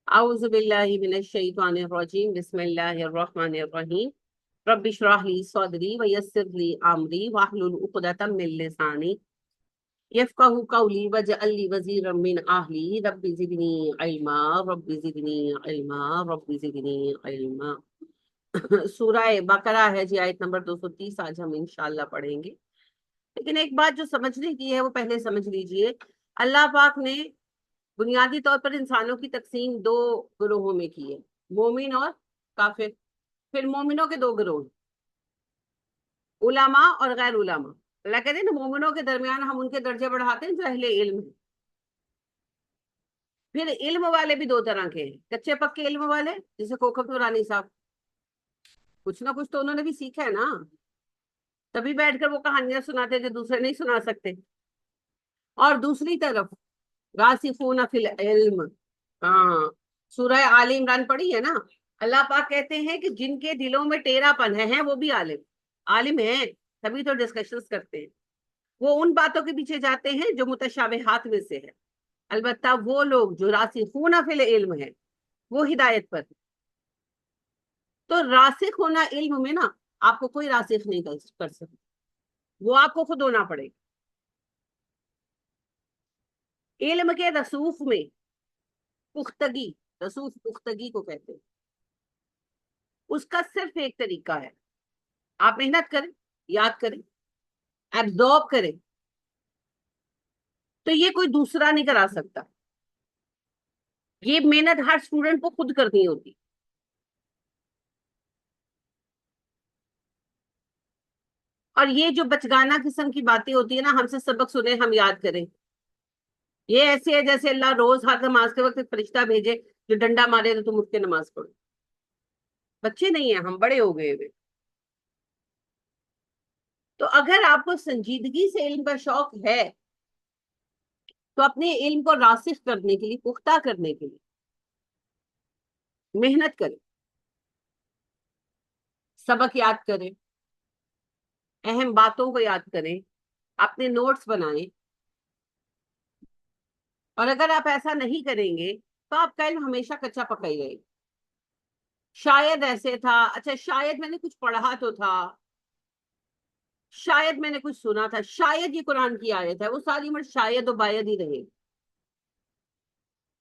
اعوذ باللہ من الشیطان الرجیم بسم اللہ الرحمن الرحیم رب اشرح لی صدری ویسر لی امری واحلل عقدۃ من لسانی یفقہوا قولی واجعل لی وزیرا من اہلی رب زدنی علما رب زدنی علما رب زدنی علما۔ سورہ بقرہ ہے جی، آیت نمبر 230 آج ہم انشاءاللہ پڑھیں گے۔ لیکن ایک بات جو سمجھنے کی ہے وہ پہلے سمجھ لیجئے۔ اللہ پاک نے بنیادی طور پر انسانوں کی تقسیم دو گروہوں میں کی ہے، مومن اور کافر۔ پھر مومنوں کے دو گروہ، علماء اور غیر علماء۔ اللہ کہتے ہیں نا، مومنوں کے درمیان ہم ان کے درجے بڑھاتے ہیں جو اہل علم ہیں۔ پھر علم والے بھی دو طرح کے ہیں، کچے پکے علم والے جیسے کوکب نورانی صاحب، کچھ نہ کچھ تو انہوں نے بھی سیکھا ہے نا، تبھی بیٹھ کر وہ کہانیاں سناتے جو دوسرے نہیں سنا سکتے۔ اور دوسری طرف راسخون فی العلم، ہاں سورہ آل عمران پڑھی ہے نا، اللہ پاک کہتے ہیں کہ جن کے دلوں میں ٹیڑھا پن ہے وہ بھی عالم ہیں، تبھی تو ڈسکشنز کرتے ہیں۔ وہ ان باتوں کے پیچھے جاتے ہیں جو متشابہات میں سے ہے، البتہ وہ لوگ جو راسخون فی العلم ہے وہ ہدایت پر۔ تو راسخ ہونا علم میں نا، آپ کو کوئی راسخ نہیں کر سکتا، وہ آپ کو خود ہونا پڑے گا۔ علم کے رسوخ میں پختگی، رسوخ پختگی کو کہتے ہیں، اس کا صرف ایک طریقہ ہے، آپ محنت کریں، یاد کریں، ایبزارب کریں، تو یہ کوئی دوسرا نہیں کرا سکتا۔ یہ محنت ہر اسٹوڈنٹ کو خود کرنی ہوتی۔ اور یہ جو بچگانہ قسم کی باتیں ہوتی ہے نا، ہم سے سبق سنیں ہم یاد کریں، یہ ایسے ہے جیسے اللہ روز ہر نماز کے وقت ایک فرشتہ بھیجے جو ڈنڈا مارے تو تم اٹھ کے نماز پڑھو۔ بچے نہیں ہیں ہم، بڑے ہو گئے ہوئے۔ تو اگر آپ کو سنجیدگی سے علم کا شوق ہے تو اپنے علم کو راسخ کرنے کے لیے، پختہ کرنے کے لیے محنت کریں، سبق یاد کریں، اہم باتوں کو یاد کریں، اپنے نوٹس بنائیں۔ اور اگر آپ ایسا نہیں کریں گے تو آپ کا علم ہمیشہ کچا پکا ہی رہے گا۔ شاید ایسے تھا، اچھا شاید میں نے کچھ پڑھا تو تھا، شاید میں نے کچھ سنا تھا، شاید یہ قرآن کی آیت ہے، وہ ساری عمر شاید و باید ہی رہے۔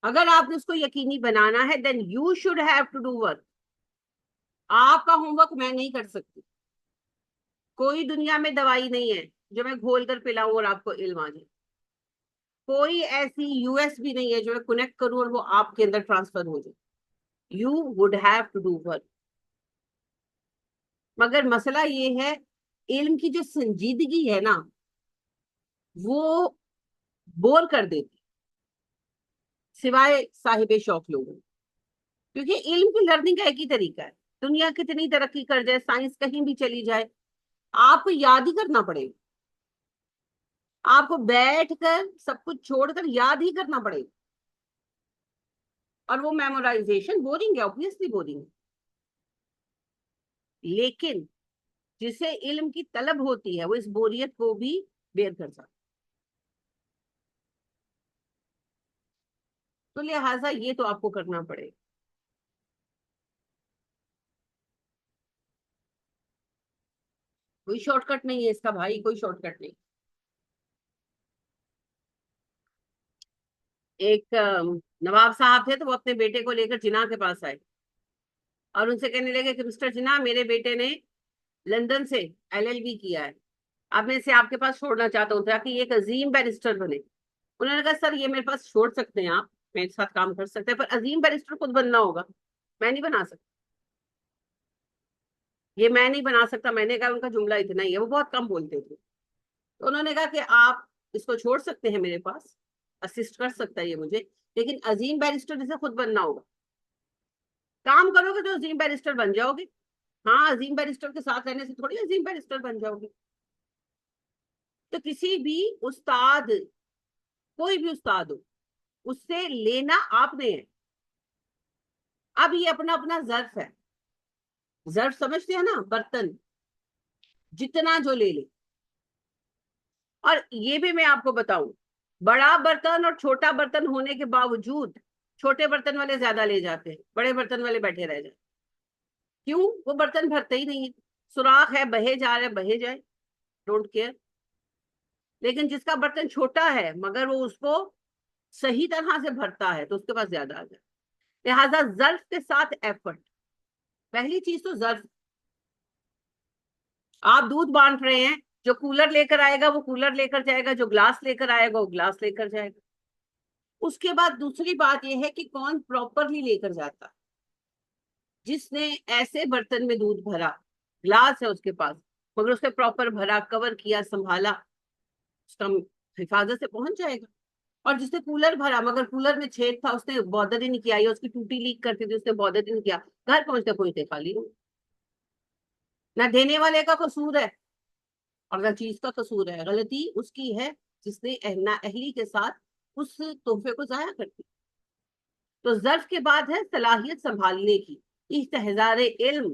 اگر آپ نے اس کو یقینی بنانا ہے then you should have to do work۔ آپ کا ہوم ورک میں نہیں کر سکتی، کوئی دنیا میں دوائی نہیں ہے جو میں گھول کر پلاؤں اور آپ کو علم آ جائے، کوئی ایسی یو ایس بھی نہیں ہے جو میں کنیکٹ کروں اور وہ آپ کے اندر ٹرانسفر ہو جائے۔ You would have to do work۔ مگر مسئلہ یہ ہے، علم کی جو سنجیدگی ہے نا وہ بور کر دیتی، سوائے صاحب شوق لوگوں، کیونکہ علم کی لرننگ کا ایک ہی طریقہ ہے۔ دنیا کتنی ترقی کر جائے، سائنس کہیں بھی چلی جائے، آپ کو یاد ہی کرنا پڑے گا، آپ کو بیٹھ کر سب کچھ چھوڑ کر یاد ہی کرنا پڑے گا۔ اور وہ میمورائزیشن بورنگ ہے، obviously بورنگ ہے، لیکن جسے علم کی طلب ہوتی ہے وہ اس بوریت کو بھی بیئر کر سکتا۔ تو لہٰذا یہ تو آپ کو کرنا پڑے گا۔ کوئی شارٹ کٹ نہیں ہے اس کا بھائی، کوئی شارٹ کٹ نہیں۔ ایک نواب صاحب تھے تو وہ اپنے بیٹے کو لے کر جناح کے پاس آئے اور ان سے کہنے لگے کہ مسٹر جناح، میرے بیٹے نے لندن سے LLB کیا ہے، اب میں اسے آپ کے پاس چھوڑنا چاہتا ہوں تاکہ یہ ایک عظیم بیرسٹر بنے۔ انہوں نے کہا سر یہ میرے پاس چھوڑ سکتے ہیں آپ، میرے ساتھ کام کر سکتے ہیں، پر عظیم بیرسٹر خود بننا ہوگا، میں نہیں بنا سکتا، یہ میں نہیں بنا سکتا۔ میں نے کہا ان کا جملہ اتنا ہی ہے، وہ بہت کم بولتے تھے۔ تو انہوں نے کہا کہ آپ اس کو چھوڑ سکتے ہیں میرے پاس، اسسٹ کر سکتا ہے یہ مجھے، لیکن عظیم بیرسٹر جسے خود بننا ہوگا، کام کرو گے تو عظیم بیرسٹر بن جاؤ گے۔ ہاں عظیم بیرسٹر کے ساتھ رہنے سے تھوڑی عظیم بیرسٹر بن جاؤ گے۔ تو کسی بھی استاد، کوئی بھی استاد ہو، اس سے لینا آپ نے ہے۔ اب یہ اپنا اپنا ظرف ہے، ظرف سمجھتے ہیں نا، برتن، جتنا جو لے لے۔ اور یہ بھی میں آپ کو بتاؤں، بڑا برتن اور چھوٹا برتن ہونے کے باوجود چھوٹے برتن والے زیادہ لے جاتے ہیں، بڑے برتن والے بیٹھے رہ جاتے. کیوں؟ وہ برتن بھرتے ہی نہیں ہے، سوراخ ہے، بہے جا رہے بہے جائے، ڈونٹ کیئر. لیکن جس کا برتن چھوٹا ہے مگر وہ اس کو صحیح طرح سے بھرتا ہے تو اس کے پاس زیادہ آ جائے. لہٰذا ظرف کے ساتھ ایفرٹ. پہلی چیز تو ظرف. آپ دودھ بانٹ رہے ہیں، جو کولر لے کر آئے گا وہ کولر لے کر جائے گا، جو گلاس لے کر آئے گا وہ گلاس لے کر جائے گا. اس کے بعد دوسری بات یہ ہے کہ کون پراپرلی لے کر جاتا. جس نے ایسے برتن میں دودھ بھرا، گلاس ہے اس کے پاس مگر اس نے پراپر بھرا، کور کیا، سنبھالا، اس کا حفاظت سے پہنچ جائے گا. اور جس نے کولر بھرا مگر کولر میں چھید تھا، اس نے بودر ہی نہیں کیا، یا اس کی ٹوٹی لیک کرتی تھی، اس نے بودر ہی نہیں کیا، گھر پہنچتے پہنچتے خالی ہو. نہ دینے والے کا قصور ہے اور نہ چیز کا قصور ہے، غلطی اس کی ہے جس نے نااہلی کے ساتھ اس تحفے کو ضائع کر دیا. تو ظرف کے بعد ہے صلاحیت سنبھالنے کی. استحضار علم.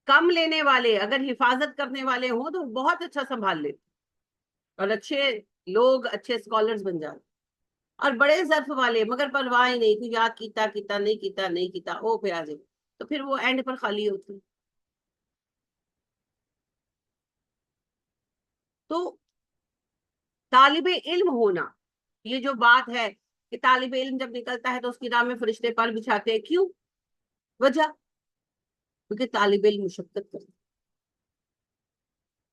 کم لینے والے اگر حفاظت کرنے والے ہوں تو بہت اچھا سنبھال لیتے اور اچھے لوگ، اچھے اسکالرز بن جاتے. اور بڑے ظرف والے مگر پرواہ ہی نہیں، تو یاد کیتا نہیں کیتا نہیں کیتا، او پھر آ جائے، تو پھر وہ اینڈ پر خالی ہوتی. تو طالب علم ہونا، یہ جو بات ہے کہ طالب علم جب نکلتا ہے تو اس کی راہ میں فرشتے پر بچھاتے ہیں، کیوں؟ وجہ کیونکہ طالب علم مشقت کرتا ہے.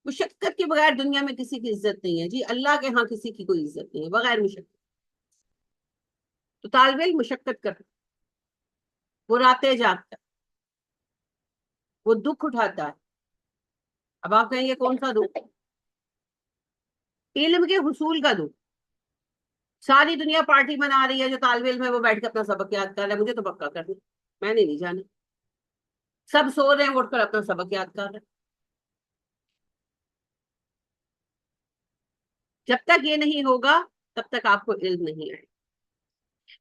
مشقت کے بغیر دنیا میں کسی کی عزت نہیں ہے جی، اللہ کے ہاں کسی کی کوئی عزت نہیں ہے بغیر مشقت. تو طالب علم مشقت کرتا، وہ راتیں جاگتا ہے، وہ دکھ اٹھاتا ہے. اب آپ کہیں گے کون سا دکھ؟ علم کے حصول کا دکھ. ساری دنیا پارٹی منا رہی ہے، جو طالب علم ہے وہ بیٹھ کے اپنا سبق یاد کر رہا ہے، مجھے تو پکا کرنا، میں نے نہیں جانا. سب سو رہے ہیں، اٹھ کر اپنا سبق یاد کر رہے ہیں. جب تک یہ نہیں ہوگا تب تک آپ کو علم نہیں آئے.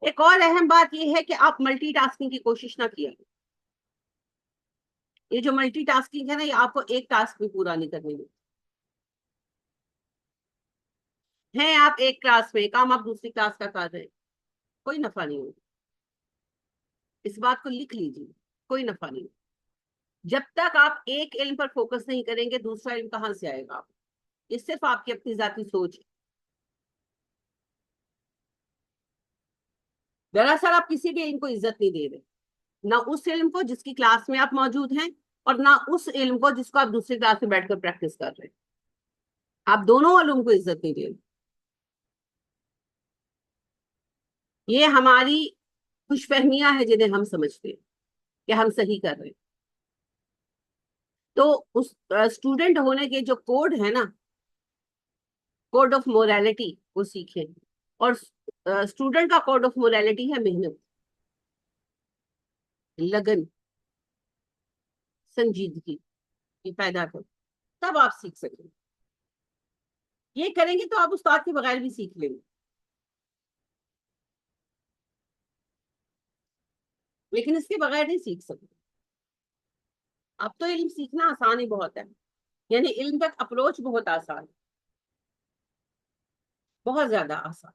ایک اور اہم بات یہ ہے کہ آپ ملٹی ٹاسکنگ کی کوشش نہ کیا. یہ جو ملٹی ٹاسکنگ ہے نا، یہ آپ کو ایک ٹاسک بھی پورا نہیں کرنے دے. ہیں آپ ایک کلاس میں، کام آپ دوسری کلاس کا کر رہے ہیں، کوئی نفع نہیں ہوگا. اس بات کو لکھ لیجیے، کوئی نفع نہیں. جب تک آپ ایک علم پر فوکس نہیں کریں گے دوسرا علم کہاں سے آئے گا؟ یہ صرف آپ کی اپنی ذاتی سوچ ہے. دراصل آپ کسی بھی علم کو عزت نہیں دے رہے، نہ اس علم کو جس کی کلاس میں آپ موجود ہیں اور نہ اس علم کو جس کو آپ دوسری کلاس میں بیٹھ کر پریکٹس کر رہے ہیں. آپ دونوں علوم کو عزت نہیں دے رہے. یہ ہماری خوش فہمیاں ہیں جنہیں ہم سمجھتے ہیں کہ ہم صحیح کر رہے ہیں. تو اس اسٹوڈنٹ ہونے کے جو کوڈ ہے نا، کوڈ آف موریلٹی، وہ سیکھیں. اور اسٹوڈنٹ کا کوڈ آف موریلٹی ہے محنت، لگن، سنجیدگی. یہ پیدا کرو تب آپ سیکھ سکیں. یہ کریں گے تو آپ استاد کے بغیر بھی سیکھ لیں گے، لیکن اس کے بغیر نہیں سیکھ سکتے. اب تو علم سیکھنا آسان ہی بہت ہے، یعنی علم تک اپروچ بہت آسان، بہت زیادہ آسان.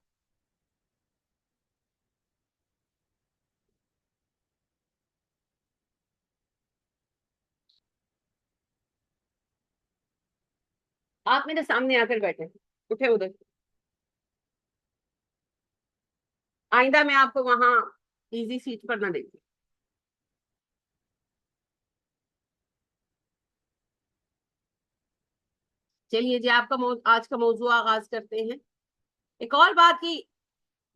آپ میرے سامنے آ کر بیٹھے، اٹھے ادھر. آئندہ میں آپ کو وہاں ایزی سیٹ پر نہ دیکھوں. چلیے جی، آپ کا آج کا موضوع آغاز کرتے ہیں. ایک اور بات کی،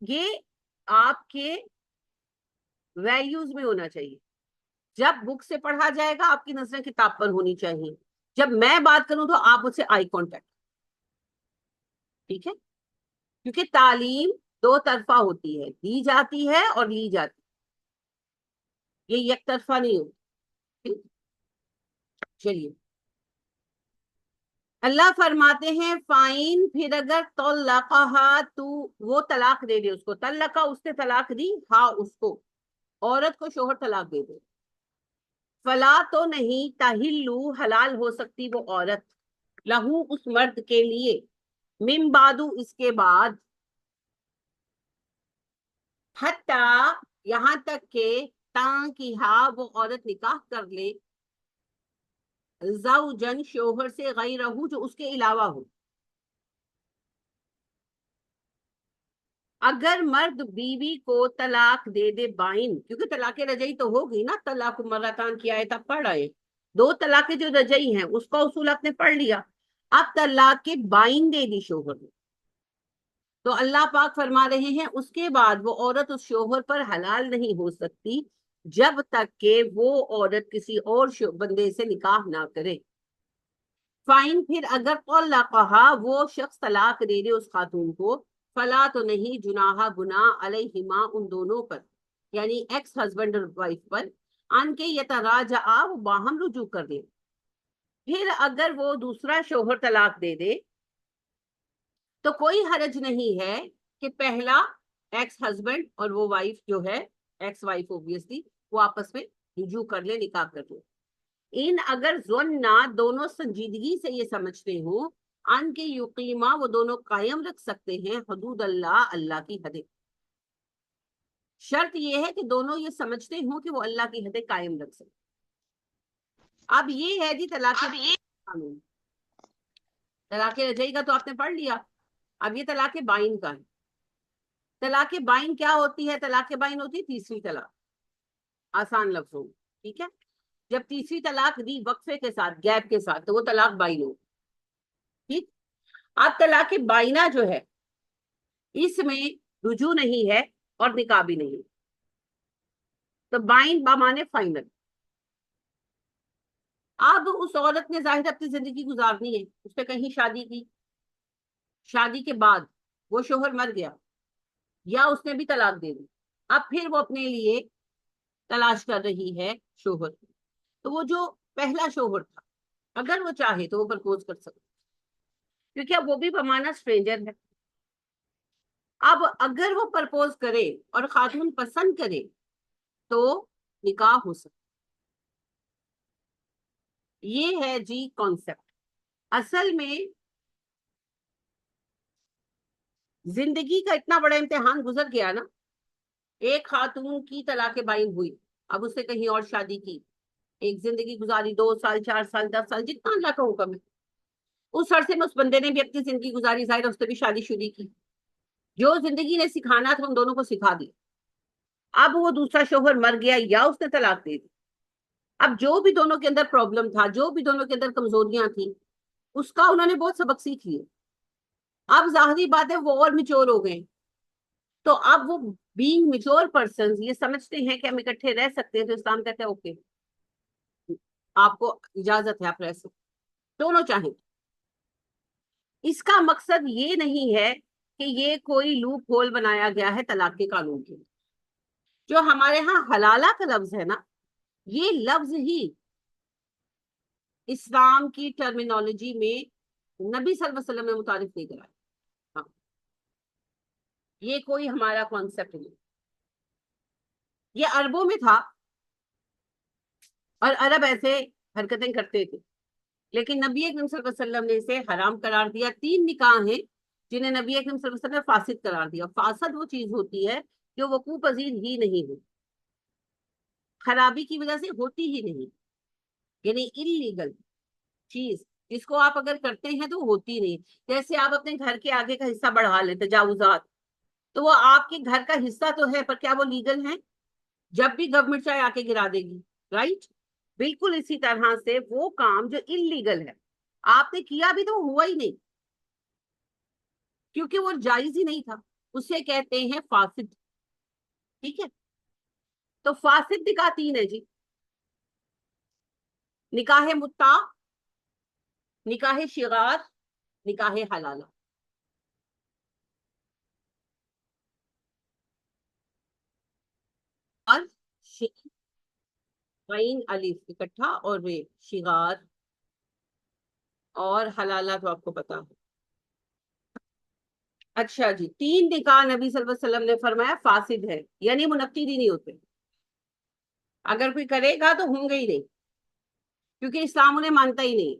یہ آپ کے ویلیوز میں ہونا چاہیے. جب بک سے پڑھا جائے گا آپ کی نظریں کتاب پر ہونی چاہیے. جب میں بات کروں تو آپ اسے آئی کانٹیکٹ. ٹھیک ہے؟ کیونکہ تعلیم دو طرفہ ہوتی ہے، دی جاتی ہے اور لی جاتی ہے، یہ یک طرفہ نہیں ہوتی. چلیے، اللہ فرماتے ہیں فائن، پھر اگر طلقہا، تو وہ طلاق دے دے اس کو، طلقہ اس نے طلاق دی، ہاں اس کو، عورت کو شوہر طلاق دے دے، فلا تو نہیں، تحلو حلال ہو سکتی وہ عورت، لہو اس مرد کے لیے، من بعدو اس کے بعد، حتیٰ یہاں تک کہ تاں وہ عورت نکاح کر لے زوجن شوہر سے غیرہ جو اس کے علاوہ ہو. اگر مرد بیوی کو طلاق دے دے بائن، کیونکہ طلاق رجعی تو ہوگی نا، طلاق مرتان کی آیت آپ پڑھ آئے، دو طلاقیں جو رجعی ہیں اس کا اصول آپ نے پڑھ لیا. اب طلاق کے بائن دے دی شوہر نے، تو اللہ پاک فرما رہے ہیں اس کے بعد وہ عورت اس شوہر پر حلال نہیں ہو سکتی جب تک کہ وہ عورت کسی اور بندے سے نکاح نہ کرے. فائن پھر اگر طلقہا وہ شخص طلاق دے دے اس خاتون کو، فلا تو نہیں جناح گناہ علیہما ان دونوں پر، یعنی ایکس ہسبینڈ اور وائف پر، ان کے یتراجعا وہ باہم رجوع کر دیں. پھر اگر وہ دوسرا شوہر طلاق دے دے تو کوئی حرج نہیں ہے کہ پہلا ایکس ہسبینڈ اور وہ وائف جو ہے ایکس وائف اوبویسلی وہ آپس میں رجوع کر لے، نکاح کر لے. ان اگر ظننا دونوں سنجیدگی سے یہ سمجھتے ہوں ان کے یقیمہ وہ دونوں قائم رکھ سکتے ہیں حدود اللہ، اللہ کی حدیں. شرط یہ ہے کہ دونوں یہ سمجھتے ہوں کہ وہ اللہ کی حدیں قائم رکھ سکتے. اب یہ ہے جی طلاق قانون. طلاق رجعی کا تو آپ نے پڑھ لیا، اب یہ طلاق بائن کا ہے. طلاق بائن کیا ہوتی ہے؟ طلاق بائن ہوتی ہے تیسری طلاق، آسان لفظوں میں، ٹھیک ہے. جب تیسری طلاق دی وقفے کے ساتھ، گیپ کے ساتھ، تو وہ طلاق بائن ہو. ٹھیک. اب طلاق بائنہ جو ہے اس میں رجوع نہیں ہے اور نکاح بھی نہیں. تو بائن بمانے فائنل. اب اس عورت نے ظاہر اپنی زندگی گزارنی ہے، اس نے کہیں شادی کی، شادی کے بعد وہ شوہر مر گیا یا اس نے بھی طلاق دے دی، اب پھر وہ اپنے لیے تلاش کر رہی ہے شوہر. تو وہ جو پہلا شوہر تھا اگر وہ چاہے تو وہ پرپوز کر سکتا، کیونکہ اب وہ بھی بمانا اسٹرینجر ہے. اب اگر وہ پرپوز کرے اور خاتون پسند کرے تو نکاح ہو سکتا. یہ ہے جی کانسیپٹ. اصل میں زندگی کا اتنا بڑا امتحان گزر گیا نا. ایک خاتون کی طلاق بائن ہوئی، اب اس نے کہیں اور شادی کی، ایک زندگی گزاری، 2 سال 4 سال 10 سال جتنا اللہ کا حکم ہے. اس عرصے میں اس بندے نے بھی اپنی زندگی گزاری، ظاہر اس نے بھی شادی شدی کی، جو زندگی نے سکھانا تھا ان دونوں کو سکھا دیا. اب وہ دوسرا شوہر مر گیا یا اس نے طلاق دے دی، اب جو بھی دونوں کے اندر پرابلم تھا، جو بھی دونوں کے اندر کمزوریاں تھیں، اس کا انہوں نے بہت سبق سیکھ لیے. اب ظاہری بات ہے وہ اور میچور ہو گئے، تو اب وہ بینگ میچور پرسنز یہ سمجھتے ہیں کہ ہم اکٹھے رہ سکتے ہیں، تو اسلام کہتے ہیں اوکے آپ کو اجازت ہے، آپ رہ سکتے دونوں چاہیں. اس کا مقصد یہ نہیں ہے کہ یہ کوئی لوپ ہول بنایا گیا ہے طلاق کے قانون کے. جو ہمارے ہاں حلالہ کا لفظ ہے نا، یہ لفظ ہی اسلام کی ٹرمینالوجی میں نبی صلی اللہ علیہ وسلم نے متعارف نہیں کرایا. ہاں، یہ کوئی ہمارا کانسیپٹ نہیں، یہ عربوں میں تھا اور عرب ایسے حرکتیں کرتے تھے، لیکن نبی اکرم صلی اللہ علیہ وسلم نے اسے حرام قرار دیا. 3 نکاح ہیں جنہیں نبی اکرم صلی اللہ علیہ وسلم نے فاسد قرار دیا. فاسد وہ چیز ہوتی ہے جو وقوع پذیر ہی نہیں ہوتی، خرابی کی وجہ سے ہوتی ہی نہیں، یعنی انلیگل چیز جس کو آپ اگر کرتے ہیں تو ہوتی نہیں. جیسے آپ اپنے گھر کے آگے کا حصہ بڑھا لیں، تجاوزات، تو وہ آپ کے گھر کا حصہ تو ہے پر کیا وہ لیگل ہیں؟ جب بھی گورنمنٹ چاہے آ کے گرا دے گی، رائٹ. بالکل اسی طرح سے وہ کام جو انلیگل ہے آپ نے کیا بھی تو ہوا ہی نہیں، کیونکہ وہ جائز ہی نہیں تھا، اسے کہتے ہیں فاسد. ٹھیک ہے. تو فاسد نکاح 3 ہے جی: نکاح متع، نکاح شغار، نکاح حلالہ. اور غین الف اکٹھا اور رے، شغار اور حلالہ تو آپ کو پتا ہے. اچھا جی، 3 نکاح نبی صلی اللہ علیہ وسلم نے فرمایا فاسد ہے، یعنی منعقد ہی نہیں ہوتے. اگر کوئی کرے گا تو ہوں گے ہی نہیں، کیونکہ اسلام انہیں مانتا ہی نہیں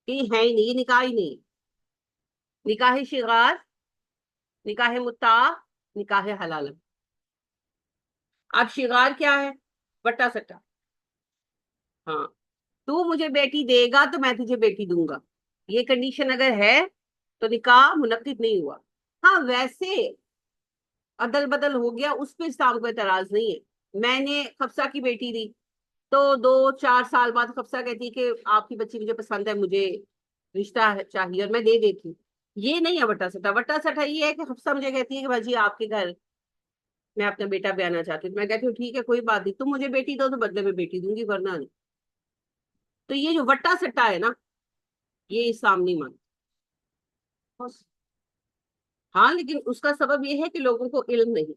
کہ ہے ہی نہیں، یہ نکاح ہی نہیں. نکاح شغار، نکاح متع نکاح حلال. اب شغار کیا ہے؟ وٹا سٹا. ہاں تو مجھے بیٹی دے گا تو میں تجھے بیٹی دوں گا، یہ کنڈیشن اگر ہے تو نکاح منعقد نہیں ہوا. ہاں ویسے عدل بدل ہو گیا اس پہ اسلام کو اعتراض نہیں ہے. میں نے حفصہ کی بیٹی دی تو 2-4 سال بعد حفصہ کہتی کہ آپ کی بچی مجھے پسند ہے، مجھے رشتہ چاہیے، اور میں دے دیتی ہوں. یہ نہیں ہے وٹا سٹا. وٹا سٹا یہ ہے کہ حفصہ مجھے کہتی ہے کہ باجی آپ کے گھر میں اپنا بیٹا بیانا چاہتی ہوں، میں کہتی ہوں ٹھیک ہے کوئی بات نہیں، تم مجھے بیٹی دو تو بدلے میں بیٹی دوں گی، ورنہ نہیں. تو یہ جو وٹا سٹا ہے نا، یہ اسلام نہیں مانتا. ہاں لیکن اس کا سبب یہ ہے کہ لوگوں کو علم نہیں،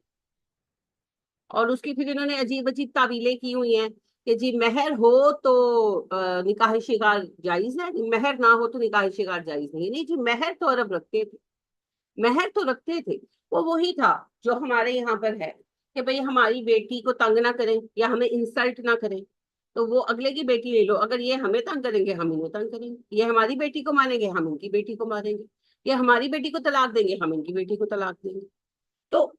اور اس کی پھر انہوں نے عجیب عجیب تعویلیں کی ہوئی ہیں کہ جی مہر ہو تو نکاح شغار جائز ہے، مہر نہ ہو تو نکاح شغار جائز نہیں. نہیں جی، مہر تو عرب رکھتے تھے، مہر تو رکھتے تھے. وہ وہی تھا جو ہمارے یہاں پر ہے کہ بھئی ہماری بیٹی کو تنگ نہ کریں یا ہمیں انسلٹ نہ کریں، تو وہ اگلے کی بیٹی لے لو. اگر یہ ہمیں تنگ کریں گے ہم انہیں تنگ کریں گے، یہ ہماری بیٹی کو مانیں گے ہم ان کی بیٹی کو مانیں گے، یہ ہماری بیٹی کو طلاق دیں گے ہم ان کی بیٹی کو طلاق دیں گے. تو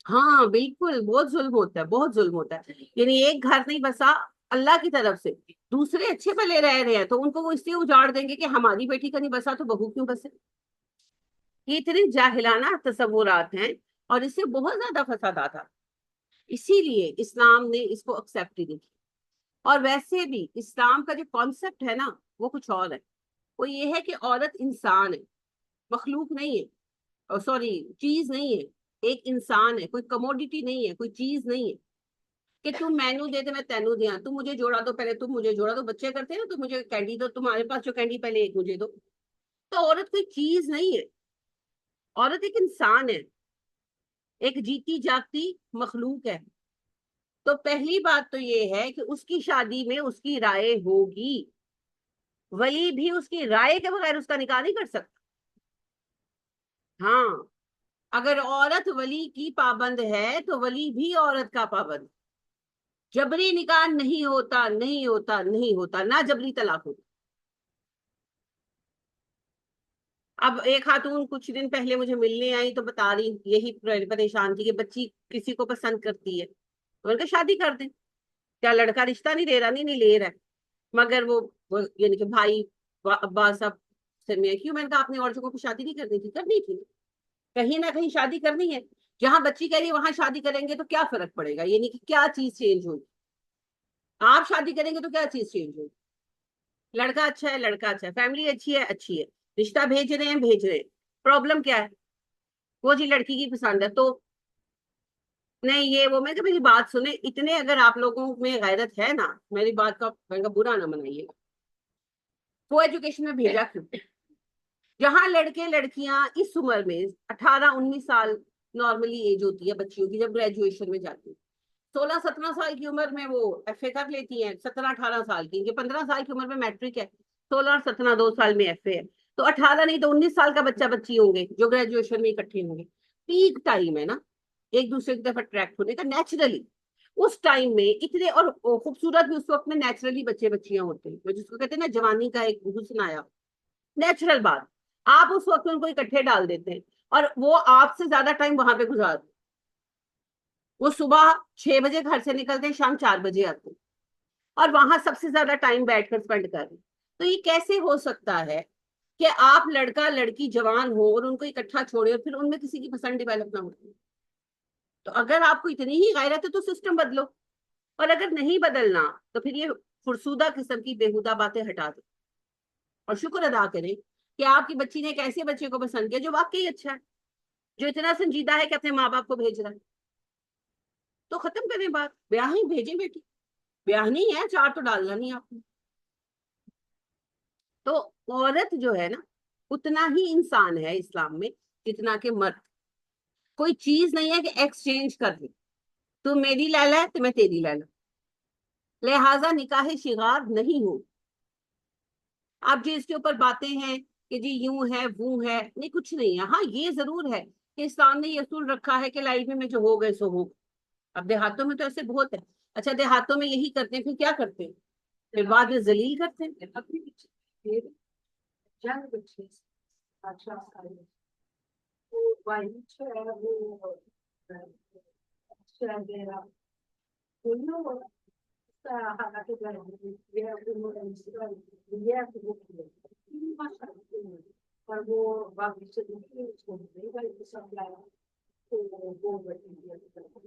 ہاں بالکل بہت ظلم ہوتا ہے، بہت ظلم ہوتا ہے. یعنی ایک گھر نہیں بسا اللہ کی طرف سے، دوسرے اچھے پلے رہ رہے ہیں تو ان کو وہ اس لیے اجاڑ دیں گے کہ ہماری بیٹی کا نہیں بسا تو بہو کیوں بسے. یہ اتنے جاہلانہ تصورات ہیں اور اس سے بہت زیادہ فسادات آتے. اسی لیے اسلام نے اس کو ایکسپٹ ہی نہیں کیا. اور ویسے بھی اسلام کا جو کانسیپٹ ہے نا وہ کچھ اور ہے. وہ یہ ہے کہ عورت انسان ہے، مخلوق نہیں ہے، سوری چیز نہیں ہے، ایک انسان ہے، کوئی کموڈیٹی نہیں ہے، کوئی چیز نہیں ہے کہ تم مینو دے دے میں تینو دیا، تم مجھے جوڑا دو، پہلے تم مجھے جوڑا دو. بچے کرتے ہیں نا، تم مجھے کینڈی دو، تمہارے پاس جو کینڈی پہلے ایک مجھے دو. تو عورت کوئی چیز نہیں ہے، عورت ایک انسان ہے، ایک جیتی جاگتی مخلوق ہے. تو پہلی بات تو یہ ہے کہ اس کی شادی میں اس کی رائے ہوگی، ولی بھی اس کی رائے کے بغیر اس کا نکاح نہیں کر سکتا. ہاں اگر عورت ولی کی پابند ہے تو ولی بھی عورت کا پابند. جبری نکاح نہیں ہوتا، نہیں ہوتا، نہیں ہوتا، نہ جبری طلاق ہوتا. اب ایک خاتون کچھ دن پہلے مجھے ملنے آئی تو بتا رہی یہی پریشان تھی کہ بچی کسی کو پسند کرتی ہے، ان کا شادی کر دیں. کیا لڑکا رشتہ نہیں دے رہا؟ نہیں لے رہا ہے، مگر وہ یعنی کہ بھائی ابا سب سے میں کیوں، میں نے کہا آپ نے اور جگہوں کو شادی نہیں کرنی تھی؟ کرنی تھی، کہیں نہ کہیں شادی کرنی ہے. جہاں بچی کہہ رہی ہے وہاں شادی کریں گے تو کیا فرق پڑے گا؟ یعنی کہ کیا چیز چینج ہوگی؟ آپ شادی کریں گے تو کیا چیز چینج ہوگی؟ لڑکا اچھا ہے، لڑکا اچھا ہے، فیملی اچھی ہے، اچھی ہے، رشتہ بھیج رہے ہیں، بھیج رہے ہیں. پرابلم کیا ہے؟ وہ جی لڑکی کی پسند ہے تو نہیں یہ وہ. میں کہ میری بات سنیں، اتنے اگر آپ لوگوں میں غیرت ہے نا، میری بات کا برا نہ منائیے گا. وہ ایجوکیشن میں بھیجا کیوں؟ جہاں لڑکے لڑکیاں اس عمر میں 18-19 سال نارملی ایج ہوتی ہے بچیوں کی جب گریجویشن میں جاتی ہیں، 16-17 سال کی عمر میں وہ ایف اے کر لیتی ہیں، 17-18 سال کی، 15 سال کی عمر میں میٹرک ہے، 16 اور 17 2 سال میں ایف اے ہے. تو 18 نہیں تو 19 سال کا بچہ بچی ہوں گے جو گریجویشن میں اکٹھے ہوں گے. پیک ٹائم ہے نا ایک دوسرے کی طرف اٹریکٹ ہونے کا نیچرلی. اس ٹائم میں اتنے اور خوبصورت بھی اس وقت میں نیچرلی بچے بچیاں ہوتے ہیں، جس کو کہتے ہیں نا جوانی کا ایک حسن آیا، نیچرل بات. آپ اس وقت ان کو اکٹھے ڈال دیتے ہیں اور وہ آپ سے زیادہ ٹائم وہاں پہ گزار دیں. وہ صبح 6 بجے گھر سے نکلتے ہیں، شام 4 بجے آتے ہیں، اور وہاں سب سے زیادہ ٹائم بیٹھ کر اسپینڈ کر رہے ہیں. تو یہ کیسے ہو سکتا ہے کہ آپ لڑکا لڑکی جوان ہو اور ان کو اکٹھا چھوڑے اور پھر ان میں کسی کی پسند ڈیولپ نہ ہوتی؟ تو اگر آپ کو اتنی ہی غیرت ہے تو سسٹم بدلو، اور اگر نہیں بدلنا تو پھر یہ فرسودہ قسم کی بےہودہ باتیں ہٹا دیں اور شکر ادا کریں کہ آپ کی بچی نے ایک ایسے بچے کو پسند کیا جو واقعی اچھا ہے، جو اتنا سنجیدہ ہے کہ اپنے ماں باپ کو بھیج رہا ہے. تو ختم کریں بات، بیاہ ہی بھیجیں بیٹی، بیاہ نہیں ہے، چار تو ڈالنا نہیں آپ نے. تو عورت جو ہے نا اتنا ہی انسان ہے اسلام میں جتنا کہ مرد. کوئی چیز نہیں ہے کہ ایکسچینج کر دیں، تو میری لیلا ہے تو میں تیری لیلا، لہذا نکاح شغار نہیں ہو. اب جی اس کے اوپر باتیں ہیں کہ جی یوں ہے وہ ہے، نہیں کچھ نہیں ہے. ہاں یہ ضرور ہے کہ اسلام نے یہ اصول رکھا ہے کہ لائف میں جو ہو گئے سو ہو. اب دیہاتوں میں تو ایسے بہت ہے. اچھا دیہاتوں میں یہی کرتے ہیں، پھر کیا کرتے ہیں؟ پھر بعد میں ذلیل کرتے ہیں.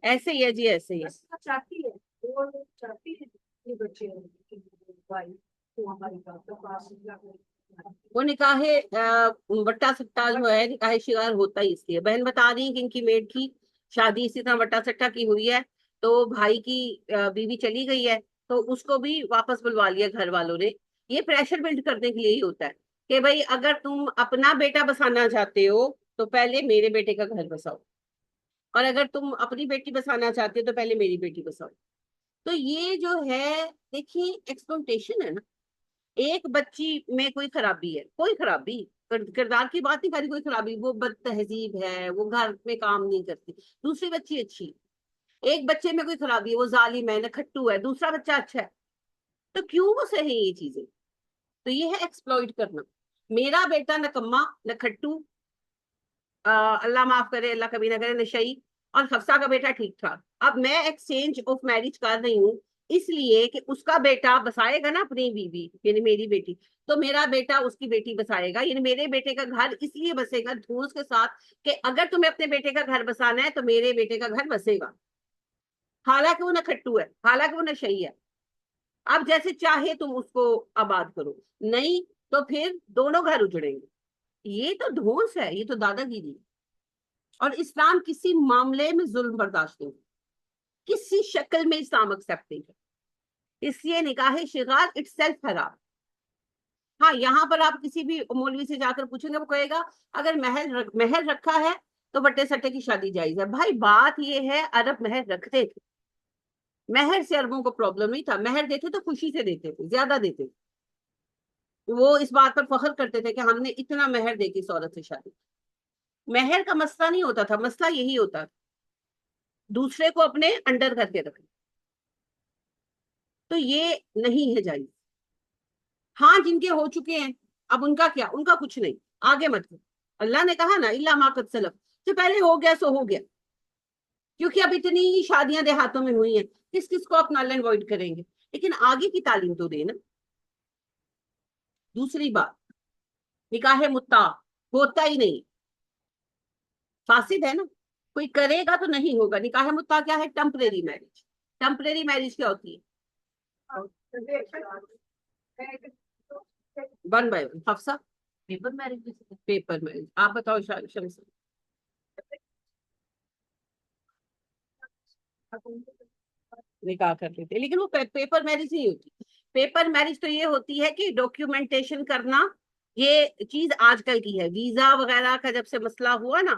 ایسے ہی ہے جی، ایسے ہی ہے. وہ نکاح وٹا سٹا جو ہے نکاح شکار ہوتا ہی اس لیے. بہن بتا رہی ہیں کہ ان کی میڈ کی شادی اسی طرح وٹا سٹا کی ہوئی ہے، تو بھائی کی بیوی چلی گئی ہے تو اس کو بھی واپس بلوا لیا گھر والوں نے. یہ پریشر بلڈ کرنے کے لیے ہی ہوتا ہے کہ بھائی اگر تم اپنا بیٹا بسانا چاہتے ہو تو پہلے میرے بیٹے کا گھر بساؤ، اور اگر تم اپنی بیٹی بسانا چاہتے ہو تو پہلے میری بیٹی بساؤ. تو یہ جو ہے دیکھیے ایکسپلوٹیشن ہے نا. ایک بچی میں کوئی خرابی ہے، کوئی خرابی کردار کی بات نہیں کری، کوئی خرابی، وہ بد تہذیب ہے، وہ گھر میں کام نہیں کرتی. دوسری بچی اچھی. ایک بچے میں کوئی خرابی ہے، وہ ظالم ہے، نکھٹو ہے، دوسرا بچہ اچھا ہے. تو کیوں وہ سہیں یہ چیزیں؟ تو یہ ہے ایکسپلوئٹ کرنا. میرا بیٹا نکما، نکھٹو، اللہ معاف کرے، اللہ کبھی نہ کرے، نشئی، اور حفصہ کا بیٹا ٹھیک ٹھاک. اب میں ایکسچینج آف میرج کر رہی ہوں اس لیے کہ اس کا بیٹا بسائے گا نا اپنی بیوی، یعنی میری بیٹی، تو میرا بیٹا اس کی بیٹی بسائے گا. یعنی میرے بیٹے کا گھر اس لیے بسے گا دھوس کے ساتھ کہ اگر تمہیں اپنے بیٹے کا گھر بسانا ہے تو میرے بیٹے کا گھر بسے گا، حالانکہ وہ نکھٹو ہے، حالانکہ وہ نشئی ہے. اب جیسے چاہے تم اس کو آباد کرو، نہیں تو پھر دونوں گھر اجڑیں گے. یہ تو دھوس ہے، یہ تو دادا گیری. اور اسلام کسی معاملے میں ظلم برداشت نہیں، کسی شکل میں اسلام ایکسپٹ نہیں کرتا. اس لیے نکاح شغار اٹ سیلف حرام. ہاں یہاں پر آپ کسی بھی مولوی سے جا کر پوچھیں گے، وہ کہے گا اگر مہر رکھا ہے تو بٹے سٹے کی شادی جائز ہے. بھائی بات یہ ہے عرب مہر رکھتے تھے، مہر سے عربوں کو پرابلم نہیں تھا. مہر دیتے تو خوشی سے دیتے تھے، زیادہ دیتے تھے. وہ اس بات پر فخر کرتے تھے کہ ہم نے اتنا مہر دے کے اس عورت سے شادی. مہر کا مسئلہ نہیں ہوتا تھا، مسئلہ یہی ہوتا تھا دوسرے کو اپنے انڈر کر کے رکھنا. تو یہ نہیں ہے جائز. ہاں جن کے ہو چکے ہیں اب ان کا کیا، ان کا کچھ نہیں، آگے مت کرو. اللہ نے کہا نا الا ما قد سلف، جو پہلے ہو گیا سو ہو گیا. کیونکہ اب اتنی ہی شادیاں دیہاتوں میں ہوئی ہیں، کس کس کو اپنا لینڈ وائڈ کریں گے. لیکن آگے کی تعلیم تو دے نا. دوسری بات، نکاح متا ہوتا ہی نہیں، فاسد ہے نا. کوئی کرے گا تو نہیں ہوگا. نکاح متا کیا ہے؟ Temporary marriage. ٹمپریری میرج کیا ہوتی ہے؟ One by one. Hafsa paper marriage. Paper marriage. آپ بتاؤ شمس. نکاح کر لیتے لیکن وہ پیپر میرج نہیں ہوتی. پیپر میرج تو یہ ہوتی ہے کہ ڈاکیومنٹیشن کرنا. یہ چیز آج کل کی ہے. ویزا وغیرہ کا جب سے مسئلہ ہوا نا،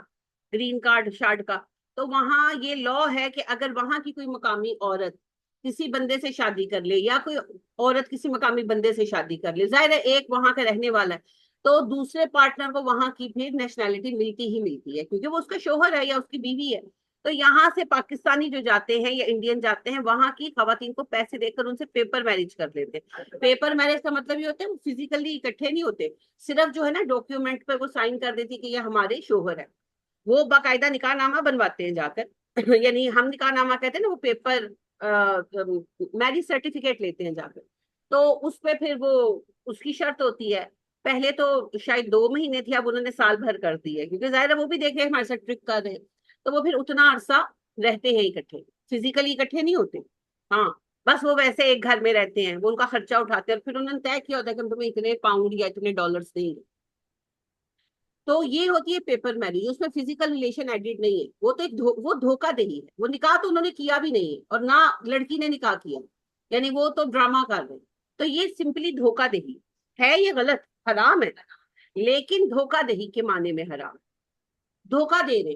گرین کارڈ شارڈ کا، تو وہاں یہ لا ہے کہ اگر وہاں کی کوئی مقامی عورت کسی بندے سے شادی کر لے، یا کوئی عورت کسی مقامی بندے سے شادی کر لے، ظاہر ہے ایک وہاں کا رہنے والا ہے، تو دوسرے پارٹنر کو وہاں کی پھر نیشنلٹی ملتی ہی ملتی ہے، کیونکہ وہ اس کا شوہر ہے یا اس کی بیوی ہے. تو یہاں سے پاکستانی جو جاتے ہیں یا انڈین جاتے ہیں، وہاں کی خواتین کو پیسے دے کر ان سے پیپر میرج کر لیتے ہیں. پیپر میرج کا مطلب یہ ہوتا ہے وہ فزیکلی اکٹھے نہیں ہوتے، صرف جو ہے نا ڈاکیومنٹ پہ وہ سائن کر دیتی کہ یہ ہمارے شوہر ہے. وہ باقاعدہ نکاح نامہ بنواتے ہیں جا کر یعنی ہم نکاح نامہ کہتے ہیں نا، وہ پیپر میرج سرٹیفکیٹ لیتے ہیں جا کر. تو اس پہ پھر وہ اس کی شرط ہوتی ہے. پہلے تو شاید 2 مہینے تھی، اب انہوں نے سال بھر کر دی ہے، کیونکہ ظاہر ہے وہ بھی دیکھے ہمارے ساتھ ٹرک کر رہے ہیں. تو وہ پھر اتنا عرصہ رہتے ہیں اکٹھے، فزیکلی اکٹھے نہیں ہوتے. ہاں بس وہ ویسے ایک گھر میں رہتے ہیں، وہ ان کا خرچہ اٹھاتے ہیں، اور پھر انہوں نے طے کیا ہوتا ہے کہ ہم تمہیں اتنے پاؤنڈ یا اتنے ڈالرس دیں گے. تو یہ ہوتی ہے پیپر میرج. اس میں فزیکل ریلیشن ایڈڈ نہیں ہے. وہ تو ایک وہ دھوکہ دہی ہے. وہ نکاح تو انہوں نے کیا بھی نہیں ہے، اور نہ لڑکی نے نکاح کیا، یعنی وہ تو ڈرامہ کر رہے ہیں. تو یہ سمپلی دھوکہ دہی ہے. یہ غلط، حرام ہے، لیکن دھوکہ دہی کے معنی میں حرام. دھوکہ دے رہے،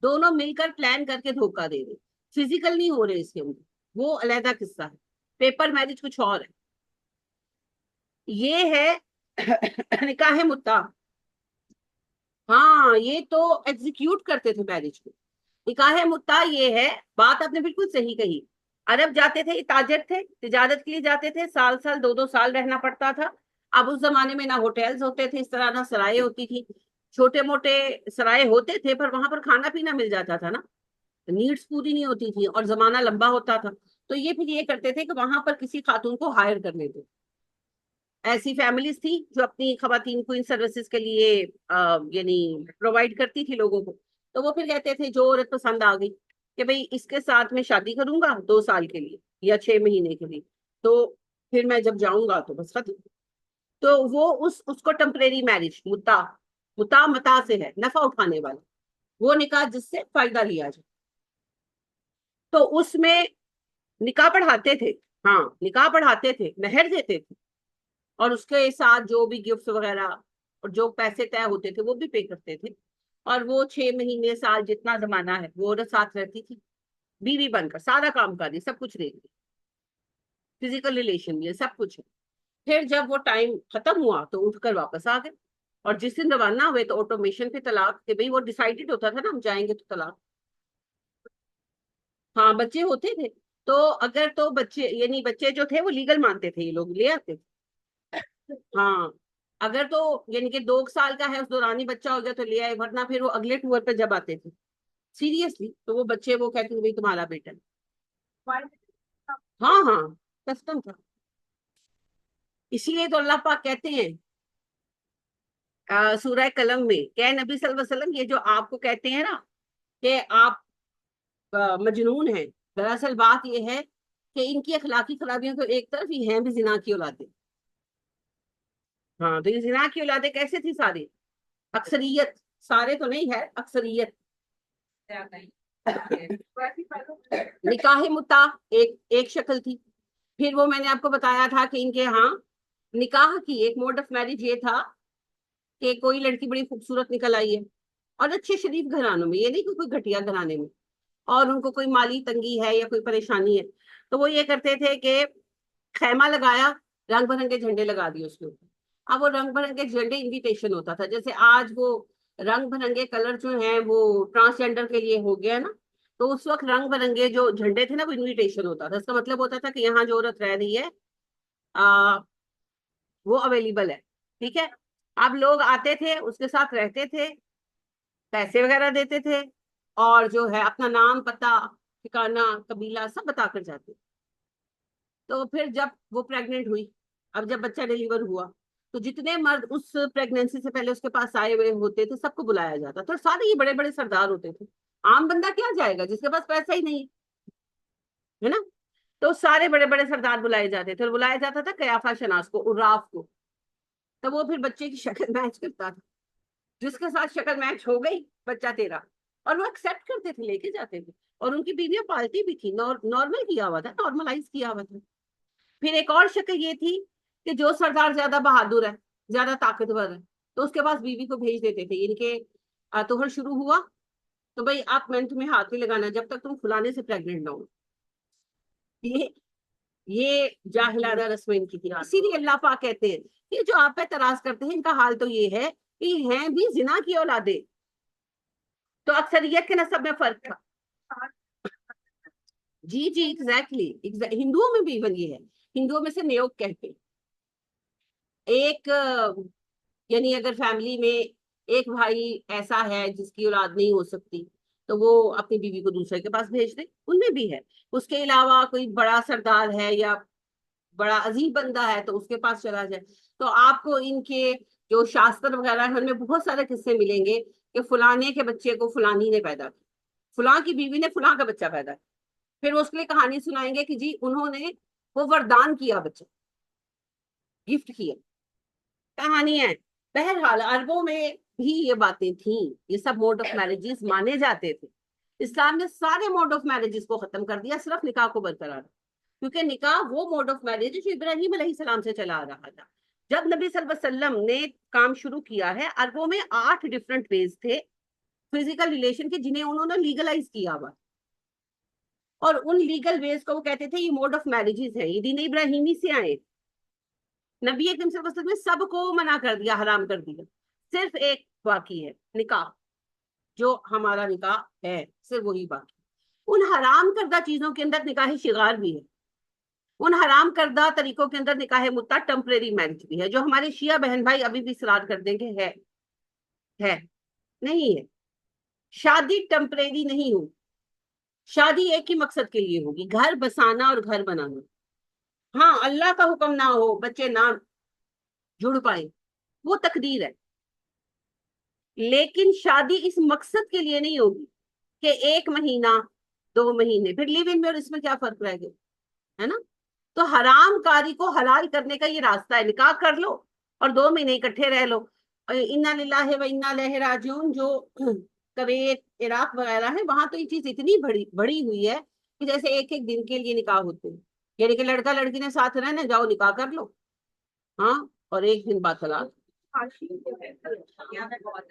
دونوں مل کر پلان کر کے دھوکہ دے رہے، فزیکل نہیں ہو رہے اس کے اندر. وہ علیحدہ قصہ ہے. پیپر میرج کچھ اور ہے. یہ ہے نکاح متا. ہاں یہ تو ایگزیکیوٹ کرتے تھے میرج کو. نکاح متا یہ ہے. بات آپ نے بالکل صحیح کہی. عرب جاتے تھے، تاجر تھے، تجارت کے لیے جاتے تھے، سال سال 2 2 سال رہنا پڑتا تھا. اب اس زمانے میں نہ ہوٹلز ہوتے تھے اس طرح، نہ سرائے ہوتی تھی. چھوٹے موٹے سرائے ہوتے تھے پر وہاں پر کھانا پینا مل جاتا تھا نا، نیڈس پوری نہیں ہوتی تھی اور زمانہ لمبا ہوتا تھا. تو یہ پھر یہ کرتے تھے کہ وہاں پر کسی خاتون کو ہائر کر لیتے. ایسی فیملیز تھی جو اپنی خواتین کو ان سروسز کے لیے یعنی پرووائڈ کرتی تھی لوگوں کو. تو وہ پھر کہتے تھے جو عورت پسند آ گئی کہ بھئی اس کے ساتھ میں شادی کروں گا 2 سال کے لیے یا 6 مہینے کے لیے، تو پھر میں جب جاؤں گا تو بس ختم. تو وہ اس کو ٹمپریری میرج، متا سے ہے، نفع اٹھانے والا وہ نکاح جس سے فائدہ لیا جائے. تو اس میں نکاح پڑھاتے تھے، ہاں نکاح پڑھاتے تھے، مہر دیتے تھے، اور اس کے ساتھ جو بھی گفٹ وغیرہ اور جو پیسے طے ہوتے تھے وہ بھی پے کرتے تھے. اور وہ 6 مہینے سال جتنا زمانہ ہے وہ عورت ساتھ رہتی تھی، بیوی بن کر سارا کام کر رہی، سب کچھ دے رہی، فزیکل ریلیشن بھی ہے، سب کچھ ہے. پھر جب وہ ٹائم ختم ہوا تو اٹھ کر واپس آ گئے. اور جس دن روانہ ہوئے تو آٹومیشن پہ طلاق، کہ بھئی وہ ڈیسائیڈڈ ہوتا تھا نا ہم جائیں گے تو طلاق. ہاں بچے ہوتے تھے تو اگر تو بچے یعنی بچے جو تھے وہ لیگل مانتے تھے، یہ لوگ لے آتے تھے. ہاں اگر تو یعنی کہ 2 سال کا ہے اس دوران ہی بچہ ہو گیا تو لے آئے، ورنہ پھر وہ اگلے ٹور پہ جب آتے تھے سیریسلی تو وہ بچے وہ کہتے ہیں بھائی تمہارا بیٹا ہے. ہاں ہاں کسٹم تھا. اسی لیے تو اللہ پاک کہتے ہیں سورہ قلم میں کہ نبی صلی اللہ علیہ وسلم یہ جو آپ کو کہتے ہیں نا کہ آپ مجنون ہیں، دراصل بات یہ ہے کہ ان کی اخلاقی خرابیاں تو ایک طرف ہی ہیں بھی زنا کی اولادیں. ہاں تو یہ زنا کی اولادیں کیسے تھی ساری؟ اکثریت، سارے تو نہیں ہے اکثریت. نکاح متا ایک شکل تھی. پھر وہ میں نے آپ کو بتایا تھا کہ ان کے ہاں نکاح کی ایک موڈ آف میرج یہ تھا کہ کوئی لڑکی بڑی خوبصورت نکل آئی ہے اور اچھے شریف گھرانوں میں، یہ نہیں کہ کوئی گھٹیا گھرانے میں، اور ان کو کوئی مالی تنگی ہے یا کوئی پریشانی ہے، تو وہ یہ کرتے تھے کہ خیمہ لگایا، رنگ برنگے جھنڈے لگا دیے اس کے اوپر. اب وہ رنگ برنگے جھنڈے انویٹیشن ہوتا تھا، جیسے آج وہ رنگ برنگے کلر جو ہیں وہ ٹرانسجینڈر کے لیے ہو گیا نا، تو اس وقت رنگ برنگے جو جھنڈے تھے نا وہ انویٹیشن ہوتا تھا. اس کا مطلب ہوتا تھا کہ یہاں جو عورت رہ رہی ہے وہ اویلیبل ہے، ٹھیک ہے. اب لوگ آتے تھے اس کے ساتھ رہتے تھے، پیسے وغیرہ دیتے تھے، اور جو ہے اپنا نام پتہ ٹھکانہ قبیلہ سب بتا کر جاتے. تو پھر جب وہ پریگننٹ ہوئی، اب جب بچہ ڈیلیور ہوا تو جتنے مرد اس پریگنینسی سے پہلے اس کے پاس آئے ہوئے ہوتے تھے سب کو بلایا جاتا تھا. اور سارے یہ بڑے بڑے سردار ہوتے تھے، عام بندہ کیا جائے گا جس کے پاس پیسہ ہی نہیں ہے نا. تو سارے بڑے بڑے سردار بلائے جاتے تھے، اور بلایا جاتا تھا قیافہ شناس کو، عراف کو. تو وہ پھر بچے کی شکل میچ کرتا تھا، جس کے ساتھ شکل میچ ہو گئی بچہ تیرا، اور وہ ایکسپٹ کرتے تھے، لے کے جاتے تھے. اور ان کی بیویاں پالتی بھی تھی، نارمل کیا ہوا تھا، نارملائز کیا ہوا تھا. پھر ایک اور شکل یہ تھی کہ جو سردار زیادہ بہادر ہے، زیادہ طاقتور ہے، تو اس کے پاس بیوی کو بھیج دیتے تھے. یعنی کہ توہر شروع ہوا تو بھائی آپ میں تمہیں ہاتھ نہیں لگانا جب تک تم فلانے سے پریگننٹ نہ ہو. یہ جاہلانہ رسم ان کی تھی. اسی لیے اللہ پاک کہتے ہیں کہ جو آپ پہ اعتراض کرتے ہیں ان کا حال تو یہ ہے کہ ہیں بھی زنا کی اولادیں. تو اکثریت کے نسب میں فرق تھا. جی جی ایگزیکٹلی، ہندوؤں میں بھی ایون یہ ہے. ہندوؤں میں سے نیوگ کہتے ایک یعنی اگر فیملی میں ایک بھائی ایسا ہے جس کی اولاد نہیں ہو سکتی تو وہ اپنی بیوی کو دوسرے کے پاس بھیج دے، ان میں بھی ہے. اس کے علاوہ کوئی بڑا سردار ہے یا بڑا عظیم بندہ ہے تو اس کے پاس چلا جائے. تو آپ کو ان کے جو شاستر وغیرہ ہیں ان میں بہت سارے قصے ملیں گے کہ فلانے کے بچے کو فلانی نے پیدا کیا، فلاں کی بیوی نے فلاں کا بچہ پیدا کیا. پھر وہ اس کے لیے کہانی سنائیں گے کہ جی انہوں نے وہ وردان کیا، بچہ گفٹ کیا، کہانی ہے. بہرحال عربوں میں بھی یہ باتیں تھیں، یہ سب موڈ آف میرجز مانے جاتے تھے. اسلام نے سارے موڈ آف میرجز کو ختم کر دیا، صرف نکاح کو برقرار، کیونکہ نکاح وہ موڈ آف میرج جو ابراہیم علیہ السلام سے چلا آ رہا تھا. جب نبی صلی اللہ علیہ وسلم نے کام شروع کیا ہے، عربوں میں 8 ڈفرنٹ ویز تھے فزیکل ریلیشن کے جنہیں انہوں نے لیگلائز کیا ہوا، اور ان لیگل ویز کو وہ کہتے تھے یہ موڈ آف میرجز ہیں، یہ دین ابراہیمی سے آئے. نبی اکرم صلی اللہ علیہ وسلم نے سب کو منع کر دیا، حرام کر دیا، صرف ایک باقی ہے نکاح، جو ہمارا نکاح ہے صرف وہی باقی. ان حرام کردہ چیزوں کے اندر نکاح شغار بھی ہے، ان حرام کردہ طریقوں کے اندر نکاح متع ٹمپریری میرج بھی ہے، جو ہمارے شیعہ بہن بھائی ابھی بھی اصرار کر دیں گے ہے. ہے نہیں ہے. شادی ٹمپریری نہیں ہوگی. شادی ایک ہی مقصد کے لیے ہوگی, گھر بسانا اور گھر بنانا. ہاں اللہ کا حکم نہ ہو, بچے نہ جڑ پائے, وہ تقدیر ہے. لیکن شادی اس مقصد کے لیے نہیں ہوگی کہ 1 مہینہ 2 مہینے, پھر لیو ان میں اور اس میں کیا فرق رہ گیا, ہے نا. تو حرام کاری کو حلال کرنے کا یہ راستہ ہے, نکاح کر لو اور 2 مہینے اکٹھے رہ لو. انا للہ و انا الیہ راجعون جو کویت عراق وغیرہ ہے, وہاں تو یہ چیز اتنی بڑی ہوئی ہے کہ جیسے ایک ایک دن کے لیے نکاح ہوتے ہیں. یعنی کہ لڑکا لڑکی نے ساتھ رہنا, جاؤ نکاح کر لو, ہاں, اور ایک دن بعد طلاق.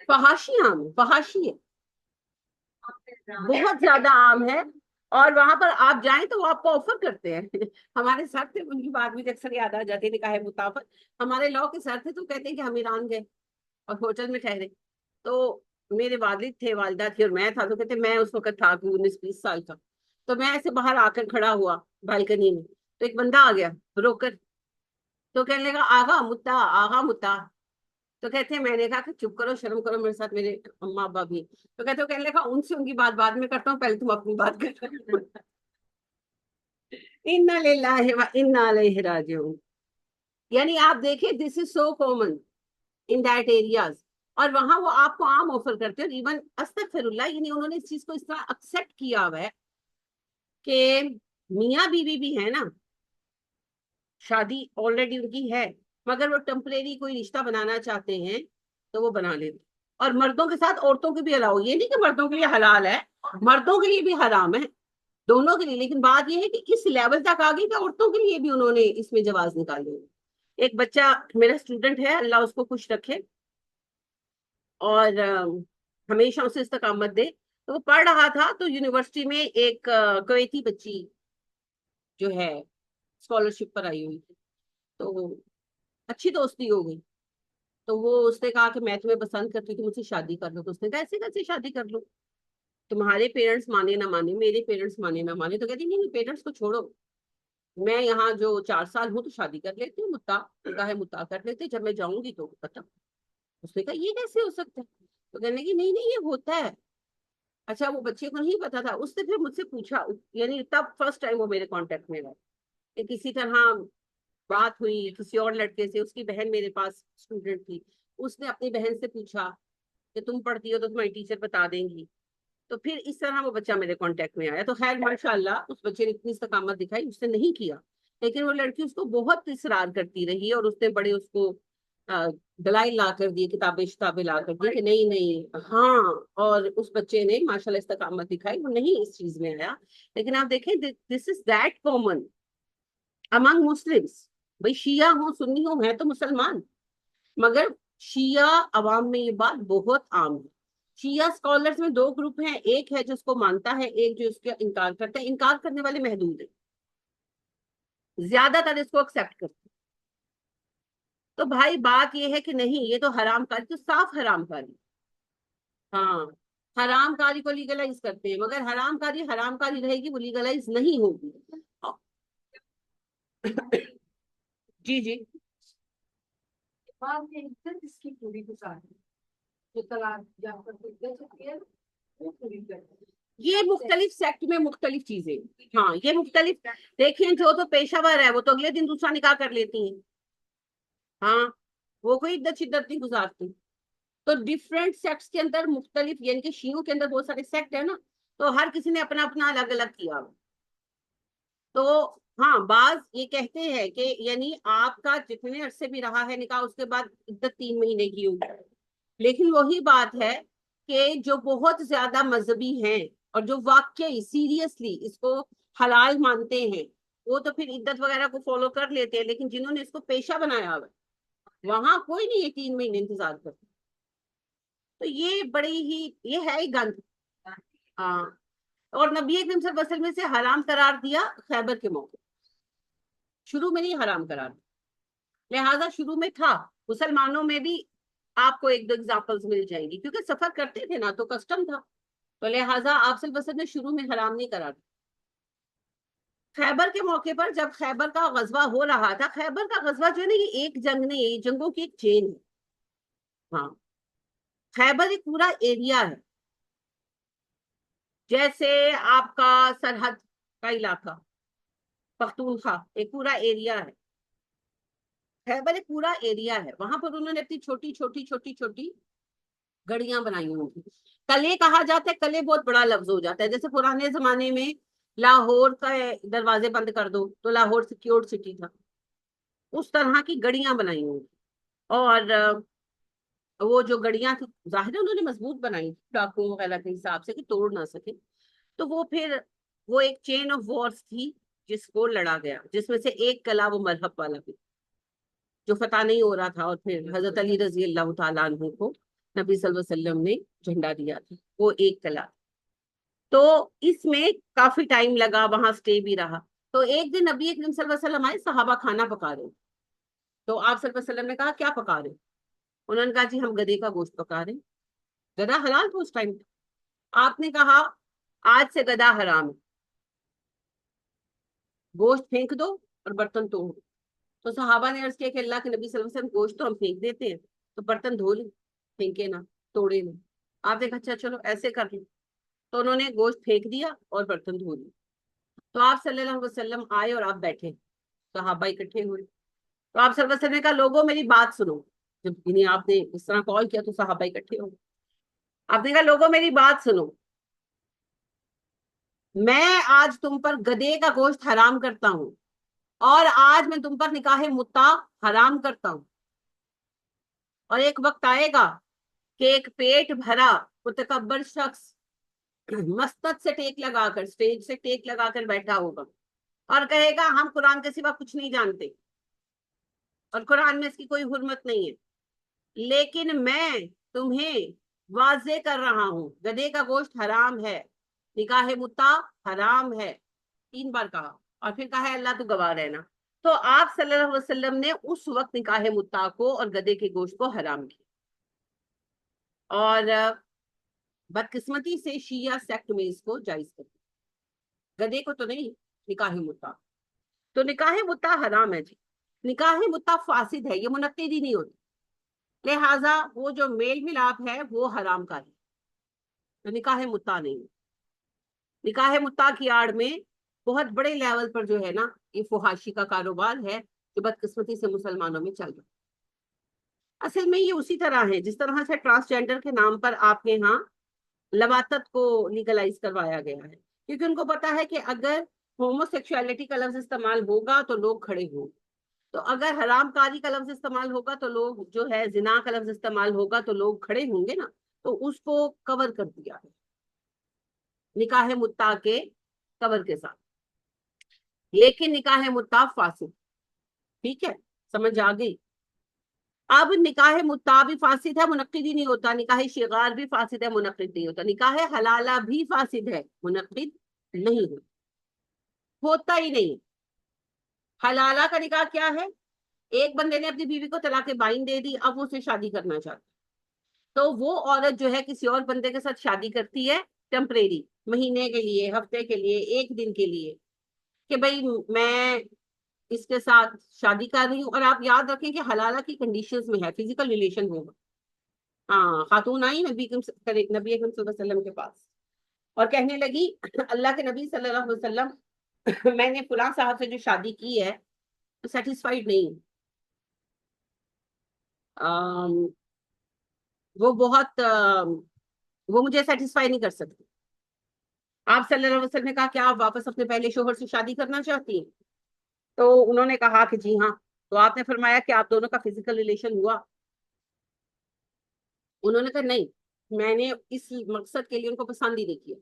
فحاشی عام ہے, فحاشی ہے, بہت زیادہ عام ہے. اور وہاں پر آپ جائیں تو وہ آپ کو آفر کرتے ہیں. ہمارے سر تھے, ان کی بات مجھے اکثر یاد آ جاتی ہے, نکاح متافق. ہمارے لاء کے سر تھے تو کہتے ہیں کہ ہم ایران گئے اور ہوٹل میں ٹھہرے, تو میرے والد تھے, والدہ تھی اور میں تھا, تو کہتے میں اس وقت تھا 19-20 سال کا. تو میں ایسے باہر آ کر کھڑا ہوا بالکنی میں, تو ایک بندہ آ گیا رو کر, تو کہنے لگا آغا متا, آغا متا. تو کہتے ہیں, میں نے کہا کہ چپ کرو, شرم کرو, میرے ساتھ میرے اما ابا بھی. تو کہتے ہو, کہنے لگا ان سے ان کی بات بعد میں کرتا ہوں, پہلے تم اپنی بات کر. انا للہ و انا الیہ راجعون. یعنی آپ دیکھیں, this is so common in that areas, اور وہاں وہ آپ کو عام آفر کرتے ہیں. اور ایون استغفر اللہ, یعنی انہوں نے اس چیز کو اس طرح ایکسپٹ کیا ہوا ہے کہ میاں بیوی بھی ہے نا, شادی آلریڈی ان کی ہے, مگر وہ ٹمپریری کوئی رشتہ بنانا چاہتے ہیں تو وہ بنا لیتے. اور مردوں کے ساتھ عورتوں کے بھی الاؤ, یہ نہیں کہ مردوں کے لیے حلال ہے, مردوں کے لیے بھی حرام ہے, دونوں کے لیے. لیکن بات یہ ہے کہ کس لیول تک آگے کہ عورتوں کے لیے بھی انہوں نے اس میں جواز نکالے. ایک بچہ میرا اسٹوڈنٹ ہے, اللہ اس کو خوش رکھے اور ہمیشہ اسے استقامت دے. تو وہ پڑھ رہا تھا, تو یونیورسٹی میں ایک کویتی بچی جو ہے اسکالرشپ پر آئی ہوئی تھی, تو اچھی دوستی ہو گئی. تو وہ اس نے کہا کہ میں تمہیں پسند کرتی ہوں, مجھ سے شادی کر لو. تو اس نے کہا ایسے کیسے شادی کر لو, تمہارے پیرنٹس مانے نہ مانے, میرے پیرنٹس مانے نہ مانے. تو کہتی نہیں, پیرنٹس کو چھوڑو, میں یہاں جو 4 سال ہوں تو شادی کر لیتی ہوں, نکاح متا کر لیتے, جب میں جاؤں گی تو پتا. اس نے کہا یہ کیسے ہو سکتا ہے, تو کہنے کی نہیں نہیں یہ ہوتا ہے. اچھا, وہ بچے کو نہیں پتا تھا. اس نے پھر مجھ سے پوچھا, یعنی تب فرسٹ ٹائم وہ میرے کانٹیکٹ میں رہا, کہ کسی طرح بات ہوئی کسی اور لڑکے سے, اس کی بہن میرے پاس اسٹوڈنٹ تھی, اس نے اپنی بہن سے پوچھا کہ تم پڑھتی ہو تو تمہاری ٹیچر بتا دیں گی. تو پھر اس طرح وہ بچہ میرے کانٹیکٹ میں آیا. تو خیر ماشاء اللہ اس بچے نے اتنی استقامت دکھائی, اس نے نہیں کیا, لیکن وہ لڑکی اس کو بہت اصرار کرتی رہی, اور اس نے بڑے اس کو دلائل لا کر دی, کتابیں شتابیں لا کر دی کہ نہیں نہیں. ہاں, اور اس بچے نے ماشاء اللہ استقامت دکھائی, وہ نہیں اس چیز میں آیا. لیکن آپ دیکھیں, this is that common among Muslims. بھائی شیعہ ہوں سنی ہوں, ہیں تو مسلمان, مگر شیعہ عوام میں یہ بات بہت عام ہے. شیعہ اسکالرز میں 2 گروپ ہیں, ایک ہے جو اس کو مانتا ہے, ایک جو اس کا انکار کرتا ہے. انکار کرنے والے محدود ہیں, زیادہ تر اس کو ایکسپٹ کرتے ہیں. تو بھائی بات یہ ہے کہ نہیں, یہ تو حرام کاری, تو صاف حرام کاری. ہاں, حرام کاری کو لیگلائز کرتے ہیں, مگر حرام کاری رہے گی, وہ لیگلائز نہیں ہوگی. جی جی, اس کی پوری گزاری جو طلاق جا کر دے سکتی ہے وہ پوری کرتی ہے. یہ مختلف سیکٹ میں مختلف چیزیں. ہاں یہ مختلف, دیکھیں جو تو پیشہ ور ہے وہ تو اگلے دن دوسرا نکاح کر لیتی ہیں. ہاں, وہ کوئی عدت شدت نہیں گزارتی. تو ڈفرینٹ سیکٹس کے اندر مختلف, یعنی کہ شیعوں کے اندر بہت سارے سیکٹ ہے نا, تو ہر کسی نے اپنا اپنا الگ الگ کیا. تو ہاں, بعض یہ کہتے ہیں کہ یعنی آپ کا جتنے عرصے بھی رہا ہے نکاح, اس کے بعد عدت 3 مہینے کی ہوگی. لیکن وہی بات ہے کہ جو بہت زیادہ مذہبی ہیں اور جو واقعی سیریسلی اس کو حلال مانتے ہیں, وہ تو پھر عدت وغیرہ کو فالو کر لیتے ہیں. لیکن جنہوں نے اس کو پیشہ بنایا ہوا, وہاں کوئی نہیں یہ 3 مہینے انتظار کرتا. تو یہ بڑی ہی, یہ ہے ہی گند. ہاں, اور نبی اکرم صلی اللہ علیہ وسلم سے حرام قرار دیا خیبر کے موقع, شروع میں نہیں حرام قرار دیا. لہٰذا شروع میں تھا, مسلمانوں میں بھی آپ کو 1-2 ایگزامپلس مل جائیں گی, کیونکہ سفر کرتے تھے نا تو کسٹم تھا, تو لہٰذا آپ صلی اللہ علیہ وسلم نے شروع میں حرام نہیں قرار دیا. خیبر کے موقع پر جب خیبر کا غزوہ ہو رہا تھا, خیبر کا غزوہ جو ہے نا, یہ ایک جنگ نہیں ہے, یہ جنگوں کی ایک چین ہے. ہاں, خیبر ایک پورا ایریا ہے، جیسے آپ کا سرحد کا علاقہ پختونخوا ایک پورا ایریا ہے، خیبر ایک پورا ایریا ہے، وہاں پر انہوں نے اپنی چھوٹی چھوٹی چھوٹی چھوٹی گڑیاں بنائی ہوں گی. قلعے کہا جاتا ہے، قلعے بہت بڑا لفظ ہو جاتا ہے، جیسے پرانے زمانے میں لاہور کا دروازے بند کر دو تو لاہور سیکیورڈ سٹی تھا، اس طرح کی گڑیاں بنائی ہوں گی. اور وہ جو گڑیاں تھی ظاہر ہے انہوں نے مضبوط بنائی ڈاکوؤں وغیرہ کے حساب سے کہ توڑ نہ سکے، تو وہ پھر وہ ایک چین آف وارز تھی جس کو لڑا گیا، جس میں سے ایک قلعہ وہ مرحب والا بھی جو فتح نہیں ہو رہا تھا، اور پھر حضرت علی رضی اللہ تعالیٰ عنہ کو نبی صلی اللہ علیہ وسلم نے جھنڈا دیا تھا، وہ ایک قلعہ. تو اس میں کافی ٹائم لگا، وہاں سٹے بھی رہا. تو ایک دن نبی اکرم صلی اللہ علیہ وسلم آئے، صحابہ کھانا پکا رہے، تو آپ صلی اللہ علیہ وسلم نے کہا کیا پکا رہے؟ انہوں نے کہا جی ہم گدھے کا گوشت پکا رہے ہیں. گدھا حلال تھا اس ٹائم. آپ نے کہا آج سے گدھا حرام ہے، گوشت پھینک دو اور برتن توڑ دو. تو صحابہ نے عرض کیا کہ اللہ کے نبی صلی اللہ علیہ وسلم گوشت تو ہم پھینک دیتے ہیں، تو برتن دھو لیں، پھینکے نہ، توڑے نہ. آپ نے کہا اچھا چلو ایسے کر لیں. تو انہوں نے گوشت پھینک دیا اور برتن دھو لیے. تو آپ صلی اللہ علیہ وسلم آئے اور آپ بیٹھے، صحابہ اکٹھے ہوئے. تو آپ صلی اللہ علیہ وسلم نے کہا لوگوں میری بات سنو. جب یعنی آپ نے اس طرح کال کیا تو صحابہ اکٹھے ہو. آپ نے کہا لوگوں میری بات سنو، میں آج تم پر گدھے کا گوشت حرام کرتا ہوں، اور آج میں تم پر نکاح متع حرام کرتا ہوں. اور ایک وقت آئے گا کہ ایک پیٹ بھرا متکبر شخص مسند سے ٹیک لگا کر، اسٹیج سے ٹیک لگا کر بیٹھا ہوگا اور کہے گا ہم قرآن کے سوا کچھ نہیں جانتے اور قرآن میں اس کی کوئی حرمت نہیں ہے، لیکن میں تمہیں واضح کر رہا ہوں گدھے کا گوشت حرام ہے، نکاح متع حرام ہے. 3 بار کہا، اور پھر کہا ہے اللہ تو گواہ رہنا. تو آپ صلی اللہ علیہ وسلم نے اس وقت نکاح متع کو اور گدھے کے گوشت کو حرام کیا. اور بدقسمتی سے شیعہ سیکٹ میں اس کو جائز کر دیا، گدھے کو تو نہیں، نکاح متع. تو نکاح متع حرام ہے جی. نکاح متع فاسد ہے، یہ منعقد ہی نہیں ہوتی، لہٰذا وہ جو میل ملاپ ہے وہ حرام کاری، تو نکاح متع نہیں. نکاح متع کی آڑ میں بہت بڑے لیول پر جو ہے نا یہ فحاشی کا کاروبار ہے جو بدقسمتی سے مسلمانوں میں چل رہا ہے. اصل میں یہ اسی طرح ہے جس طرح سے ٹرانسجینڈر کے نام پر آپ کے ہاں لواطت کو لیگلائز کروایا گیا ہے، کیونکہ ان کو پتا ہے کہ اگر ہومو سیکشوالٹی کا لفظ استعمال ہوگا تو لوگ کھڑے ہوں، تو اگر حرام کاری کا لفظ استعمال ہوگا تو لوگ جو ہے زنا کا لفظ استعمال ہوگا تو لوگ کھڑے ہوں گے نا، تو اس کو کور کر دیا ہے نکاح متع کے کور کے ساتھ. لیکن نکاح متع فاسد، ٹھیک ہے، سمجھ آ گئی. اب نکاح متع بھی فاسد ہے، منعقد ہی نہیں ہوتا. نکاح شغار بھی فاسد ہے، منعقد نہیں ہوتا. نکاح حلالہ بھی فاسد ہے، منعقد نہیں ہوتا ہی نہیں. حلالہ کا نکاح کیا ہے؟ ایک بندے نے اپنی بیوی کو طلاق بائن دے دی، اب وہ اسے شادی کرنا چاہتا، تو وہ عورت جو ہے کسی اور بندے کے ساتھ شادی کرتی ہے ٹیمپریری، مہینے کے لیے، ہفتے کے لیے، ایک دن کے لیے، کہ بھئی میں اس کے ساتھ شادی کر رہی ہوں. اور آپ یاد رکھیں کہ حلالہ کی کنڈیشنز میں ہے فزیکل ریلیشن ہوگا. ہاں، خاتون آئی نبی اکرم صلی اللہ علیہ وسلم کے پاس اور کہنے لگی اللہ کے نبی صلی اللہ علیہ وسلم میں نے فلاں صاحب سے جو شادی کی ہے سیٹسفائیڈ نہیں، وہ بہت وہ مجھے سیٹسفائی نہیں کر سکتی. آپ صلی اللہ علیہ وسلم نے کہا کہ آپ واپس اپنے پہلے شوہر سے شادی کرنا چاہتی ہیں؟ تو انہوں نے کہا کہ جی ہاں. تو آپ نے فرمایا کہ آپ دونوں کا فزیکل ریلیشن ہوا؟ انہوں نے کہا نہیں، میں نے اس مقصد کے لیے ان کو پسند ہی نہیں کیا.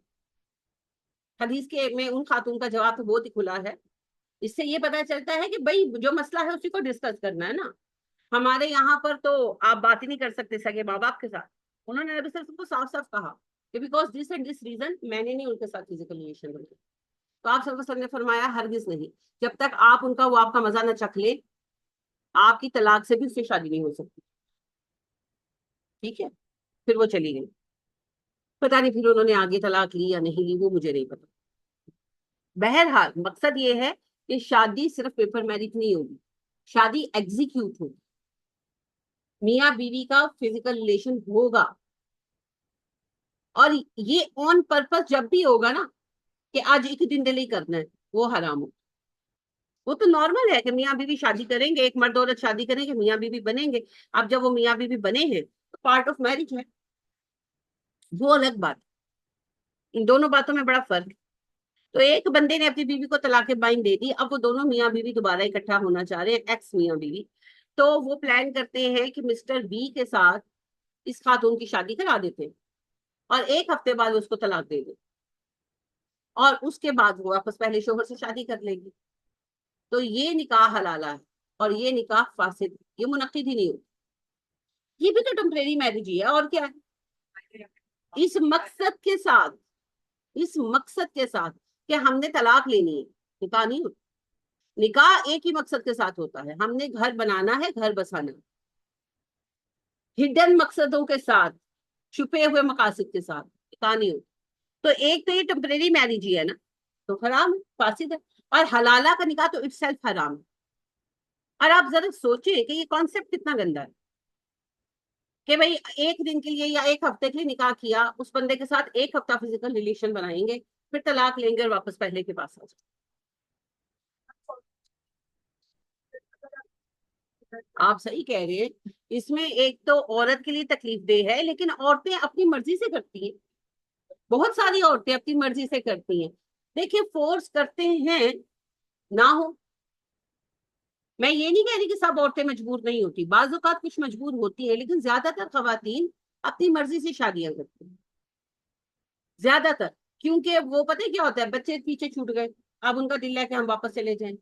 حدیث کے میں ان خاتون کا جواب تو بہت ہی کھلا ہے. اس سے یہ پتا چلتا ہے کہ بھائی جو مسئلہ ہے اسی کو ڈسکس کرنا ہے نا. ہمارے یہاں پر تو آپ بات ہی نہیں کر سکتے سگے ماں باپ کے ساتھ. انہوں نے نبی صلی اللہ علیہ وسلم کو صاف صاف کہا کہ because this and this reason میں نے نہیں ان کے ساتھ فزیکل ریلیشن رکھا. تو آپ صلی اللہ علیہ وسلم نے فرمایا ہرگز نہیں، جب تک آپ ان کا وہ آپ کا مزہ نہ چکھ لیں آپ کی طلاق سے بھی اس سے شادی نہیں ہو سکتی. ٹھیک ہے، پھر وہ چلی گئی. پتا نہیں پھر انہوں نے آگے طلاق لی یا نہیں لی، وہ مجھے نہیں پتا. بہرحال مقصد یہ ہے کہ شادی صرف پیپر میرج نہیں ہوگی، شادی ایگزیکیوٹ ہوگی. میاں بیوی کا فزیکل ریلیشن ہوگا، اور یہ آن پرپز جب بھی ہوگا نا کہ آج ایک دن ڈیلی کرنا ہے، وہ حرام ہو. وہ تو نارمل ہے کہ میاں بیوی شادی کریں گے، ایک مرد عورت شادی کریں گے، میاں بیوی بنیں گے. اب جب وہ میاں بیوی بنے ہیں تو پارٹ آف میرج ہے، وہ الگ بات. ان دونوں باتوں میں بڑا فرق ہے. تو ایک بندے نے اپنی بیوی کو طلاق بائن دے دی، اب وہ دونوں میاں بیوی دوبارہ اکٹھا ہونا چاہ رہے ہیں، ایکس میاں بیوی. تو وہ پلان کرتے ہیں کہ مسٹر بی کے ساتھ اس خاتون کی شادی کرا دیتے ہیں اور ایک ہفتے بعد اس کو طلاق دے دیں، اور اس کے بعد وہ واپس پہلے شوہر سے شادی کر لیں گے. تو یہ نکاح حلالہ ہے اور یہ نکاح فاسد ہے، یہ منعقد ہی نہیں ہوتا. یہ بھی تو ٹمپریری میرج ہی ہے، اور کیا ہے. اس مقصد کے ساتھ، اس مقصد کے ساتھ کہ ہم نے طلاق لینی ہے، نکاح نہیں ہوتا. نکاح ایک ہی مقصد کے ساتھ ہوتا ہے، ہم نے گھر بنانا ہے، گھر بسانا. ہڈن مقصدوں کے ساتھ، چھپے ہوئے مقاصد کے ساتھ نکاح نہیں ہوتا. تو ایک تو یہ ٹمپریری میرج ہی ہے نا، تو حرام ہے، فاسد ہے. اور حلالہ کا نکاح تو اٹ سیلف حرام ہے. اور آپ ذرا سوچیں کہ یہ کانسیپٹ کتنا گندا ہے کہ بھئی ایک دن کے لیے یا ایک ہفتے کے لیے نکاح کیا، اس بندے کے ساتھ ایک ہفتہ فزیکل ریلیشن بنائیں گے، پھر طلاق لیں گے اور واپس پہلے کے پاس آ جائیں. آپ صحیح کہہ رہے ہیں. اس میں ایک تو عورت کے لیے تکلیف دہ ہے، لیکن عورتیں اپنی مرضی سے کرتی ہیں. بہت ساری عورتیں اپنی مرضی سے کرتی ہیں. دیکھیں فورس کرتے ہیں نہ ہو. میں یہ نہیں کہہ رہی کہ سب عورتیں مجبور نہیں ہوتی، بعض اوقات کچھ مجبور ہوتی ہیں، لیکن زیادہ تر خواتین اپنی مرضی سے شادیاں کرتی ہیں، زیادہ تر. کیونکہ وہ پتہ ہے کیا ہوتا ہے، بچے پیچھے چھوٹ گئے، اب ان کا دل ہے کہ ہم واپس چلے جائیں،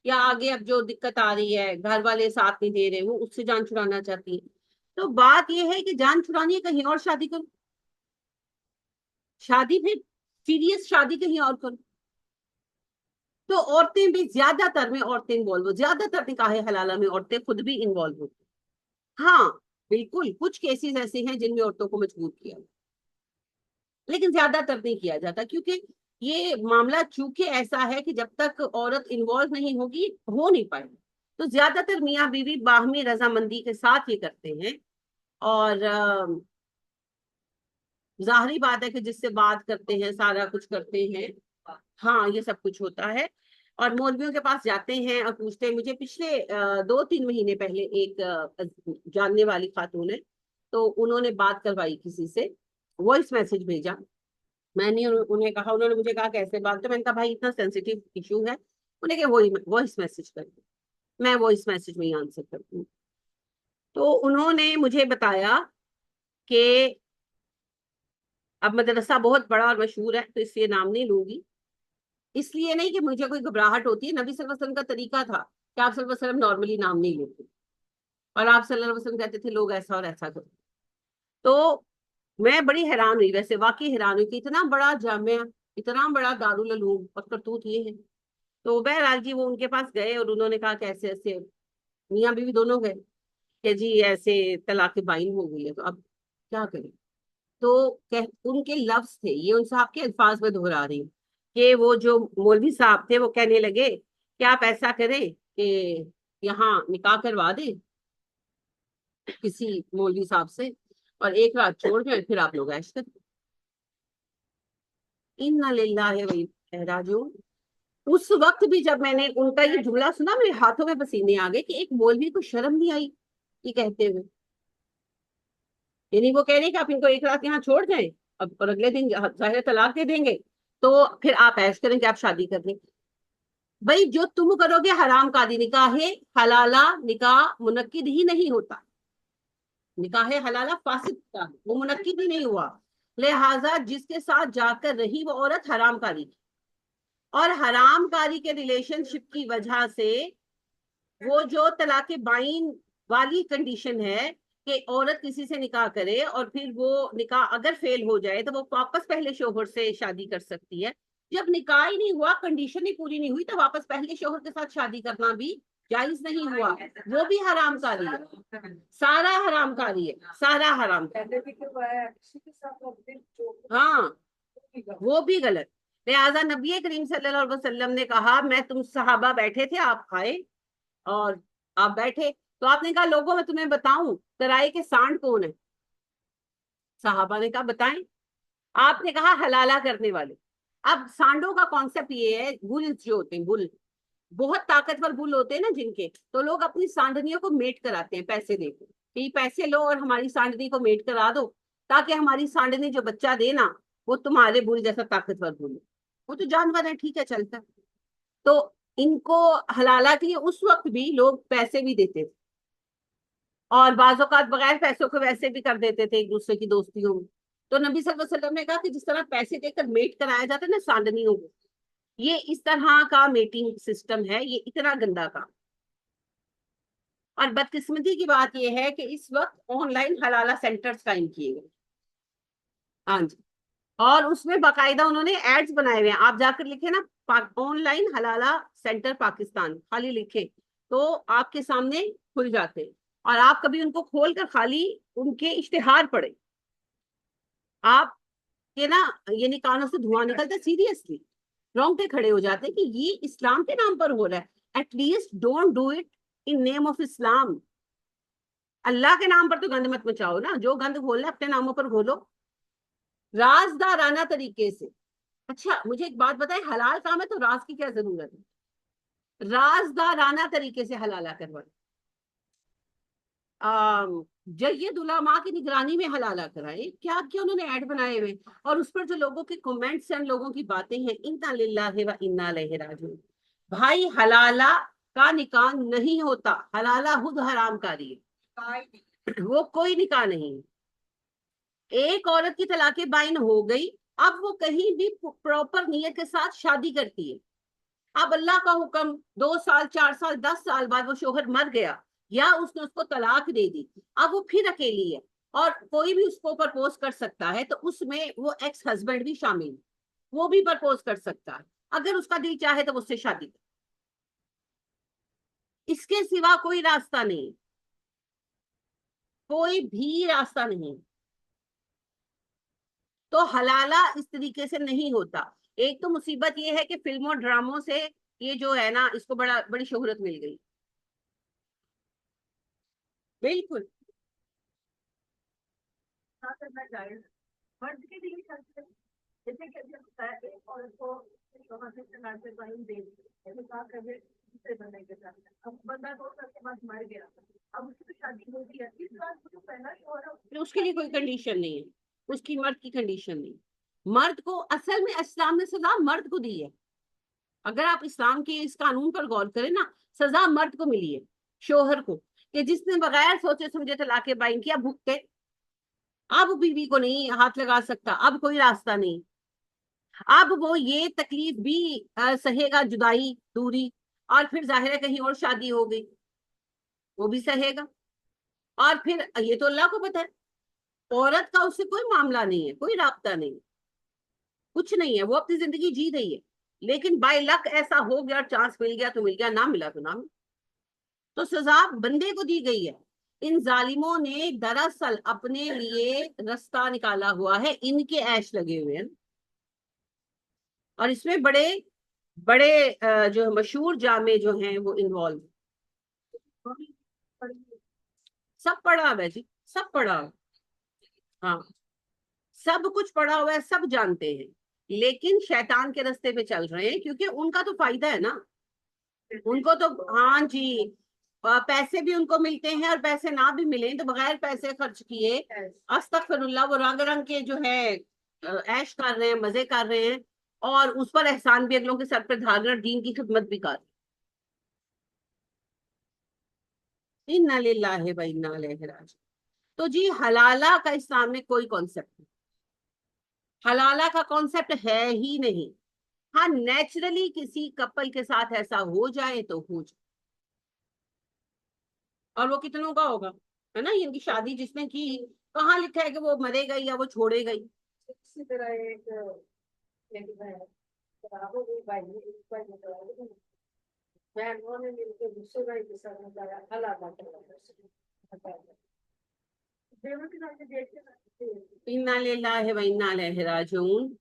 یا آگے اب جو دقت آ رہی ہے گھر والے ساتھ نہیں دے رہے، وہ اس سے جان چھڑانا چاہتی ہیں. تو بات یہ ہے کہ جان چھڑانی ہے کہیں اور شادی کرو، شادی پھر سیریس شادی کہیں اور کرو. تو عورتیں بھی زیادہ تر میں عورتیں انوالو ہو، زیادہ تر نکاح حلالہ میں عورتیں خود بھی انوالو ہوتی. ہاں بالکل، کچھ کیسز ایسے ہیں جن میں عورتوں کو مجبور کیا، لیکن زیادہ تر نہیں کیا جاتا، کیونکہ یہ معاملہ چونکہ ایسا ہے کہ جب تک عورت انوالو نہیں ہوگی ہو نہیں پائے. تو زیادہ تر میاں بیوی باہمی رضامندی کے ساتھ یہ کرتے ہیں. اور ظاہری بات ہے کہ جس سے بات کرتے ہیں، سارا کچھ کرتے ہیں، ہاں یہ سب کچھ ہوتا ہے. اور مولویوں کے پاس جاتے ہیں اور پوچھتے ہیں. مجھے پچھلے 2-3 مہینے پہلے ایک جاننے والی خاتون ہے، تو انہوں نے بات کروائی کسی سے، وائس میسج بھیجا. میں نے انہیں کہا، انہوں نے مجھے کہا کیسے بات، تو میں نے کہا بھائی اتنا سینسیٹیو ایشو ہے. انہیں کہ وہی وائس میسج کر دیں، میں وائس میسج میں ہی آنسر کرتی ہوں. تو انہوں نے مجھے بتایا کہ اب مدرسہ بہت بڑا اور مشہور ہے تو اس لیے نام نہیں لوں گی، اس لیے نہیں کہ مجھے کوئی گھبراہٹ ہوتی ہے. نبی صلی اللہ علیہ وسلم کا طریقہ تھا کہ آپ صلی اللہ علیہ وسلم نارملی نام نہیں لیتے، اور آپ صلی اللہ علیہ وسلم کہتے تھے لوگ ایسا اور ایسا کرو. تو میں بڑی حیران ہوئی، ویسے واقعی حیران ہوئی کہ اتنا بڑا جامعہ، اتنا بڑا دارالعلوم، اور کرتوت یہ ہے. تو بہرحال جی وہ ان کے پاس گئے اور انہوں نے کہا کہ ایسے ایسے میاں بیوی دونوں گئے کہ جی ایسے طلاق بائن ہو گئی ہے، تو اب کیا کریں. تو ان کے لفظ تھے یہ، ان صاحب کے الفاظ میں دہرا رہی ہوں کہ وہ جو مولوی صاحب تھے وہ کہنے لگے کہ آپ ایسا کریں کہ یہاں نکاح کروا دیں کسی مولوی صاحب سے، اور ایک رات چھوڑ جائیں، پھر آپ لوگ عیش کریں. انا للہ و انا راجعون. اس وقت بھی جب میں نے ان کا یہ جملہ سنا، میرے ہاتھوں میں پسینے آ گئے کہ ایک مولوی کو شرم نہیں آئی یہ کہتے ہوئے. یعنی وہ کہہ رہے ہیں کہ آپ ان کو ایک رات یہاں چھوڑ جائیں اور اگلے دن ظاہر طلاق دے دیں گے، تو پھر آپ عیش کریں گے، آپ شادی کر لیں. بھائی جو تم کرو گے حرام کا دی، نکاح حلالہ نکاح منعقد ہی نہیں ہوتا. نکاح حلالہ فاسد کا وہ منعقد ہی نہیں ہوا. لہذا جس کے ساتھ جا کر رہی وہ عورت حرام کاری کی، اور حرام کاری کے ریلیشن شپ کی وجہ سے وہ جو طلاق بائن والی کنڈیشن ہے کہ عورت کسی سے نکاح کرے اور پھر وہ نکاح اگر فیل ہو جائے تو وہ واپس پہلے شوہر سے شادی کر سکتی ہے. جب نکاح ہی نہیں ہوا، کنڈیشن ہی پوری نہیں ہوئی، تو واپس پہلے شوہر کے ساتھ شادی کرنا بھی جائز نہیں ہوا. وہ بھی حرام کاری ہے، سارا حرام کاری ہے، سارا حرام کاری. ہاں وہ بھی غلط. لہٰذا نبی کریم صلی اللہ علیہ وسلم نے کہا، میں تم صحابہ بیٹھے تھے، آپ آئے اور آپ بیٹھے تو آپ نے کہا لوگوں میں تمہیں بتاؤں ترائی کے سانڈ کون ہے. صحابہ نے کہا بتائیں. آپ نے کہا حلالہ کرنے والے. اب سانڈوں کا کانسیپٹ یہ ہے، بل جو ہوتے ہیں، بل بہت طاقتور بل ہوتے ہیں نا جن کے، تو لوگ اپنی سانڈنیوں کو میٹ کراتے ہیں پیسے دے کے، کہ پیسے لو اور ہماری سانڈنی کو میٹ کرا دو، تاکہ ہماری سانڈنی جو بچہ دے نا وہ تمہارے بل جیسا طاقتور بل ہو. وہ تو جانور ہے، ٹھیک ہے، چلتا ہے. تو ان کو حلالہ کے لیے اس وقت بھی لوگ پیسے بھی دیتے تھے، اور بعض اوقات بغیر پیسوں کے ویسے بھی کر دیتے تھے ایک دوسرے کی دوستیوں میں. تو نبی صلی اللہ علیہ وسلم نے کہا کہ جس طرح پیسے دے کر میٹ کرایا جاتا ہے نا سانڈنیوں کو، یہ اس طرح کا میٹنگ سسٹم ہے، یہ اتنا گندا کام. اور بدقسمتی کی بات یہ ہے کہ اس وقت آن لائن حلالہ سینٹرز قائم کیے گئے. ہاں جی. اور اس میں باقاعدہ انہوں نے ایڈز بنائے ہوئے ہیں، آپ جا کر لکھے نا آن لائن حلالہ سینٹر پاکستان خالی لکھے تو آپ کے سامنے کھل جاتے ہیں، اور آپ کبھی ان کو کھول کر خالی ان کے اشتہار پڑھے، آپ کے نا یعنی کانوں سے دھواں نکلتا ہے، سیریسلی رونگٹے کھڑے ہو جاتے ہیں کہ یہ اسلام کے نام پر ہو رہا ہے. At least don't do it in name of Islam. اللہ کے نام پر تو گند مت مچاؤ نا، جو گند کھولنا اپنے ناموں پر کھولو رازدارانہ طریقے سے. اچھا مجھے ایک بات بتائیں، حلال کام ہے تو راز کی کیا ضرورت ہے؟ رازدارانہ طریقے سے حلالہ کروانا. جید علماء کی نگرانی میں حلالہ کرائے، کیا کیا انہوں نے ایڈ بنائے ہوئے، اور اس پر جو لوگوں کے کمنٹس ہیں، لوگوں کی باتیں ہیں، انا للہ و انا الیہ راجعون. بھائی حلالہ کا نکاح نہیں ہوتا، حلالہ خود حرام کاری ہے، وہ کوئی نکاح نہیں. ایک عورت کی طلاق بائن ہو گئی، اب وہ کہیں بھی پراپر نیت کے ساتھ شادی کرتی ہے، اب اللہ کا حکم 2 سال 4 سال 10 سال بعد وہ شوہر مر گیا یا اس نے اس کو طلاق دے دی، اب وہ پھر اکیلی ہے اور کوئی بھی اس کو پرپوز کر سکتا ہے، تو اس میں وہ ایکس ہسبینڈ بھی شامل ہے، وہ بھی پرپوز کر سکتا ہے اگر اس کا دل چاہے تو اس سے شادی کر. اس کے سوا کوئی راستہ نہیں، کوئی بھی راستہ نہیں. تو حلالہ اس طریقے سے نہیں ہوتا. ایک تو مصیبت یہ ہے کہ فلموں ڈراموں سے یہ جو ہے نا اس کو بڑی شہرت مل گئی. بالکل. کرنا چاہیے مرد کے لیے کرتے ہیں. جیسے کہ ابھی بتایا ایک عورت کو بننے کے ساتھ اب بندہ 2 سال کے بعد مر گیا، اب اس کی شادی ہو گئی ہے، اس بات کو پہلا شوہر اس کے لیے کوئی کنڈیشن نہیں ہے، اس کی مرد کی کنڈیشن نہیں. مرد کو اصل میں اسلام نے سزا مرد کو دی ہے. اگر آپ اسلام کے اس قانون پر غور کریں نا، سزا مرد کو ملی ہے، شوہر کو، کہ جس نے بغیر سوچے سمجھے طلاق بائن کیا بھگتے. اب بیوی کو نہیں ہاتھ لگا سکتا، اب کوئی راستہ نہیں. اب وہ یہ تکلیف بھی سہے گا، جدائی دوری، اور پھر ظاہر ہے کہیں اور شادی ہو گئی وہ بھی سہے گا. اور پھر یہ تو اللہ کو پتا ہے، عورت کا اس سے کوئی معاملہ نہیں ہے، کوئی رابطہ نہیں، کچھ نہیں ہے، وہ اپنی زندگی جی رہی ہے. لیکن بائی لک ایسا ہو گیا، چانس مل گیا تو مل گیا، نہ ملا تو نہ ملا. تو سزا بندے کو دی گئی ہے. ان ظالموں نے دراصل اپنے لیے رستہ نکالا ہوا ہے، ان کے عیش لگے ہوئے ہیں، اور اس میں بڑے بڑے جو مشہور جامع جو ہیں وہ انوالو. سب پڑھا ہوا ہے جی، سب پڑھا ہوا. ہاں سب کچھ پڑھا ہوا ہے، سب جانتے ہیں، لیکن شیطان کے رستے پہ چل رہے ہیں، کیونکہ ان کا تو فائدہ ہے نا. ان کو تو ہاں جی پیسے بھی ان کو ملتے ہیں، اور پیسے نہ بھی ملیں تو بغیر پیسے خرچ کیے استغفر اللہ وہ رنگ رنگ کے جو ہے عیش کر رہے ہیں، مزے کر رہے ہیں، اور اس پر احسان بھی اگلوں کے سر پہ ڈھال رہے ہیں، دین کی خدمت بھی کر رہے ہیں. انا للہ و انا الیہ راجعون. تو جی حلالہ کا اسلام میں کوئی کانسیپٹ نہیں، حلالہ کا کانسیپٹ ہے ہی نہیں. ہاں نیچرلی کسی کپل کے ساتھ ایسا ہو جائے تو ہو جائے، اور وہ کتنوں کا ہوگا، ہے نا. ان کی شادی جس نے کی، کہاں لکھا ہے کہ وہ مرے گئی یا وہ چھوڑے گئی. اسی طرح ایک بہنوں نے مل کے دوسرے بھائی کے ساتھ بتایا حلالہ کروایا. انا للہ و انا الیہ راجعون.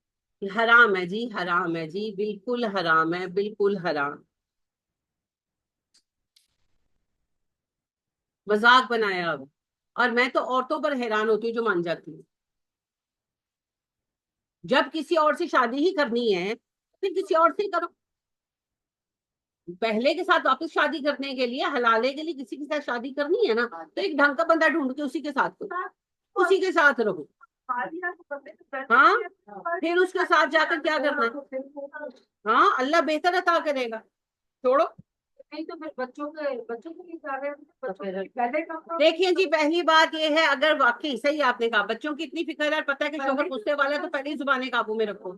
حرام ہے جی، حرام ہے جی، بالکل حرام ہے، بالکل حرام. مذاق بنایا اب. اور میں تو عورتوں پر حیران ہوتی ہوں جو مان جاتی ہوں. جب کسی اور سے شادی ہی کرنی ہے پھر کسی اور سے ہی کرو. پہلے کے ساتھ واپس شادی کرنے کے لیے، حلالے کے لیے کسی کے ساتھ شادی کرنی ہے نا، تو ایک ڈھنگ کا بندہ ڈھونڈ کے اسی کے ساتھ کرو، اسی کے ساتھ رہو. ہاں پھر اس کے ساتھ جا کر کیا کرنا ہے؟ ہاں اللہ بہتر عطا کرے گا. چھوڑو. نہیں تو پھر بچوں کے لیے جا رہے ہیں پہلے کا. دیکھیں جی، پہلی بات یہ ہے، اگر واقعی صحیح آپ نے کہا بچوں کی اتنی فکر ہے، پتہ ہے کہ شوہر غصے والا ہے، تو پہلے ہی زبانیں قابو میں رکھو.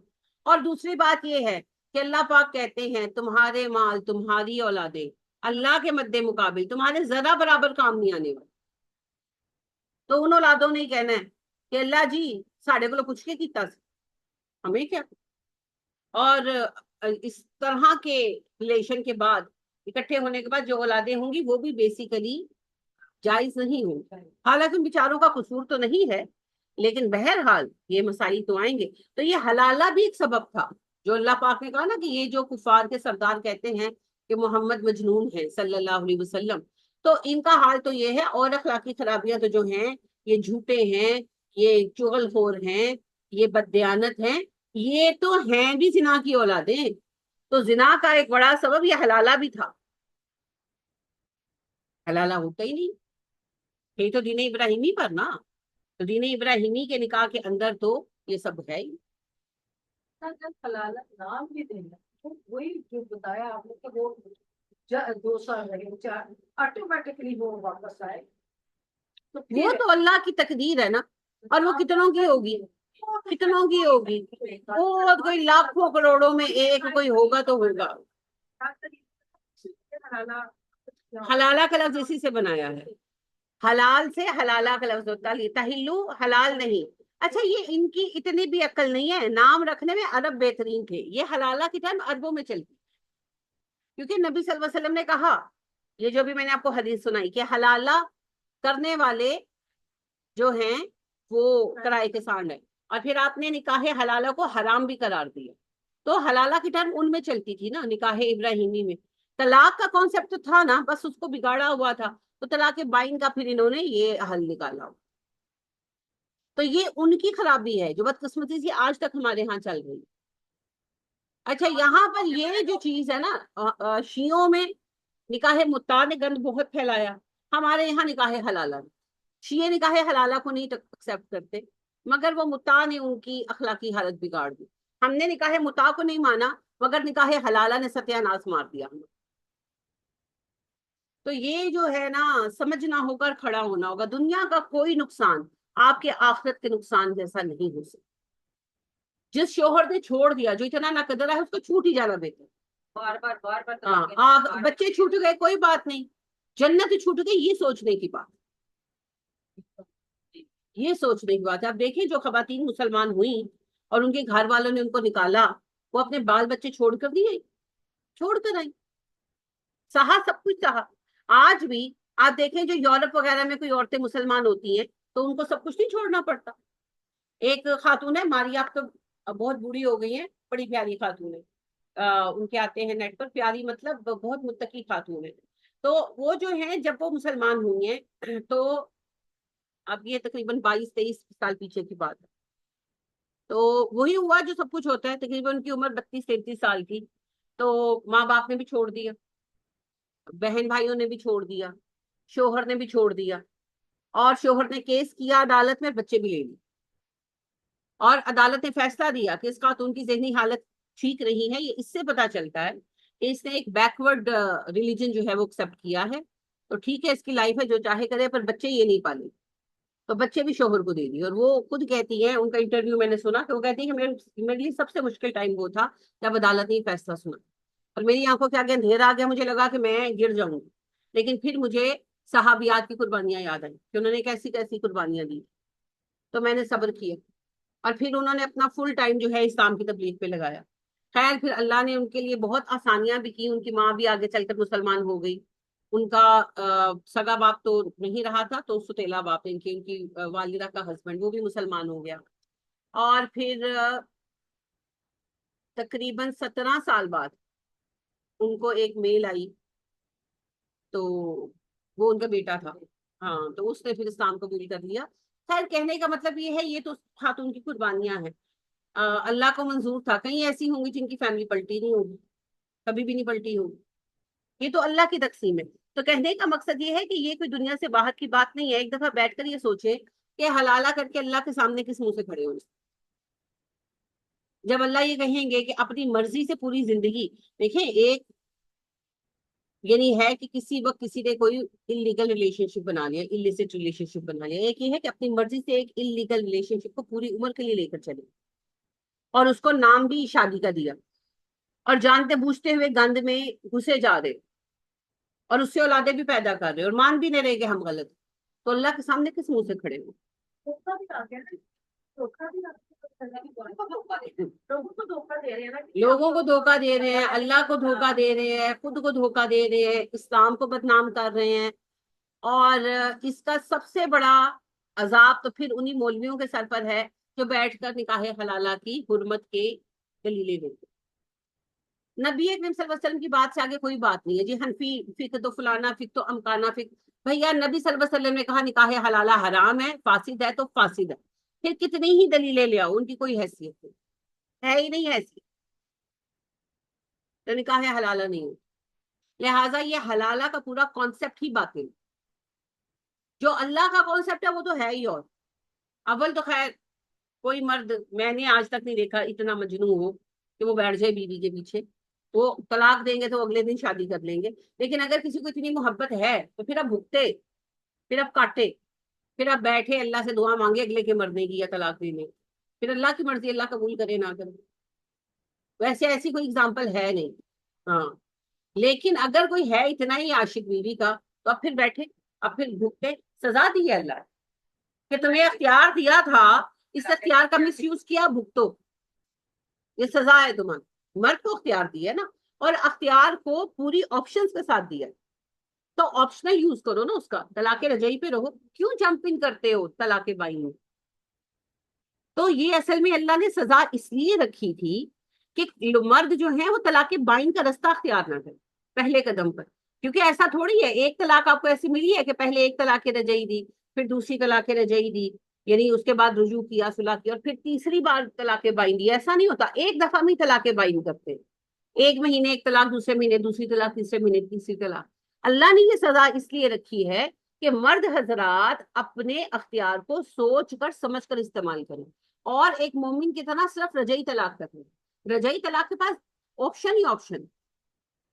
اور دوسری بات یہ ہے کہ اللہ پاک کہتے ہیں تمہارے مال، تمہاری اولادیں اللہ کے مد مقابل تمہارے ذرا برابر کام نہیں آنے والے. تو ان اولادوں نے کہنا ہے کہ اللہ جی ساڑے کو پوچھ کے کیتا سی، ہمیں کیا. اور اس طرح کے ریلیشن کے بعد، اکٹھے ہونے کے بعد جو اولادیں ہوں گی وہ بھی بیسیکلی جائز نہیں ہوں. حالانکہ ان بیچاروں کا قصور تو نہیں ہے، لیکن بہرحال یہ مسائل تو آئیں گے. تو یہ حلالہ بھی ایک سبب تھا، جو اللہ پاک نے کہا نا کہ یہ جو کفار کے سردار کہتے ہیں کہ محمد مجنون ہے صلی اللہ علیہ وسلم، تو ان کا حال تو یہ ہے. اور اخلاقی خرابیاں تو جو ہیں، یہ جھوٹے ہیں، یہ چغل خور ہیں، یہ بددیانت ہیں، یہ تو ہیں بھی زنا کی اولادیں. تو زنا کا ایک بڑا سبب یہ حلالہ بھی تھا. حلالہ ہوتا ہی نہیں، یہ تو دین ابراہیمی پر نا. تو دین ابراہیمی کے نکاح کے اندر تو یہ سب ہے ہی. حلالت نام بھی دینا وہی جو بتایا آپ نے کہ وہ 2 سال رہے 4 آٹومیٹکلی وہ واپس آئے. وہ تو اللہ کی تقدیر ہے نا. اور وہ کتنوں کی ہوگی، کتنوں کی ہوگی، وہ کوئی لاکھوں کروڑوں میں ایک کوئی ہوگا تو ہوگا. حلالہ کا لفظ اسی سے بنایا ہے، حلال سے حلالہ کا لفظ ہوتا ہے. تحلو حلال نہیں. اچھا یہ ان کی اتنی بھی عقل نہیں ہے، نام رکھنے میں عرب بہترین تھے. یہ حلالہ کی ٹائم عربوں میں چلتی، کیونکہ نبی صلی اللہ علیہ وسلم نے کہا، یہ جو بھی میں نے آپ کو حدیث سنائی کہ حلالہ کرنے والے جو ہیں وہ کرائے کے سانڈ ہیں. اور پھر آپ نے نکاح حلالہ کو حرام بھی قرار دیا. تو حلالہ کی ٹرم ان میں چلتی تھی نا، نکاح ابراہیمی میں. طلاق کا کانسیپٹ تو تھا نا، بس اس کو بگاڑا ہوا تھا. تو طلاق بائن کا پھر انہوں نے یہ حل نکالا. تو یہ ان کی خرابی ہے جو بدقسمتی سے آج تک ہمارے ہاں چل رہی ہے. اچھا یہاں پر یہ جو چیز ہے نا، شیعوں میں نکاح متع نے گند بہت پھیلایا. ہمارے یہاں نکاح حلالہ، شیعہ نکاح حلالہ کو نہیں ایکسپٹ کرتے، مگر وہ متع نے ان کی اخلاقی حالت بگاڑ دی. ہم نے نکاح متع کو نہیں مانا، مگر نکاح حلالہ نے ستیہ ناش مار دیا. تو یہ جو ہے نا، سمجھنا ہوگا اور کھڑا ہونا ہوگا. دنیا کا کوئی نقصان آپ کے آخرت کے نقصان جیسا نہیں ہو سکتا. جس شوہر نے چھوڑ دیا، جو اتنا ناقدر ہے، اس کو چھوٹ ہی جانا بہتر. بار بار ہاں بچے چھوٹ گئے کوئی بات نہیں، جنت چھوٹ گئی یہ سوچنے کی بات، یہ سوچنے کی بات ہے. اب دیکھیں جو خواتین مسلمان ہوئیں اور ان کے گھر والوں نے ان کو نکالا، وہ اپنے بال بچے چھوڑ کر دیے، چھوڑ کر آئی، سہا سب کچھ سہا. آج بھی آپ دیکھیں جو یورپ وغیرہ میں کوئی عورتیں مسلمان ہوتی ہیں تو ان کو سب کچھ نہیں چھوڑنا پڑتا. ایک خاتون ہے ماریا، اب تو بہت بوڑھی ہو گئی ہیں، بڑی پیاری خاتون ہے. ان کے آتے ہیں نیٹ پر، پیاری مطلب بہت متقی خاتون ہے. تو وہ جو ہیں جب وہ مسلمان ہوئی ہیں تو اب یہ تقریباً 22-23 سال پیچھے کی بات ہے. تو وہی ہوا جو سب کچھ ہوتا ہے، تقریباً ان کی عمر 32-33 سال کی. تو ماں باپ نے بھی چھوڑ دیا، بہن بھائیوں نے بھی چھوڑ دیا، شوہر نے بھی چھوڑ دیا. اور شوہر نے کیس کیا عدالت میں، بچے بھی لے لیے. اور عدالت نے فیصلہ دیا کہ اس خاتون کی ذہنی حالت ٹھیک نہیں ہے. یہ اس سے پتا چلتا ہے کہ اس نے ایک بیکورڈ ریلیجن جو ہے وہ ایکسپٹ کیا ہے. تو ٹھیک ہے، اس کی لائف ہے، جو چاہے کرے، پر بچے یہ نہیں پالے. تو بچے بھی شوہر کو دے دی. اور وہ خود کہتی ہیں، ان کا انٹرویو میں نے سنا کہ وہ کہتی ہے کہ میرے لیے سب سے مشکل ٹائم وہ تھا جب عدالت نے فیصلہ سنا، اور میری آنکھوں کے آگے اندھیرا آ گیا. مجھے لگا کہ میں گر جاؤں گی، لیکن پھر مجھے صحابیات کی قربانیاں یاد آئیں کہ انہوں نے کیسی کیسی قربانیاں دی. تو میں نے صبر کیا، اور پھر انہوں نے اپنا فل ٹائم جو ہے اسلام کی تبلیغ پہ لگایا. خیر پھر اللہ نے ان کے لیے بہت آسانیاں بھی کی. ان کی ماں بھی آگے چل کر مسلمان ہو گئی. ان کا سگا باپ تو نہیں رہا تھا، تو ستیلا باپ ان کی والدہ کا ہسبینڈ وہ بھی مسلمان ہو گیا. اور پھر تقریباً 17 سال بعد ان کو ایک میل آئی، تو وہ ان کا بیٹا تھا. ہاں تو اس نے پھر اسلام قبول کر لیا. خیر کہنے کا مطلب یہ ہے، یہ تو خاتون کی قربانیاں ہیں. اللہ کو منظور تھا. کہیں ایسی ہوں گی جن کی فیملی پلٹی نہیں ہوگی, کبھی بھی نہیں پلٹی ہوگی. یہ تو اللہ کی تقسیم ہے. تو کہنے کا مقصد یہ ہے کہ یہ کوئی دنیا سے باہر کی بات نہیں ہے. ایک دفعہ بیٹھ کر یہ سوچے کہ حلالہ کر کے اللہ کے سامنے کس منہ سے کھڑے ہونے. جب اللہ یہ کہیں گے کہ اپنی مرضی سے پوری زندگی, دیکھیں ایک یعنی ہے کہ کسی وقت کسی نے کوئی انلیگل ریلیشن شپ بنا لیا, illicit ریلیشن شپ بنا لیا. ایک یہ ہے کہ اپنی مرضی سے ایک انلیگل ریلیشن شپ کو پوری عمر کے لیے لے کر چلے, اور اس کو نام بھی شادی کا دیا, اور جانتے بوجھتے ہوئے گند میں گھسے جا رہے, اور اس سے اولادیں بھی پیدا کر رہے, اور مان بھی نہیں رہے کہ ہم غلط. تو اللہ کے سامنے کس منہ سے کھڑے ہو؟ دھوکا بھی آ گیا نا, دھوکا بھی آ گیا. لوگوں کو دھوکا دے رہے ہیں نا, لوگوں کو دھوکا دے رہے ہیں, اللہ کو دھوکا دے رہے ہیں, خود کو دھوکا دے رہے ہیں, اسلام کو بدنام کر رہے ہیں. اور اس کا سب سے بڑا عذاب تو پھر انہی مولویوں کے سر پر ہے جو بیٹھ کر نکاح حلالہ کی حرمت کے دلیلیں دیتے. نبی اکرم صلی اللہ علیہ وسلم کی بات سے آگے کوئی بات نہیں ہے. جی حنفی فقہ تو فلانا فقہ تو امکانہ فقہ, بھیا نبی صلی اللہ علیہ وسلم نے کہا نکاح حلالہ حرام ہے, فاسد ہے تو فاسد ہے. پھر کتنی ہی دلیلیں لے آؤ, ان کی کوئی حیثیت نہیں ہے, ہی نہیں حیثیت, تو نکاح حلالہ نہیں ہو. لہٰذا یہ حلالہ کا پورا کانسیپٹ ہی باطل. جو اللہ کا کانسیپٹ ہے وہ تو ہے ہی. اور اول تو خیر کوئی مرد میں نے آج تک نہیں دیکھا اتنا مجنون ہو کہ وہ بیٹھ جائے بیوی کے پیچھے. وہ طلاق دیں گے تو اگلے دن شادی کر لیں گے. لیکن اگر کسی کو اتنی محبت ہے تو پھر اب بھگتے, پھر اب کاٹے, پھر اب بیٹھے اللہ سے دعا مانگے اگلے کے مرنے کی یا طلاق دینے. پھر اللہ کی مرضی, اللہ قبول کرے نہ کرے. ویسے ایسی کوئی اگزامپل ہے نہیں. ہاں لیکن اگر کوئی ہے اتنا ہی عاشق بیوی کا تو اب پھر بیٹھے, اب پھر بھگتے. سزا دی ہے اللہ کہ تمہیں اختیار دیا تھا, اس اختیار کا مس یوز کیا, بھگتو, یہ سزا ہے تمہاری. مرد کو اختیار دیا نا, اور اختیار کو پوری آپشنز کے ساتھ دیا, تو آپشنل یوز کرو نا اس کا. طلاق رجعی پہ رہو, کیوں جمپنگ کرتے ہو طلاق بائن میں؟ تو یہ اصل میں اللہ نے سزا اس لیے رکھی تھی کہ مرد جو ہیں وہ طلاق بائن کا رستہ اختیار نہ کرے پہلے قدم پر. کیونکہ ایسا تھوڑی ہے ایک طلاق آپ کو ایسی ملی ہے کہ پہلے ایک طلاق رجعی دی, پھر دوسری طلاق رجعی دی, یعنی اس کے بعد رجوع کیا, صلح کیا, اور پھر تیسری بار طلاق بائن دی. ایسا نہیں ہوتا, ایک دفعہ میں طلاق بائن کرتے, ایک مہینے ایک طلاق, دوسرے مہینے دوسری طلاق, تیسرے مہینے تیسری طلاق. اللہ نے یہ سزا اس لیے رکھی ہے کہ مرد حضرات اپنے اختیار کو سوچ کر سمجھ کر استعمال کریں, اور ایک مومن کی طرح صرف رجعی طلاق کریں. رجعی طلاق کے پاس آپشن ہی آپشن,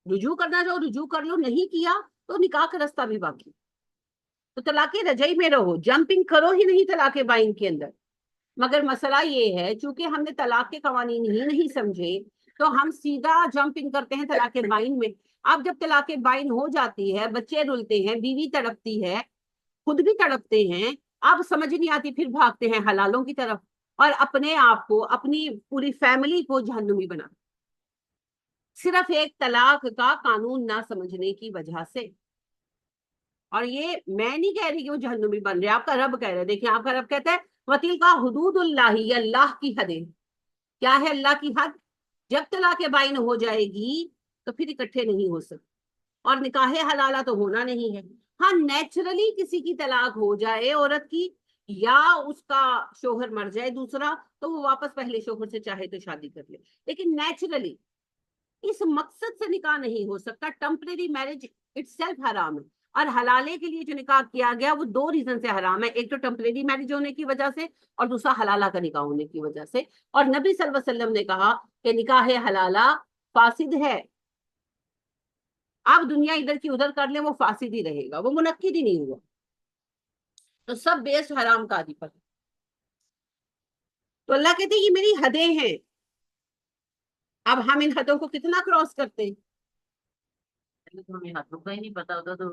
رجوع کرنا چاہو رجوع کر لو, نہیں کیا تو نکاح کا رستہ بھی باقی. تو طلاق رجعی میں رہو, جمپنگ کرو ہی نہیں طلاق بائن کے اندر. مگر مسئلہ یہ ہے چونکہ ہم نے طلاق کے قوانین ہی نہیں سمجھے تو ہم سیدھا جمپنگ کرتے ہیں طلاق بائن میں. اب جب طلاق بائن ہو جاتی ہے, بچے رلتے ہیں, بیوی تڑپتی ہے, خود بھی تڑپتے ہیں, اب سمجھ نہیں آتی, پھر بھاگتے ہیں حلالوں کی طرف, اور اپنے آپ کو, اپنی پوری فیملی کو جہنمی بنا, صرف ایک طلاق کا قانون نہ سمجھنے کی وجہ سے. اور یہ میں نہیں کہہ رہی کہ وہ جہنمی بن رہے, آپ کا رب کہہ رہے. دیکھیں آپ کا رب کہتا ہے وَتِلْكَ حُدُودُ اللَّهِ, یہ اللہ کی حدیں. کیا ہے اللہ کی حد؟ جب طلاق بائن ہو جائے گی تو پھر اکٹھے نہیں ہو سکتے, اور نکاح حلالہ تو ہونا نہیں ہے. ہاں نیچرلی کسی کی طلاق ہو جائے عورت کی, یا اس کا شوہر مر جائے دوسرا, تو وہ واپس پہلے شوہر سے چاہے تو شادی کر لے, لیکن نیچرلی اس مقصد سے نکاح نہیں ہو سکتا. ٹمپریری میرج اٹ سیلف حرام ہے, اور حلالے کے لیے جو نکاح کیا گیا وہ دو ریزن سے حرام ہے, ایک تو ٹمپریری میرج ہونے کی وجہ سے, اور دوسرا حلالہ کا نکاح ہونے کی وجہ سے. اور نبی صلی اللہ علیہ وسلم نے کہا کہ نکاح حلالہ فاسد ہے. آپ دنیا ادھر کی ادھر کر لیں وہ فاسد ہی رہے گا, وہ منعقد ہی نہیں ہوا. تو سب بیس حرام قاضی پر. تو اللہ کہتے ہیں یہ میری حدیں ہیں. اب ہم ان حدوں کو کتنا کراس کرتے ہیں؟ ہمیں ہاتھوں کا ہی نہیں پتا ہوتا تو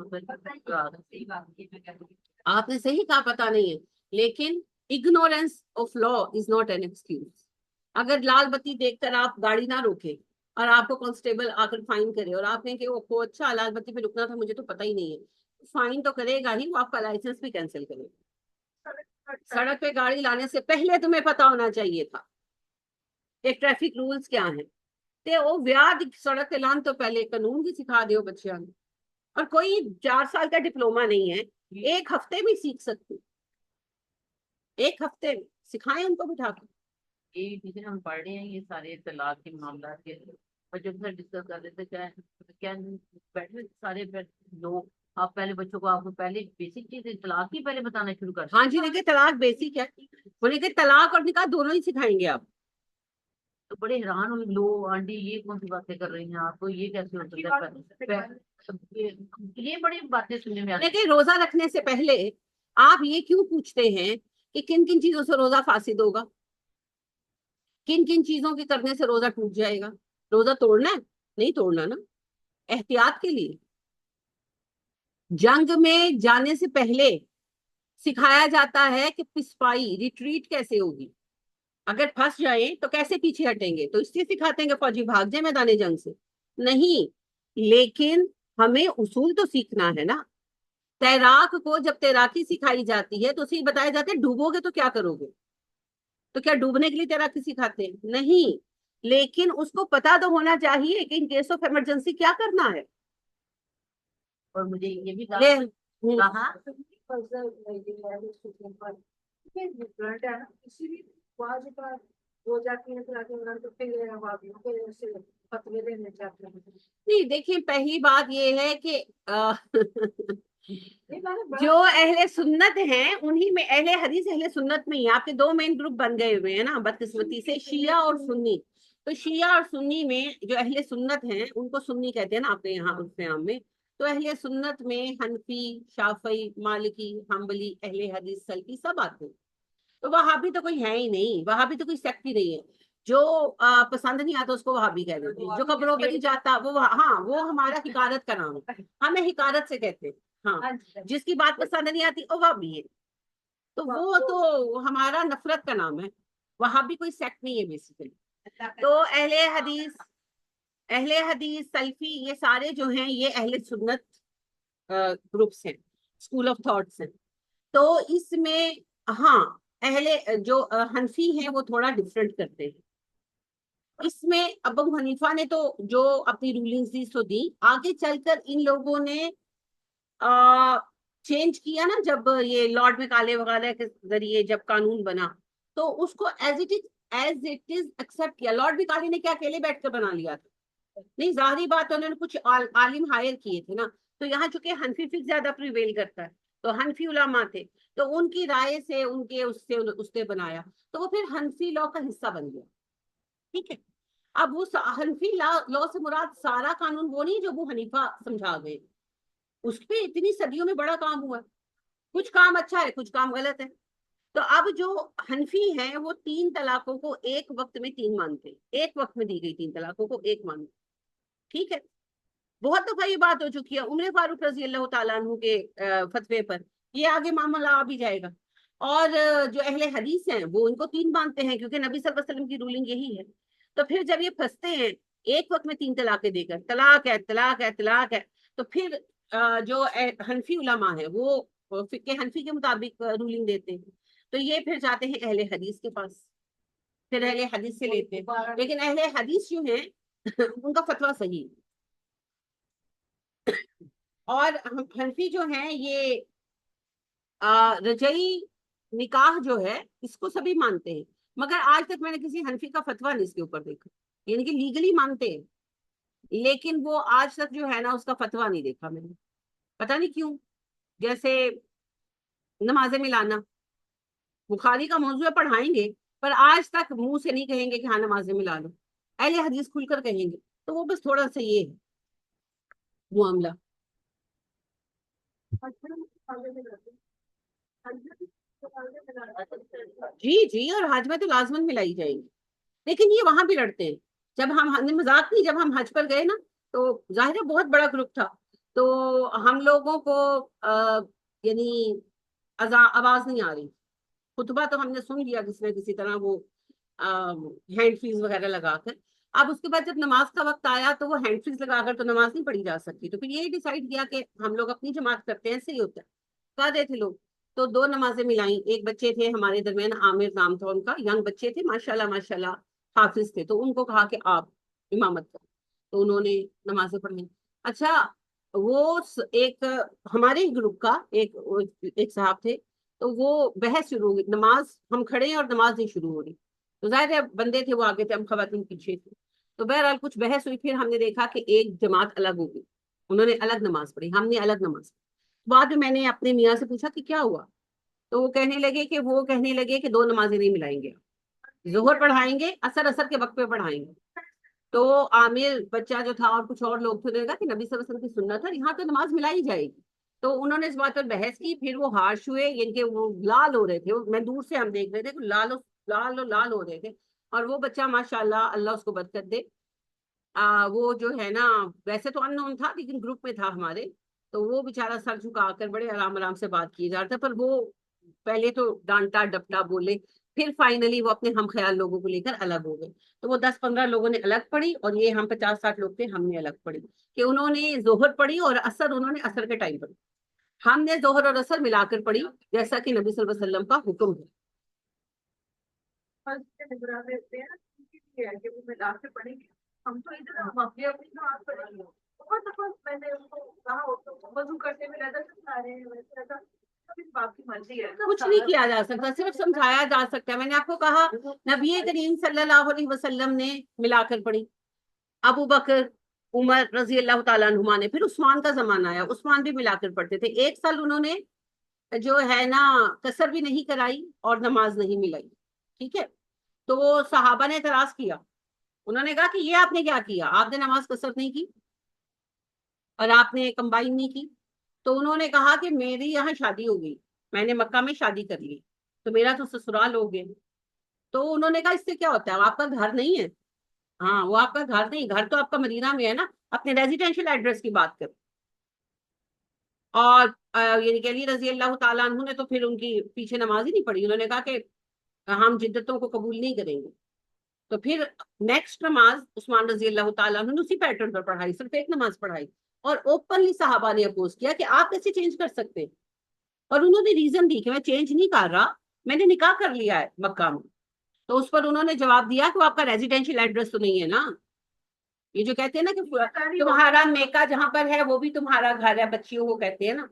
آپ نے صحیح کہا, پتا نہیں ہے, لیکن ignorance of law is not an excuse. اگر لال بتی دیکھ کر آپ گاڑی نہ روکے اور آپ کو کانسٹیبل آ کر فائن کرے, اور آپ نے کہ وہ اچھا لال بتی پہ رکنا تھا, مجھے تو پتا ہی نہیں ہے, فائن تو کرے گا ہی, وہ آپ کا لائسنس بھی کینسل کرے گا. سڑک پہ گاڑی لانے سے پہلے تمہیں پتا ہونا چاہیے تھا کہ ٹریفک رولز کیا ہیں. تے وہ ویاد سڑک اعلان تو پہلے قانون بھی سکھا دیو بچیاں نے. اور کوئی 4 سال کا ڈپلوما نہیں ہے, ایک ہفتے میں سیکھ سکتے, ایک ہفتے میں سکھائیں ان کو بٹھا کے. یہ ٹیچر ہم پڑھ رہے ہیں یہ سارے طلاق کے معاملات کے بچوں کے ساتھ ڈسکس کر رہے تھے کیا بیٹھے سارے لوگ آپ پہلے بچوں کو آپ کو پہلے بیسک چیزیں طلاق کی پہلے بتانا شروع کر ہاں جی، دیکھیے طلاق بیسک ہے، انہیں کہ طلاق اور نکاح دونوں ہی سکھائیں گے آپ. تو بڑے حیران ہوئے لو آنٹی یہ کون سی باتیں کر رہی ہیں آپ کو یہ کیسے ہو سکتا ہے یہ بڑی باتیں سننے میں آتی لیکن روزہ رکھنے سے پہلے آپ یہ کیوں پوچھتے ہیں کہ کن کن چیزوں سے روزہ فاسد ہوگا، کن کن چیزوں کے کرنے سے روزہ ٹوٹ جائے گا؟ روزہ توڑنا ہے؟ نہیں توڑنا نا، احتیاط کے لیے. جنگ میں جانے سے پہلے سکھایا جاتا ہے کہ پسپائی ریٹریٹ کیسے ہوگی، اگر پھنس جائیں تو کیسے پیچھے ہٹیں گے، تو اس لیے سکھاتے ہیں کہ فوجی بھاگ جائے میدان جنگ سے نہیں. لیکن ہمیں اصول تو سیکھنا ہے نا. تیراک کو جب تیراکی سکھائی جاتی ہے تو اسے بتایا جاتا ہے ڈوبو گے تو کیا کرو گے، تو کیا ڈوبنے کے لیے تیراکی سکھاتے ہیں؟ نہیں. لیکن اس کو پتا تو ہونا چاہیے کہ ان کیس آف ایمرجنسی کیا کرنا ہے. اور مجھے یہ بھی کہا کسی بھی بعض اوقات ہو جاتی ہے تو پھر وہابیوں کے ایسے فتوے دینے چاہتے ہیں. نہیں، دیکھیں پہلی بات یہ ہے کہ یہ میں نے جو اہل سنت ہیں انہی میں اہل حدیث اہل سنت میں ہی آپ کے دو مین گروپ بن گئے ہوئے ہیں نا بدقسمتی سے، شیعہ اور سنی. تو شیعہ اور سنی میں جو اہل سنت ہیں ان کو سنی کہتے ہیں نا آپ کے یہاں اس عام میں. تو اہل سنت میں حنفی، شافعی، مالکی، حنبلی، اہل حدیث، سلفی سب آتے ہیں. تو وہابی تو کوئی ہے ہی نہیں، وہابی تو کوئی سیکٹ ہی نہیں ہے. جو پسند نہیں آتا اس کو وہابی کہہ دیتے ہیں، جو قبروں پہ نہیں جاتا وہ ہاں وہ ہمارا حکارت کا نام ہے، ہمیں حکارت سے کہتے ہیں. ہاں، جس کی بات پسند نہیں آتی وہ وہابی ہے. تو وہ تو ہمارا نفرت کا نام ہے، وہابی کوئی سیکٹ نہیں ہے بیسیکلی. تو اہل حدیث سلفی یہ سارے جو ہیں یہ اہل سنت گروپس ہیں، اسکول آف تھاٹس ہیں. تو اس میں ہاں اہل جو حنفی ہیں وہ تھوڑا ڈفرینٹ کرتے ہیں. اس میں ابو حنیفہ نے تو جو اپنی رولنگز دی سو دی، آگے چل کر ان لوگوں نے چینج کیا نا جب یہ لارڈ میکالے وغیرہ کے ذریعے جب قانون بنا تو اس کو ایز اٹ از ایکسپٹ کیا. لارڈ میکالے نے کیا اکیلے بیٹھ کر بنا لیا تھا؟ نہیں، ظاہری بات انہوں نے کچھ عالم ہائر کیے تھے نا. تو یہاں چونکہ حنفی فقہ زیادہ پریویل کرتا ہے تو حنفی علماء تھے تو ان کی رائے سے ان کے اس سے بنایا تو وہ پھر حنفی لا کا حصہ بن گیا. ٹھیک ہے، اب وہ حنفی لا سے مراد سارا قانون وہ نہیں جو ابو حنیفہ سمجھا گئے، اس پہ اتنی صدیوں میں بڑا کام ہوا ہے. کچھ کام اچھا ہے کچھ کام غلط ہے. تو اب جو حنفی ہیں وہ 3 طلاقوں کو ایک وقت میں 3 مانتے ہیں، ایک وقت میں دی گئی 3 طلاقوں کو ایک مانتے. ٹھیک ہے، بہت دفعہ یہ بات ہو چکی ہے عمر فاروق رضی اللہ تعالیٰ عنہ کے فتوے پر، یہ آگے معاملہ آ بھی جائے گا. اور جو اہل حدیث ہیں وہ ان کو 3 مانتے ہیں کیونکہ نبی صلی اللہ علیہ وسلم کی رولنگ یہی ہے. تو پھر جب یہ پھنستے ہیں ایک وقت میں 3 طلاقیں دے کر، طلاق ہے طلاق ہے طلاق ہے، تو پھر جو حنفی علماء ہیں وہ فقہ حنفی کے مطابق رولنگ دیتے ہیں. تو یہ پھر جاتے ہیں اہل حدیث کے پاس، پھر اہل حدیث سے لیتے ہیں. لیکن اہل حدیث جو ہیں ان کا فتویٰ صحیح. اور حنفی جو ہیں یہ رجعی نکاح جو ہے اس کو سبھی مانتے ہیں، مگر آج تک میں نے کسی حنفی کا فتویٰ نہیں اس کے اوپر دیکھا. یعنی کہ لیگلی مانتے ہیں لیکن وہ آج تک جو ہے نا اس کا فتویٰ نہیں دیکھا میں نے، پتہ نہیں کیوں. جیسے نمازیں ملانا بخاری کا موضوع پڑھائیں گے پر آج تک منہ سے نہیں کہیں گے کہ ہاں نمازیں ملا لو. اہل حدیث کھل کر کہیں گے. تو وہ بس تھوڑا سا یہ ہے معاملہ. جی جی، اور حج میں تو لازمن ملائی جائے گی. لیکن یہ وہاں بھی لڑتے ہیں. جب ہم مذاق نہیں، جب ہم حج پر گئے نا تو ظاہر ہے بہت بڑا گروپ تھا تو ہم لوگوں کو یعنی آواز نہیں آ رہی. خطبہ تو ہم نے سن لیا کسی نہ کسی طرح وہ ہینڈ فریز وغیرہ لگا کر. اب اس کے بعد جب نماز کا وقت آیا تو وہ ہینڈ فریز لگا کر تو نماز نہیں پڑھی جا سکتی. تو پھر یہ ڈیسائیڈ کیا کہ ہم لوگ اپنی جماعت کرتے ہیں، ایسے ہی ہوتا ہے. کہا دے تھے لوگ تو 2 نمازیں ملائیں. ایک بچے تھے ہمارے درمیان عامر نام تھا ان کا، ینگ بچے تھے ماشاءاللہ ماشاءاللہ حافظ تھے. تو ان کو کہا کہ آپ امامت کریں تو انہوں نے نمازیں پڑھی. اچھا، وہ ایک ہمارے ہی گروپ کا ایک صاحب تھے تو وہ بحث شروع ہو گئی، نماز ہم کھڑے ہیں اور نماز نہیں شروع ہو رہی. تو ظاہر ہے بندے تھے وہ آگے تھے, ہم خواتین پیچھے تھے. تو بہرحال کچھ بحث ہوئی, پھر ہم نے دیکھا کہ ایک جماعت الگ ہو گئی, انہوں نے الگ نماز پڑھی, ہم نے الگ نماز پڑھی. بعد میں نے اپنے میاں سے پوچھا کہ کیا ہوا, تو وہ کہنے لگے کہ 2 نمازیں نہیں ملائیں گے, ظہر پڑھائیں گے, اثر کے وقت پہ پڑھائیں گے. تو عامر بچہ جو تھا اور کچھ اور لوگ تھے, انہوں نے کہا کہ نبی صلی اللہ علیہ وسلم کی سنت ہے, یہاں تو نماز ملائی جائے گی. تو انہوں نے اس بات پر بحث کی, پھر وہ ہارش ہوئے, یعنی کہ وہ لال ہو رہے تھے, میں دور سے ہم دیکھ رہے تھے کہ لال ہو رہے تھے. اور وہ بچہ ماشاءاللہ اللہ اس کو برکت دے, وہ جو ہے نا ویسے تو ان نون تھا لیکن گروپ میں تھا ہمارے, تو وہ بےچارا سر جھکا کر بڑے آرام سے بات کی جا رہا تھا. پر وہ پہلے تو ڈانٹا ڈپٹا بولے, پھر فائنلی وہ اپنے ہم خیال لوگوں کو لے کر الگ ہو گئے. تو وہ 10-15 لوگوں نے الگ پڑھی, اور یہ ہم 50-60 لوگ تھے, ہم نے الگ پڑھی. کہ انہوں نے ظہر پڑھی اور اثر انہوں نے اثر کے ٹائم پڑھی, ہم نے ظہر اور اثر ملا کر پڑھی جیسا کہ نبی صلی اللہ علیہ وسلم کا حکم ہے. ہم تو ادھر ہم اپنی نماز پڑھیں گے. بہت دفعہ میں نے ان کو کہا وضو کرتے ہوئے رہتا سکھا رہے ہیں, ویسے ایسا باپ کی مرضی ہے. کچھ نہیں کیا جا سکتا, صرف سمجھایا جا سکتا ہے. میں نے آپ کو کہا نبی کریم صلی اللہ علیہ وسلم نے ملا کر پڑھی, ابو بکر عمر رضی اللہ تعالیٰ عنہما نے, پھر عثمان کا زمانہ آیا, عثمان بھی ملا کر پڑھتے تھے. 1 سال انہوں نے جو ہے نا قصر بھی نہیں کرائی اور نماز نہیں ملائی. ٹھیک ہے, تو وہ صحابہ نے اعتراض کیا, انہوں نے کہا کہ یہ آپ نے کیا کیا, آپ نے نماز قصر نہیں کی اور آپ نے کمبائن نہیں کی. تو انہوں نے کہا کہ میری یہاں شادی ہو گئی, میں نے مکہ میں شادی کر لی, تو میرا تو سسرال ہو گیا. تو انہوں نے کہا اس سے کیا ہوتا ہے, آپ کا گھر نہیں ہے. ہاں وہ آپ کا گھر نہیں, گھر تو آپ کا مدینہ میں ہے نا, اپنے ریزیڈینشیل ایڈریس کی بات کر. اور یعنی کہ علی رضی اللہ تعالیٰ عنہ نے تو پھر ان کی پیچھے نماز ہی نہیں پڑھی, انہوں نے کہا کہ ہم جدتوں کو قبول نہیں کریں گے. تو پھر نیکسٹ نماز عثمان رضی اللہ تعالیٰ عنہ نے اسی پیٹرن پر پڑھائی, صرف ایک نماز پڑھائی, اور اوپنلی صحابہ نے اپوز کیا کہ آپ کیسے چینج کر سکتے ہیں. اور انہوں نے ریزن دی کہ میں چینج نہیں کر رہا, میں نے نکاح کر لیا ہے مکہ میں. تو اس پر انہوں نے جواب دیا کہ وہ آپ کا ریزیڈینشیل ایڈریس تو نہیں ہے نا, یہ جو کہتے ہیں نا کہ تمہارا میکا جہاں پر ہے وہ بھی تمہارا گھر ہے, بچیوں کو کہتے ہیں نا.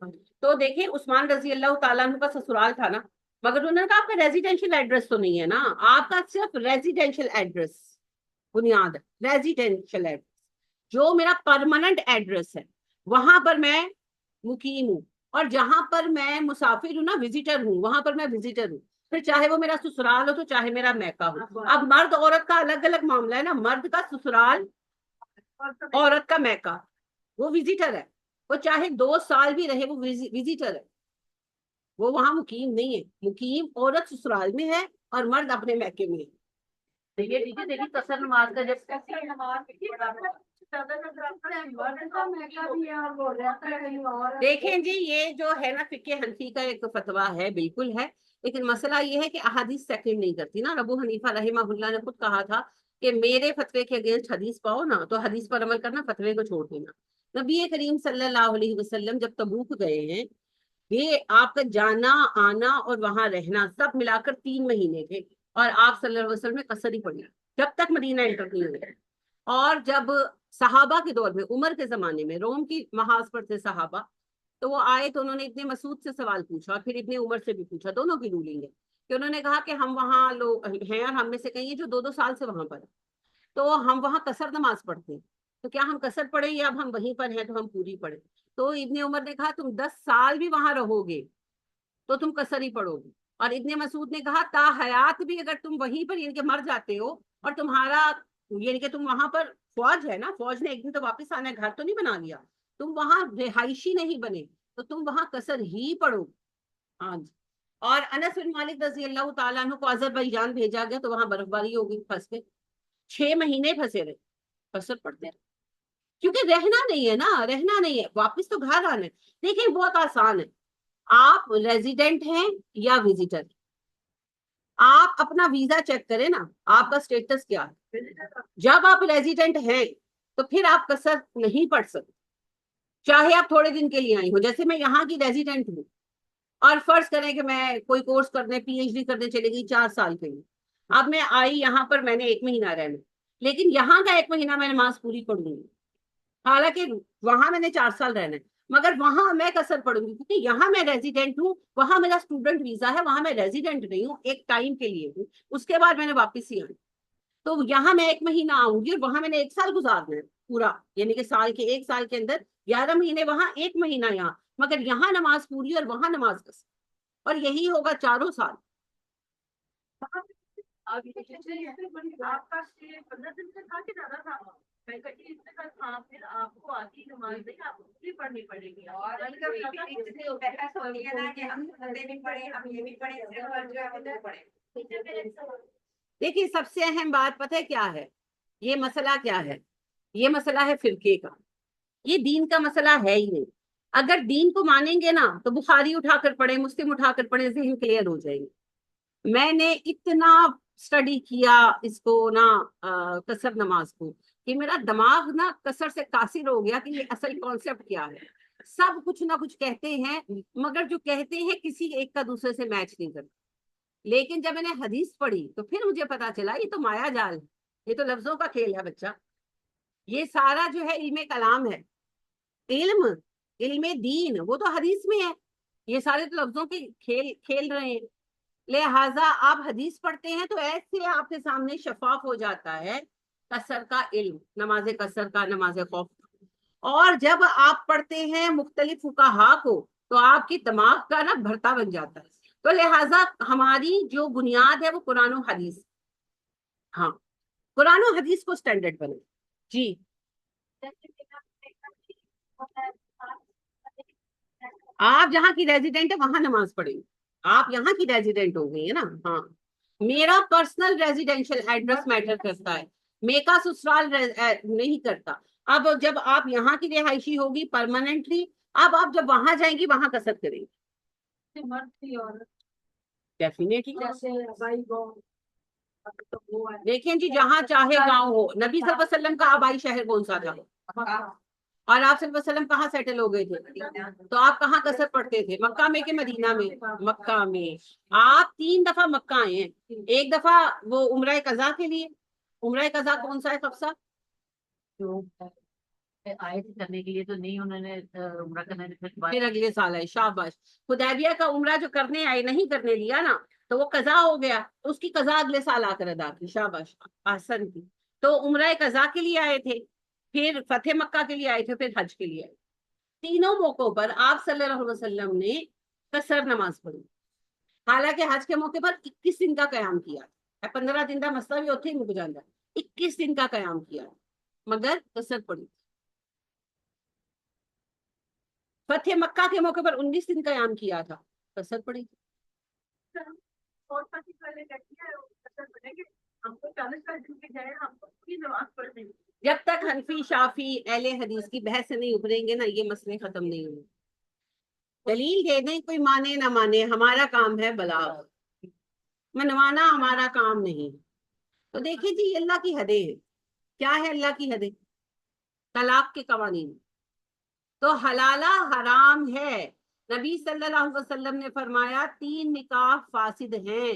تو دیکھیں عثمان رضی اللہ تعالیٰ عنہ کا سسرال تھا نا, مگر انہوں نے کہا آپ کا ریزیڈینشیل ایڈریس تو نہیں ہے نا, آپ کا صرف ریزیڈینشیل ایڈریس بنیاد ہے, ریزیڈینشیل ایڈریس جو میرا پرماننٹ ایڈریس ہے, وہاں پر میں مقیم ہوں, اور جہاں پر میں مسافر ہوں نا, وزیٹر ہوں, وہاں پر میں وزیٹر ہوں, پھر چاہے وہ میرا سسرال ہو تو چاہے میرا میکا ہو. اب مرد عورت کا الگ الگ معاملہ ہے نا, مرد کا سسرال, عورت کا میکا, وہ وزیٹر ہے, وہ چاہے 2 سال بھی رہے وہ وزیٹر ہے, وہ وہاں مقیم نہیں ہے. مقیم عورت سسرال میں ہے اور مرد اپنے میکے میں ہے. دیکھیے قصر نماز کا جب دیکھیں جی, یہ جو ہے نا فقہ حنفی کا ایک فتویٰ ہے, بالکل ہے, لیکن مسئلہ یہ ہے کہ احادیث سیکنڈ نہیں کرتی نا. ابو حنیفہ رحمہ اللہ نے خود کہا تھا کہ میرے فتوے کے اگینسٹ حدیث پاؤ نا تو حدیث پر عمل کرنا, فتوے کو چھوڑ دینا. نبی کریم صلی اللہ علیہ وسلم جب تبوک گئے ہیں, یہ آپ کا جانا آنا اور وہاں رہنا سب ملا کر 3 مہینے تھے, اور آپ صلی اللہ علیہ وسلم نے قصر ہی پڑھی جب تک مدینہ انٹر نہیں ہوئے. اور جب صحابہ کے دور میں, عمر کے زمانے میں, روم کی محاذ پر تھے صحابہ, تو وہ آئے تو انہوں نے ابن مسعود سے سوال پوچھا اور پھر ابن عمر سے بھی پوچھا, دونوں کی رولنگ ہے کہ انہوں نے کہا کہ ہم وہاں لوگ ہیں اور ہم میں سے کہیں جو 2 سال سے وہاں پر ہیں, تو ہم وہاں قصر نماز پڑھتے ہیں, تو کیا ہم قصر پڑھیں یا اب ہم وہیں پر ہیں تو ہم پوری پڑھیں. تو ابن عمر نے کہا تم 10 سال بھی وہاں رہو گے تو تم قصر ہی پڑھو گے. اور ابن مسعود نے کہا تا حیات بھی اگر تم وہیں پر یعنی کہ مر جاتے ہو اور تمہارا یعنی کہ تم وہاں پر, فوج ہے نا, فوج نے ایک دن تو واپس آنا ہے, گھر تو نہیں بنا لیا, تم وہاں رہائشی نہیں بنے تو تم وہاں قصر ہی پڑھو. ہاں جی. اور انس بن مالک رضی اللہ تعالیٰ عنہ کو آذربائیجان بھیجا گیا, تو وہاں برف باری ہو گئی, پھنس گئے, 6 مہینے پھنسے رہے, قصر پڑھتے رہے, کیونکہ رہنا نہیں ہے نا, رہنا نہیں ہے, واپس تو گھر آنا ہے. دیکھیں بہت آسان ہے, آپ ریزیڈنٹ ہیں یا وزیٹر, آپ اپنا ویزا چیک کریں نا, آپ کا اسٹیٹس کیا ہے. جب آپ ریزیڈنٹ ہیں تو پھر آپ قصر نہیں پڑھ سکتے, چاہے آپ تھوڑے دن کے لیے آئی ہو. جیسے میں یہاں کی ریزیڈنٹ ہوں, اور فرض کریں کہ میں کوئی کورس کرنے, پی ایچ ڈی کرنے چلے گئی 4 سال کے لیے, اب میں آئی یہاں پر, میں نے 1 مہینہ رہنا, لیکن یہاں کا 1 مہینہ میں نماز پوری پڑھوں گی, حالانکہ وہاں میں نے 4 سال رہنا ہے. مگر وہاں میں قصر پڑوں گی کیونکہ یہاں میں ریزیڈنٹ ہوں, وہاں میرا اسٹوڈنٹ ویزا ہے, وہاں میں ریزیڈنٹ نہیں ہوں, ایک ٹائم کے لیے ہوں, اس کے بعد میں نے واپس ہی آنا. تو یہاں میں 1 مہینہ آؤں گی اور وہاں میں نے 1 سال گزارنا ہے پورا, یعنی کہ سال کے 1 سال کے اندر 11 مہینے وہاں, 1 مہینہ یہاں, مگر یہاں نماز پوری اور وہاں نماز قصر, اور یہی ہوگا 4 سال. آپ کا اسٹے 15 دن سے تھا کہ زیادہ تھا؟ میں کہتی اس کے ساتھ ہاں پھر آپ کو آتی نماز نہیں, آپ کو بھی پڑھنی پڑے گی. اور بحث ہوتی ہے نا کہ ہم بندے بھی پڑھے, ہم یہ بھی پڑھے, اس کے بعد جو ہے وہ پڑھے. دیکھیے سب سے اہم بات پتہ ہے کیا ہے, یہ مسئلہ کیا ہے, یہ مسئلہ ہے فرقے کا, یہ دین کا مسئلہ ہے ہی نہیں. اگر دین کو مانیں گے نا تو بخاری اٹھا کر پڑھیں, مسلم اٹھا کر پڑھیں, ذہن کلیئر ہو جائیں گے. میں نے اتنا اسٹڈی کیا اس کو نا قصر نماز کو کہ میرا دماغ نا قصر سے قاصر ہو گیا کہ یہ اصل کانسیپٹ کیا ہے. سب کچھ نہ کچھ کہتے ہیں مگر جو کہتے ہیں کسی ایک کا دوسرے سے میچ نہیں کرتا. لیکن جب میں نے حدیث پڑھی تو پھر مجھے پتا چلا یہ تو مایا جال ہے, یہ تو لفظوں کا کھیل ہے بچہ. یہ سارا جو ہے علم کلام ہے, علم دین وہ تو حدیث میں ہے, یہ سارے تو لفظوں کے کھیل رہے ہیں. لہٰذا آپ حدیث پڑھتے ہیں تو ایسے آپ کے سامنے شفاف ہو جاتا ہے قصر کا علم, نماز قصر کا, نماز خوف. اور جب آپ پڑھتے ہیں مختلف فقہا کو تو آپ کی دماغ کا نا بھرتا بن جاتا ہے. تو لہٰذا ہماری جو بنیاد ہے وہ قرآن و حدیث, ہاں قرآن و حدیث کو سٹینڈرڈ بنے. جی آپ جہاں کی ریزیڈنٹ ہے وہاں نماز پڑھیں, آپ یہاں کی ریزیڈنٹ ہو گئی ہے نا. ہاں میرا پرسنل ریزیڈینشل ایڈریس میٹر کرتا ہے, میرا سسرال نہیں کرتا. اب جب آپ یہاں کی رہائشی ہوگی پرماننٹلی, اب آپ جب وہاں جائیں گی وہاں قصد کریں گی ڈیفینیٹلی. دیکھیں جی جہاں چاہے گاؤں ہو, نبی صلی اللہ علیہ وسلم کا آبائی شہر کون سا تھا, اور آپ صلی اللہ علیہ وسلم کہاں سیٹل ہو گئے تھے, تو آپ کہاں قصر پڑھتے تھے, مکہ میں کہ مدینہ میں؟ مکہ میں. آپ 3 دفعہ مکہ آئے ہیں, ایک دفعہ وہ عمرہ قضا کے لیے, عمرہ قضا کون سا ہے حفصہ؟ جو آئے تھے کرنے کے لیے تو نہیں, انہوں نے عمرہ کرنے پھر اگلے سال ہے, شاباش. حدیبیہ کا عمرہ جو کرنے آئے نہیں کرنے لیا نا تو وہ قضا ہو گیا, تو اس کی قضا اگلے سال آ کر ادا کی, شاباش احسن کی. تو عمرہ قضا کے لیے آئے تھے, پھر فتح مکہ کے لیے آئے تھے, پھر حج کے لیے آئے. تینوں موقعوں پر آپ صلی اللہ علیہ وسلم نے قصر نماز پڑھی. حالانکہ حج کے موقع پر 21 دن کا قیام کیا, 15 دن کا مسئلہ بھی ہوتے ہیں جانا, 21 دن کا قیام کیا مگر قصر پڑی. فتح مکہ کے موقع پر 19 دن قیام کیا تھا, قصر پڑی. اور پہلے کہتی ہے ہم کو 40 دن کے جائے, ہم کو نماز پڑھنے. جب تک حنفی شافی اہل حدیث کی بحث سے نہیں ابھریں گے نا یہ مسئلے ختم نہیں ہوں گے. دلیل دے دیں, کوئی مانے نہ مانے, ہمارا کام ہے بلاغ, منوانا ہمارا کام نہیں. تو دیکھیں جی یہ اللہ کی حدیں ہیں. کیا ہے اللہ کی حدیں؟ طلاق کے قوانین. تو حلالہ حرام ہے. نبی صلی اللہ علیہ وسلم نے فرمایا 3 نکاح فاسد ہیں,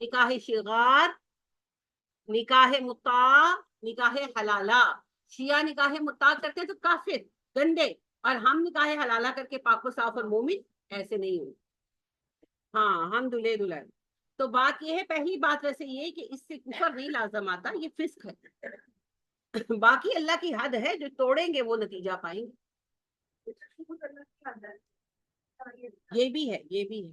نکاح شغار, نکاح مطاع, نکاح حلالہ. شیعہ نکاح مطاع کرتے تو کافر گندے, اور ہم نکاح حلالہ کر کے پاک و صاف اور مومن, ایسے نہیں ہوں. ہاں ہم دلہے دلہن. تو بات یہ ہے, پہلی بات ویسے یہ کہ اس سے کفر نہیں لازم آتا, یہ فسق ہے. باقی اللہ کی حد ہے, جو توڑیں گے وہ نتیجہ پائیں گے. یہ بھی ہے, یہ بھی ہے.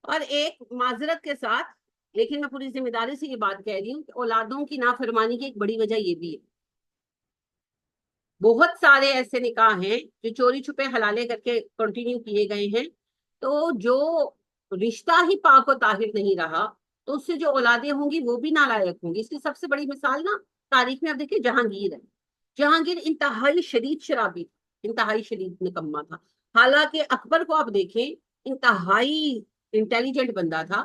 اور ایک معذرت کے ساتھ, لیکن میں پوری ذمہ داری سے یہ بات کہہ رہی ہوں کہ اولادوں کی نافرمانی کی ایک بڑی وجہ یہ بھی ہے. بہت سارے ایسے نکاح ہیں جو چوری چھپے حلالے کر کے کنٹینیو کیے گئے ہیں, تو جو رشتہ ہی پاک و طاہر نہیں رہا تو اس سے جو اولادیں ہوں گی وہ بھی نالائق ہوں گی. اس کی سب سے بڑی مثال نا تاریخ میں آپ دیکھیں جہانگیر ہے. جہانگیر انتہائی شدید شرابی تھا, انتہائی شدید نکما تھا. حالانکہ اکبر کو آپ دیکھیں انتہائی انٹیلیجنٹ بندہ تھا.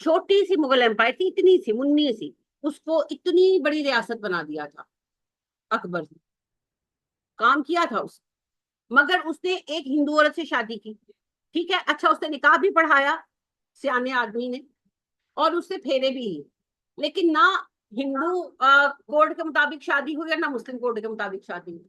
چھوٹی سی مغل امپائر تھی, اتنی سی منی سی, اس کو اتنی بڑی ریاست بنا دیا تھا اکبر نے. کام کیا تھا اس, مگر اس نے ایک ہندو عورت سے شادی کی, ٹھیک ہے, اچھا اس نے نکاح بھی پڑھایا سیانے آدمی نے, اور اس سے پھیرے بھی لیے, لیکن نہ ہندو کوڈ کے مطابق شادی ہوئی اور نہ مسلم کوڈ کے مطابق شادی ہوئی.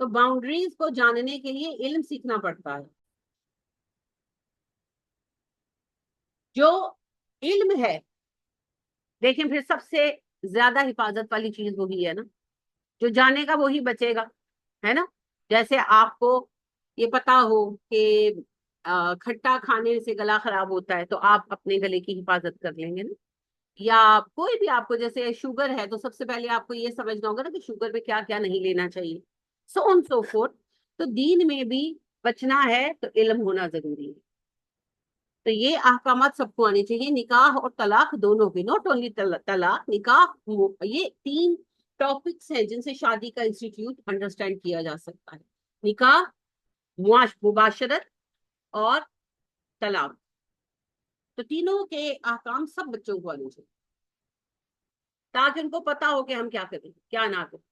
تو باؤنڈریز کو جاننے کے لیے علم سیکھنا پڑتا ہے. جو علم ہے دیکھیں پھر سب سے زیادہ حفاظت والی چیز وہی ہے نا, جو جانے گا وہی بچے گا, ہے نا. جیسے آپ کو یہ پتا ہو کہ کھٹا کھانے سے گلا خراب ہوتا ہے تو آپ اپنے گلے کی حفاظت کر لیں گے نا. یا کوئی بھی آپ کو جیسے شوگر ہے تو سب سے پہلے آپ کو یہ سمجھنا ہوگا نا کہ شوگر میں کیا کیا نہیں لینا چاہیے, سو آن سو فورتھ. تو دین میں بھی بچنا ہے تو علم ہونا ضروری ہے. تو یہ احکامات سب کو آنے چاہیے, نکاح اور طلاق دونوں کے, ناٹ اونلی طلاق, نکاح, یہ 3 ٹاپکس ہیں جن سے شادی کا انسٹیٹیوٹ انڈرسٹینڈ کیا جا سکتا ہے. نکاح, مباشرت اور طلاق. تو تینوں کے احکام سب بچوں کو آنے چاہیے تاکہ ان کو پتا ہو کہ ہم کیا کریں کیا نہ کریں.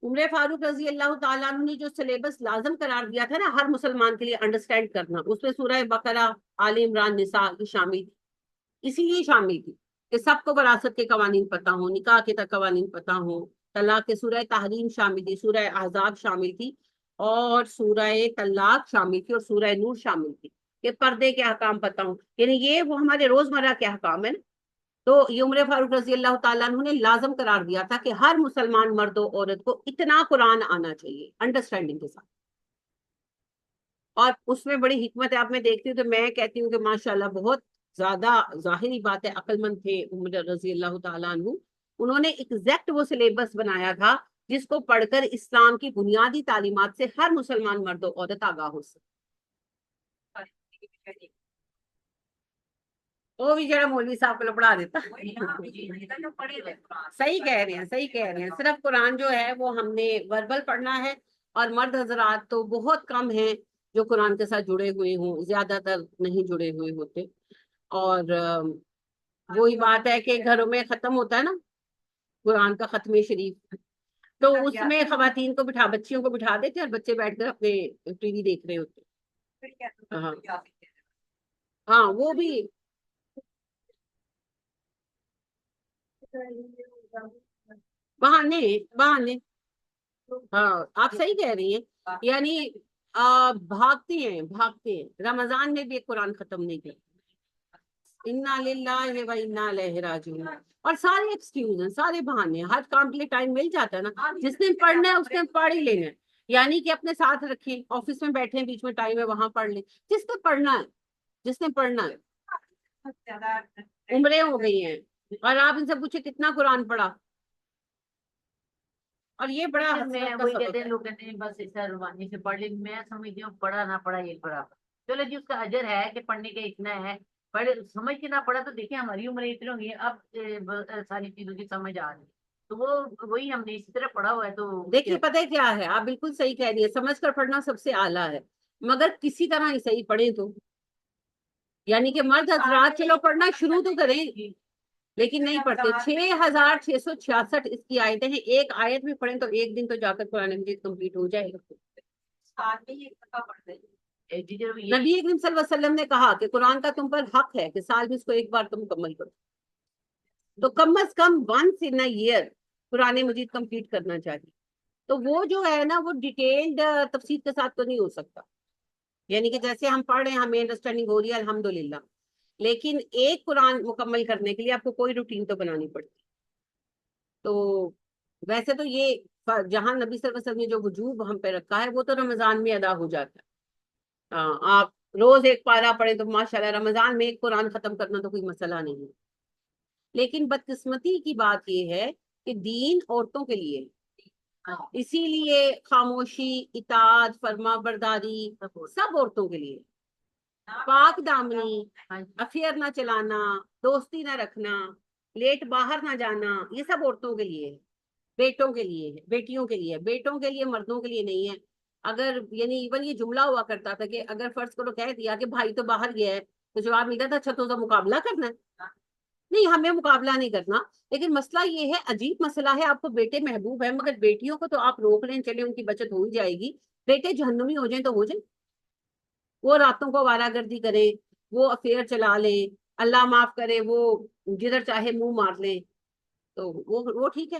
عمر فاروق رضی اللہ تعالیٰ عنہ نے جو سلیبس لازم قرار دیا تھا نا ہر مسلمان کے لیے انڈرسٹینڈ کرنا, اس میں سورہ بقرہ, آل عمران, نساء کی شامل تھی. اسی لیے شامل تھی کہ سب کو وراثت کے قوانین پتا ہوں, نکاح کے قوانین پتا ہوں, طلاق کے سورہ تحریم شامل تھی, سورہ احزاب شامل تھی, اور سورہ طلاق شامل تھی, اور سورہ نور شامل تھی کہ پردے کے احکام پتا ہوں. یعنی یہ وہ ہمارے روزمرہ کے احکام ہیں نا. تو یہ عمر فاروق رضی اللہ تعالیٰ عنہ نے لازم قرار دیا تھا کہ ہر مسلمان مرد و عورت کو اتنا قرآن آنا چاہیے انڈرسٹینڈنگ کے ساتھ. اور اس میں بڑی حکمت ہے, آپ میں دیکھتی ہوں تو میں کہتی ہوں کہ ماشاءاللہ بہت زیادہ ظاہری بات ہے, عقل مند تھے عمر رضی اللہ تعالیٰ عنہ. انہوں نے ایگزیکٹ وہ سلیبس بنایا تھا جس کو پڑھ کر اسلام کی بنیادی تعلیمات سے ہر مسلمان مرد و عورت آگاہ ہو سکے. وہ بھی جڑا مولوی صاحب کو پڑھا دیتا. صحیح کہہ رہے ہیں, صحیح کہہ رہے ہیں. صرف قرآن جو ہے وہ ہم نے وربل پڑھنا ہے, اور مرد حضرات تو بہت کم ہیں جو قرآن کے ساتھ جڑے ہوئے ہوں, زیادہ تر نہیں جڑے ہوئے ہوتے. اور وہی بات ہے کہ گھروں میں ختم ہوتا ہے نا قرآن کا ختم شریف, تو اس میں خواتین کو بچیوں کو بٹھا دیتے اور بچے بیٹھ کر اپنے ٹی وی دیکھ رہے ہوتے. ہاں وہ بھی بہانے بہانے. ہاں آپ صحیح کہہ رہی ہیں, یعنی بھاگتے ہیں. رمضان میں بھی ایک قرآن ختم نہیں کیا, انا للہ و انا الیہ راجعون. اور سارے ایکسکیوز ہیں, سارے بہانے ہیں, ہر کام کے لیے ٹائم مل جاتا ہے نا. جس نے پڑھنا ہے اس نے پڑھ ہی لینا ہے, یعنی کہ اپنے ساتھ رکھیں, آفس میں بیٹھے ہیں بیچ میں ٹائم ہے وہاں پڑھ لیں. جس نے پڑھنا ہے, جس نے پڑھنا ہے. عمریں ہو گئی ہیں اور آپ ان سے پوچھے کتنا قرآن پڑھا, اور یہ بڑا میں حسرت کا وہی سبق کہتے ہیں, ہے. لوگ کہتے ہیں بس اس روانی سے پڑھ لیں. میں سمجھتی ہوں پڑھا نہ پڑھا ایک برابر. چلو جی اس کا اجر ہے کہ پڑھنے کا اتنا ہے, پڑھے سمجھ کے نہ پڑھا تو دیکھیں ہماری عمریں اتنی ہوگی, اب ساری چیزوں کی سمجھ آ رہی ہے. تو وہ وہی ہم نے اسی طرح پڑھا ہوا ہے. تو دیکھیے پتہ ہے کیا ہے, آپ بالکل صحیح کہہ رہی ہے, سمجھ کر پڑھنا سب سے اعلیٰ ہے, مگر کسی طرح ہی صحیح پڑھیں تو. یعنی کہ مرد حضرات چلو پڑھنا شروع تو کریں لیکن نہیں پڑھتے. 6666 اس کی آیتیں ہیں, ایک آیت بھی پڑھیں تو ایک دن تو جا کر قرآن مجید کمپلیٹ ہو جائے گا. نبی اکرم صلی اللہ علیہ وسلم نے کہا کہ قرآن کا تم پر حق ہے کہ سال میں اس کو ایک بار تم مکمل کرو, تو کم از کم ونس ان ایئر قرآن مجید کمپلیٹ کرنا چاہیے. تو وہ جو ہے نا وہ ڈیٹیلڈ تفصیل کے ساتھ تو نہیں ہو سکتا, یعنی کہ جیسے ہم پڑھ رہے ہیں ہمیں انڈرسٹینڈنگ ہو رہی ہے الحمدللہ, لیکن ایک قرآن مکمل کرنے کے لیے آپ کو کوئی روٹین تو بنانی پڑتی. تو ویسے تو یہ جہاں نبی صلی اللہ علیہ وسلم نے جو وجوب ہم پہ رکھا ہے وہ تو رمضان میں ادا ہو جاتا ہے. آپ روز ایک پارہ پڑھیں تو ماشاءاللہ رمضان میں ایک قرآن ختم کرنا تو کوئی مسئلہ نہیں ہے. لیکن بدقسمتی کی بات یہ ہے کہ دین عورتوں کے لیے, اسی لیے خاموشی, اطاعت, فرما برداری سب عورتوں کے لیے. پاک دامنی, افیئر نہ چلانا, دوستی نہ رکھنا, لیٹ باہر نہ جانا, یہ سب عورتوں کے لیے ہے, بیٹوں کے لیے ہے, بیٹیوں کے لیے, بیٹوں کے لیے, مردوں کے لیے نہیں ہے. اگر یعنی ایون یہ جملہ ہوا کرتا تھا کہ اگر فرض کرو کہہ دیا کہ بھائی تو باہر گیا ہے تو جواب ملتا تھا اچھا تو مقابلہ کرنا ہے. نہیں, ہمیں مقابلہ نہیں کرنا, لیکن مسئلہ یہ ہے, عجیب مسئلہ ہے, آپ کو بیٹے محبوب ہیں مگر بیٹیوں کو تو آپ روک لیں, چلے ان کی بچت ہو ہی جائے گی. بیٹے جہنمی ہو جائیں تو ہو جائیں, وہ راتوں کو آوارہ گردی کرے, وہ افیئر چلا لے, اللہ معاف کرے وہ جدھر چاہے منہ مار لیں, تو وہ ٹھیک ہے.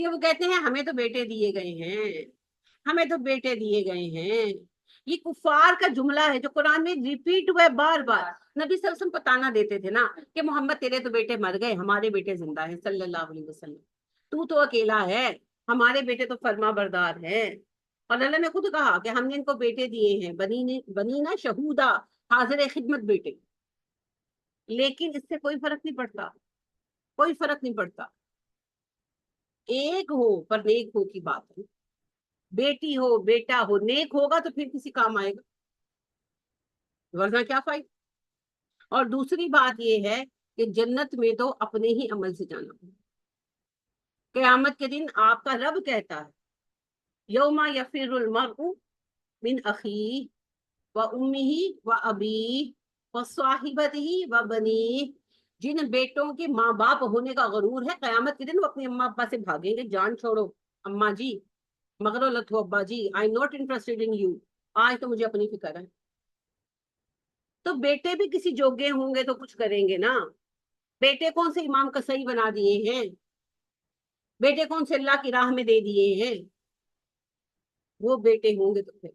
کہ وہ کہتے ہیں ہمیں تو بیٹے دیے گئے ہیں، ہمیں تو بیٹے دیے گئے ہیں. یہ کفار کا جملہ ہے جو قرآن میں ریپیٹ ہوا ہے بار بار. نبی صلی اللہ علیہ وسلم پتانا دیتے تھے نا کہ محمد تیرے تو بیٹے مر گئے، ہمارے بیٹے زندہ ہیں صلی اللہ علیہ وسلم. تو اکیلا ہے، ہمارے بیٹے تو فرما بردار ہے. اور اللہ نے خود کہا کہ ہم نے ان کو بیٹے دیے ہیں، بنی نا شہودا، حاضر خدمت بیٹے. لیکن اس سے کوئی فرق نہیں پڑتا، کوئی فرق نہیں پڑتا. ایک ہو پر نیک ہو کی بات ہے. بیٹی ہو بیٹا ہو، نیک ہوگا تو پھر کسی کام آئے گا، ورنہ کیا فائدہ. اور دوسری بات یہ ہے کہ جنت میں تو اپنے ہی عمل سے جانا ہوگا. قیامت کے دن آپ کا رب کہتا ہے یوم یفر المرء من اخیہ و امہ و ابیہ و صاحبتہ و بنیہ. جن بیٹوں کے ماں باپ ہونے کا غرور ہے، قیامت کے دن وہ اپنے اماں ابا سے بھاگیں گے. جان چھوڑو اماں جی، مغرو لتھو ابا جی، I am not interested in you. آج تو مجھے اپنی فکر ہے. تو بیٹے بھی کسی جوگے ہوں گے تو کچھ کریں گے نا. بیٹے کون سے امام کسائی بنا دیے ہیں، بیٹے کون سے اللہ کی راہ میں دے دیے ہیں. وہ بیٹے ہوں گے تو پھر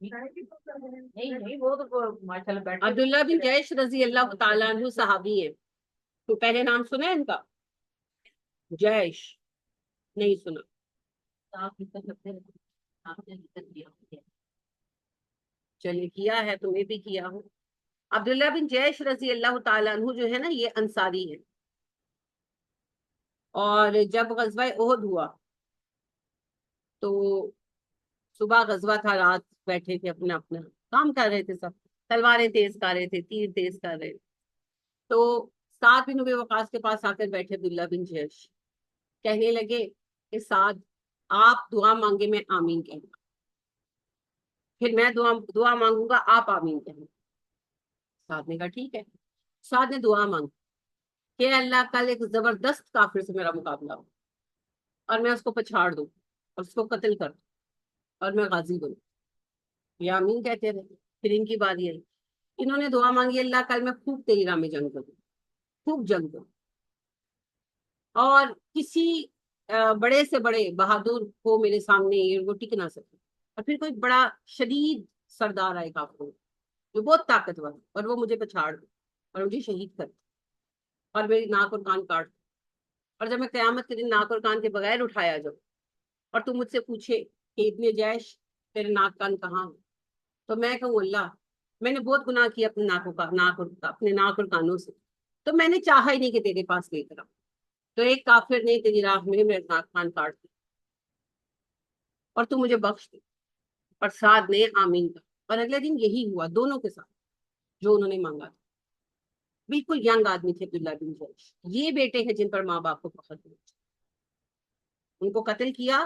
نہیں وہ تو ماشاء اللہ بیٹھے. عبداللہ بن جیش رضی اللہ تعالیٰ عنہ صحابی ہیں. تو پہلے نام سنا ہے ان کا؟ جیش نہیں سنا؟ آپ کی طرف سے آپ نے ذکر کیا ہے. چلیے کیا ہے، تمہیں بھی کیا ہو. عبداللہ بن جیش رضی اللہ تعالیٰ عنہ جو ہے نا یہ انصاری ہے. اور جب غزوہ احد ہوا تو صبح غزوہ تھا، رات بیٹھے تھے اپنا اپنا کام کر رہے تھے، سب تلواریں تیز کر رہے تھے، تیر تیز کر رہے تھے. تو سعد بن ابی وقاص کے پاس آ کر بیٹھے عبداللہ بن جیش. کہنے لگے کہ سعد آپ دعا مانگے میں آمین کہوں گا، پھر میں دعا مانگوں گا آپ آمین کہیں. سعد نے کہا ٹھیک ہے. سعد نے دعا مانگی کہ اللہ کل ایک زبردست کافر سے میرا مقابلہ ہو اور میں اس کو پچھاڑ دوں اور اس کو قتل کر دوں اور میں غازی بنوں. یہ آمین کہتے رہے. پھر ان کی باری آئی، انہوں نے دعا مانگی اللہ کل میں خوب تیری راہ میں جنگ کروں، خوب جنگ کروں، اور کسی بڑے سے بڑے بہادر کو میرے سامنے وہ ٹک نہ سکے. اور پھر کوئی بڑا شدید سردار آئے کافر جو بہت طاقتور اور وہ مجھے پچھاڑ دے اور مجھے شہید کر دے اور میری ناک اور کان کاٹ دے. اور جب میں قیامت کے دن ناک اور کان کے بغیر اٹھایا جاؤں اور تم مجھ سے پوچھے کہ ابن جیش تیرے ناک کان کہاں ہو، تو میں کہوں اللہ میں نے بہت گناہ کیا اپنے ناک اور کانوں سے، تو میں نے چاہا ہی نہیں کہ تیرے پاس لے کر آؤں. تو ایک کافر نے تیری راہ میں میرے ناک کان کاٹ دی اور تو مجھے بخش دے. اور سعد نے آمین کہا. اور اگلے دن یہی ہوا دونوں کے ساتھ جو انہوں نے مانگا تھا. بالکل ینگ آدمی تھے عبداللہ بن جیش. یہ بیٹے ہیں جن پر ماں باپ کو فخر ہونا چاہیے. ان کو قتل کیا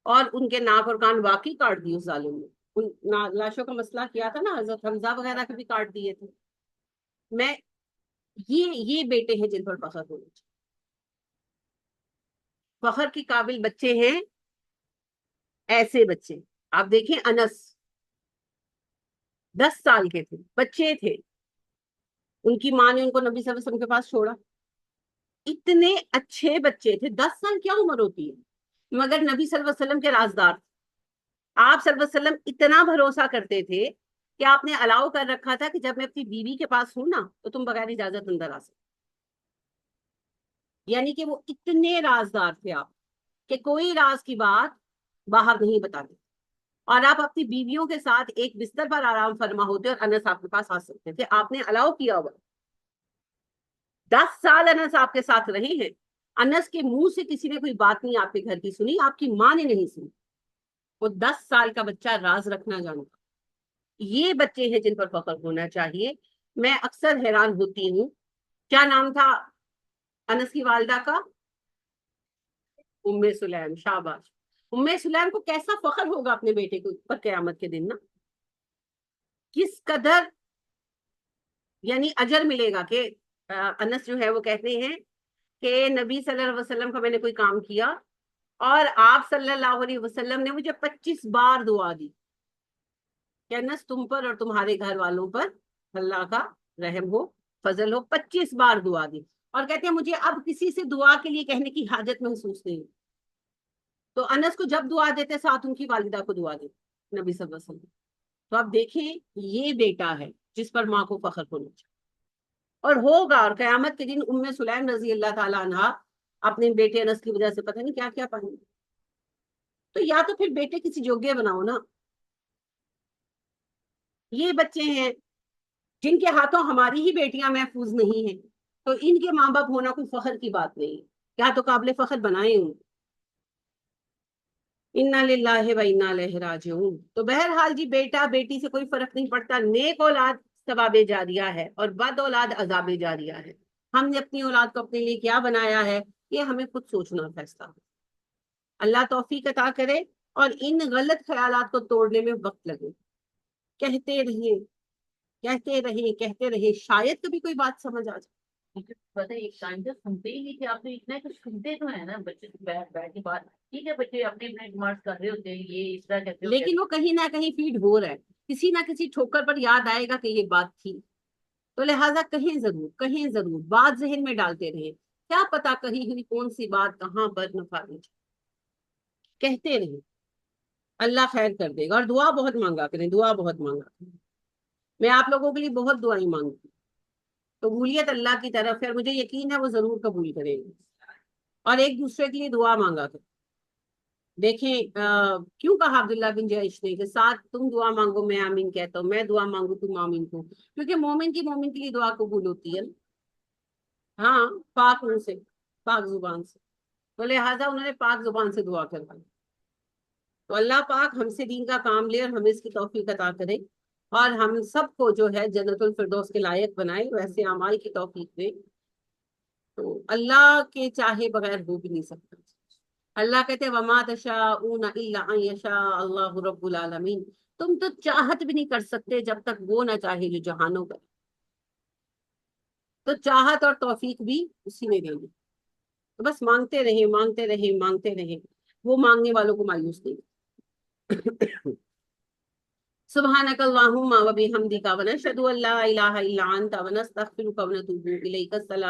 اور ان کے ناک اور کان واقعی کاٹ دیے اس ظالم نے. ان لاشوں کا مسئلہ کیا تھا نا، حضرت حمزہ وغیرہ کے بھی کاٹ دیے تھے. میں یہ بیٹے ہیں جن پر فخر ہونا چاہیے. فخر کی قابل بچے ہیں ایسے بچے. آپ دیکھیں انس 10 سال کے تھے، بچے تھے. ان کی ماں نے ان کو نبی صلی اللہ علیہ وسلم کے پاس چھوڑا. اتنے اچھے بچے تھے، 10 سال کیا عمر ہوتی ہے، مگر نبی صلی اللہ علیہ وسلم کے رازدار. آپ صلی اللہ علیہ وسلم اتنا بھروسہ کرتے تھے کہ آپ نے الاؤ کر رکھا تھا کہ جب میں اپنی بیوی کے پاس ہوں نا تو تم بغیر اجازت اندر آ سکتے. یعنی کہ وہ اتنے رازدار تھے آپ کہ کوئی راز کی بات باہر نہیں بتاتے. اور آپ اپنی بیویوں کے ساتھ ایک بستر پر آرام فرما ہوتے اور انس آپ کے پاس آ سکتے تھے. آپ نے الاؤ کیا ہوا. 10 سال انس آپ کے ساتھ رہے ہیں. انس کے منہ سے کسی نے کوئی بات نہیں آپ کے گھر کی سنی، آپ کی ماں نے نہیں سنی. وہ 10 سال کا بچہ راز رکھنا جانتا. یہ بچے ہیں جن پر فخر ہونا چاہیے. میں اکثر حیران ہوتی ہوں. کیا نام تھا انس کی والدہ کا؟ ام سلیم. شاباش. ام سلیم کو کیسا فخر ہوگا اپنے بیٹے کو پر قیامت کے دن نا. کس قدر یعنی اجر ملے گا کہ انس جو ہے وہ کہتے ہیں کہ نبی صلی اللہ علیہ وسلم کا میں نے کوئی کام کیا اور آپ صلی اللہ علیہ وسلم نے مجھے 25 بار دعا دی کہ انس تم پر اور تمہارے گھر والوں پر اللہ کا رحم ہو فضل ہو، 25 بار دعا دی، اور کہتے ہیں مجھے اب کسی سے دعا کے لیے کہنے کی حاجت محسوس نہیں۔ تو انس کو جب دعا دیتے ساتھ ان کی والدہ کو دعا دیتے نبی صلی اللہ علیہ وسلم۔ تو آپ دیکھیں یہ بیٹا ہے جس پر ماں کو فخر ہونا چاہیے، اور ہوگا، اور قیامت کے دن ام سلیم رضی اللہ تعالیٰ عنہا اپنے بیٹے انس کی وجہ سے پتہ نہیں کیا کیا پائیں گے۔ تو یا تو پھر بیٹے کسی جوگے بناؤ نا۔ یہ بچے ہیں جن کے ہاتھوں ہماری ہی بیٹیاں محفوظ نہیں ہیں، تو ان کے ماں باپ ہونا کوئی فخر کی بات نہیں ہے، کیا تو قابل فخر بنائے ہوں۔ انا للہ و انا الیہ راجعون۔ تو بہرحال جی بیٹا بیٹی سے کوئی فرق نہیں پڑتا، نیک اولاد ثواب جاریہ ہے اور بد اولاد عذاب جاریہ ہے۔ ہم نے اپنی اولاد کو اپنے لیے کیا بنایا ہے یہ ہمیں خود سوچنا فیصلہ ہے۔ اللہ توفیق عطا کرے اور ان غلط خیالات کو توڑنے میں وقت لگے۔ کہتے رہیے کہتے رہے کہتے رہے، شاید کبھی کوئی بات سمجھ آ جائے۔ مجھے پتہ ہے ایک ٹائم سے سنتے ہی نہیں تھے آپ، تو اتنا کچھ سنتے تو ہے نا بچے بیٹھ بیٹھ کے بات، ٹھیک ہے بچے اپنے اپنے ڈیمانڈ کر رہے ہوتے ہیں، یہ اس طرح کہتے ہوتے ہیں، لیکن وہ کہیں نہ کہیں فیڈ ہو رہا ہے، کسی نہ کسی ٹھوکر پر یاد آئے گا کہ یہ بات تھی، تو لہٰذا کہیں ضرور بات ذہن میں ڈالتے رہیں، کیا پتا کہیں ہوئی کون سی بات کہاں پر نفع دے جائے۔ کہتے رہیں، اللہ خیر کر دے گا، اور دعا بہت مانگا کریں، دعا بہت مانگا کریں۔ میں آپ لوگوں کے لیے بہت دعائیں مانگتی ہوں، قبولیت اللہ کی طرف ہے، اور مجھے یقین ہے وہ ضرور قبول کریں گے، اور ایک دوسرے کے لیے دعا مانگا کریں۔ دیکھیں کیوں کہا عبداللہ بن جیش نے کہ ساتھ تم دعا مانگو میں آمین کہتا ہوں، میں دعا مانگوں تم آمین کو، کیونکہ مومن کی مومن کے لیے دعا قبول ہوتی ہے نا۔ ہاں، پاک منہ سے، پاک زبان سے، تو لہٰذا انہوں نے پاک زبان سے دعا کروائی۔ تو اللہ پاک ہم سے دین کا کام لے اور ہمیں اس کی توفیق عطا کرے، اور ہم سب کو جو ہے جنت الفردوس کے لائق بنائے، ویسے اعمال کی توفیق دے۔ تو اللہ کے چاہے بغیر ہو بھی نہیں سکتا۔ اللہ کہتے ہیں وَمَا تَشَاءُونَ إِلَّا أَن يَشَاءَ اللَّهُ رَبُّ الْعَالَمِينَ، تم تو چاہت بھی نہیں کر سکتے جب تک وہ نہ چاہے جو جہانوں کا۔ تو چاہت اور توفیق بھی اسی نے دینی، تو بس مانگتے رہیں مانگتے رہیں مانگتے رہیں، وہ مانگنے والوں کو مایوس نہیں۔ سبحانک اللہم و بحمدک ونشہد ان لا الہ الا انت ونستغفرک ونتوب الیک۔ السلام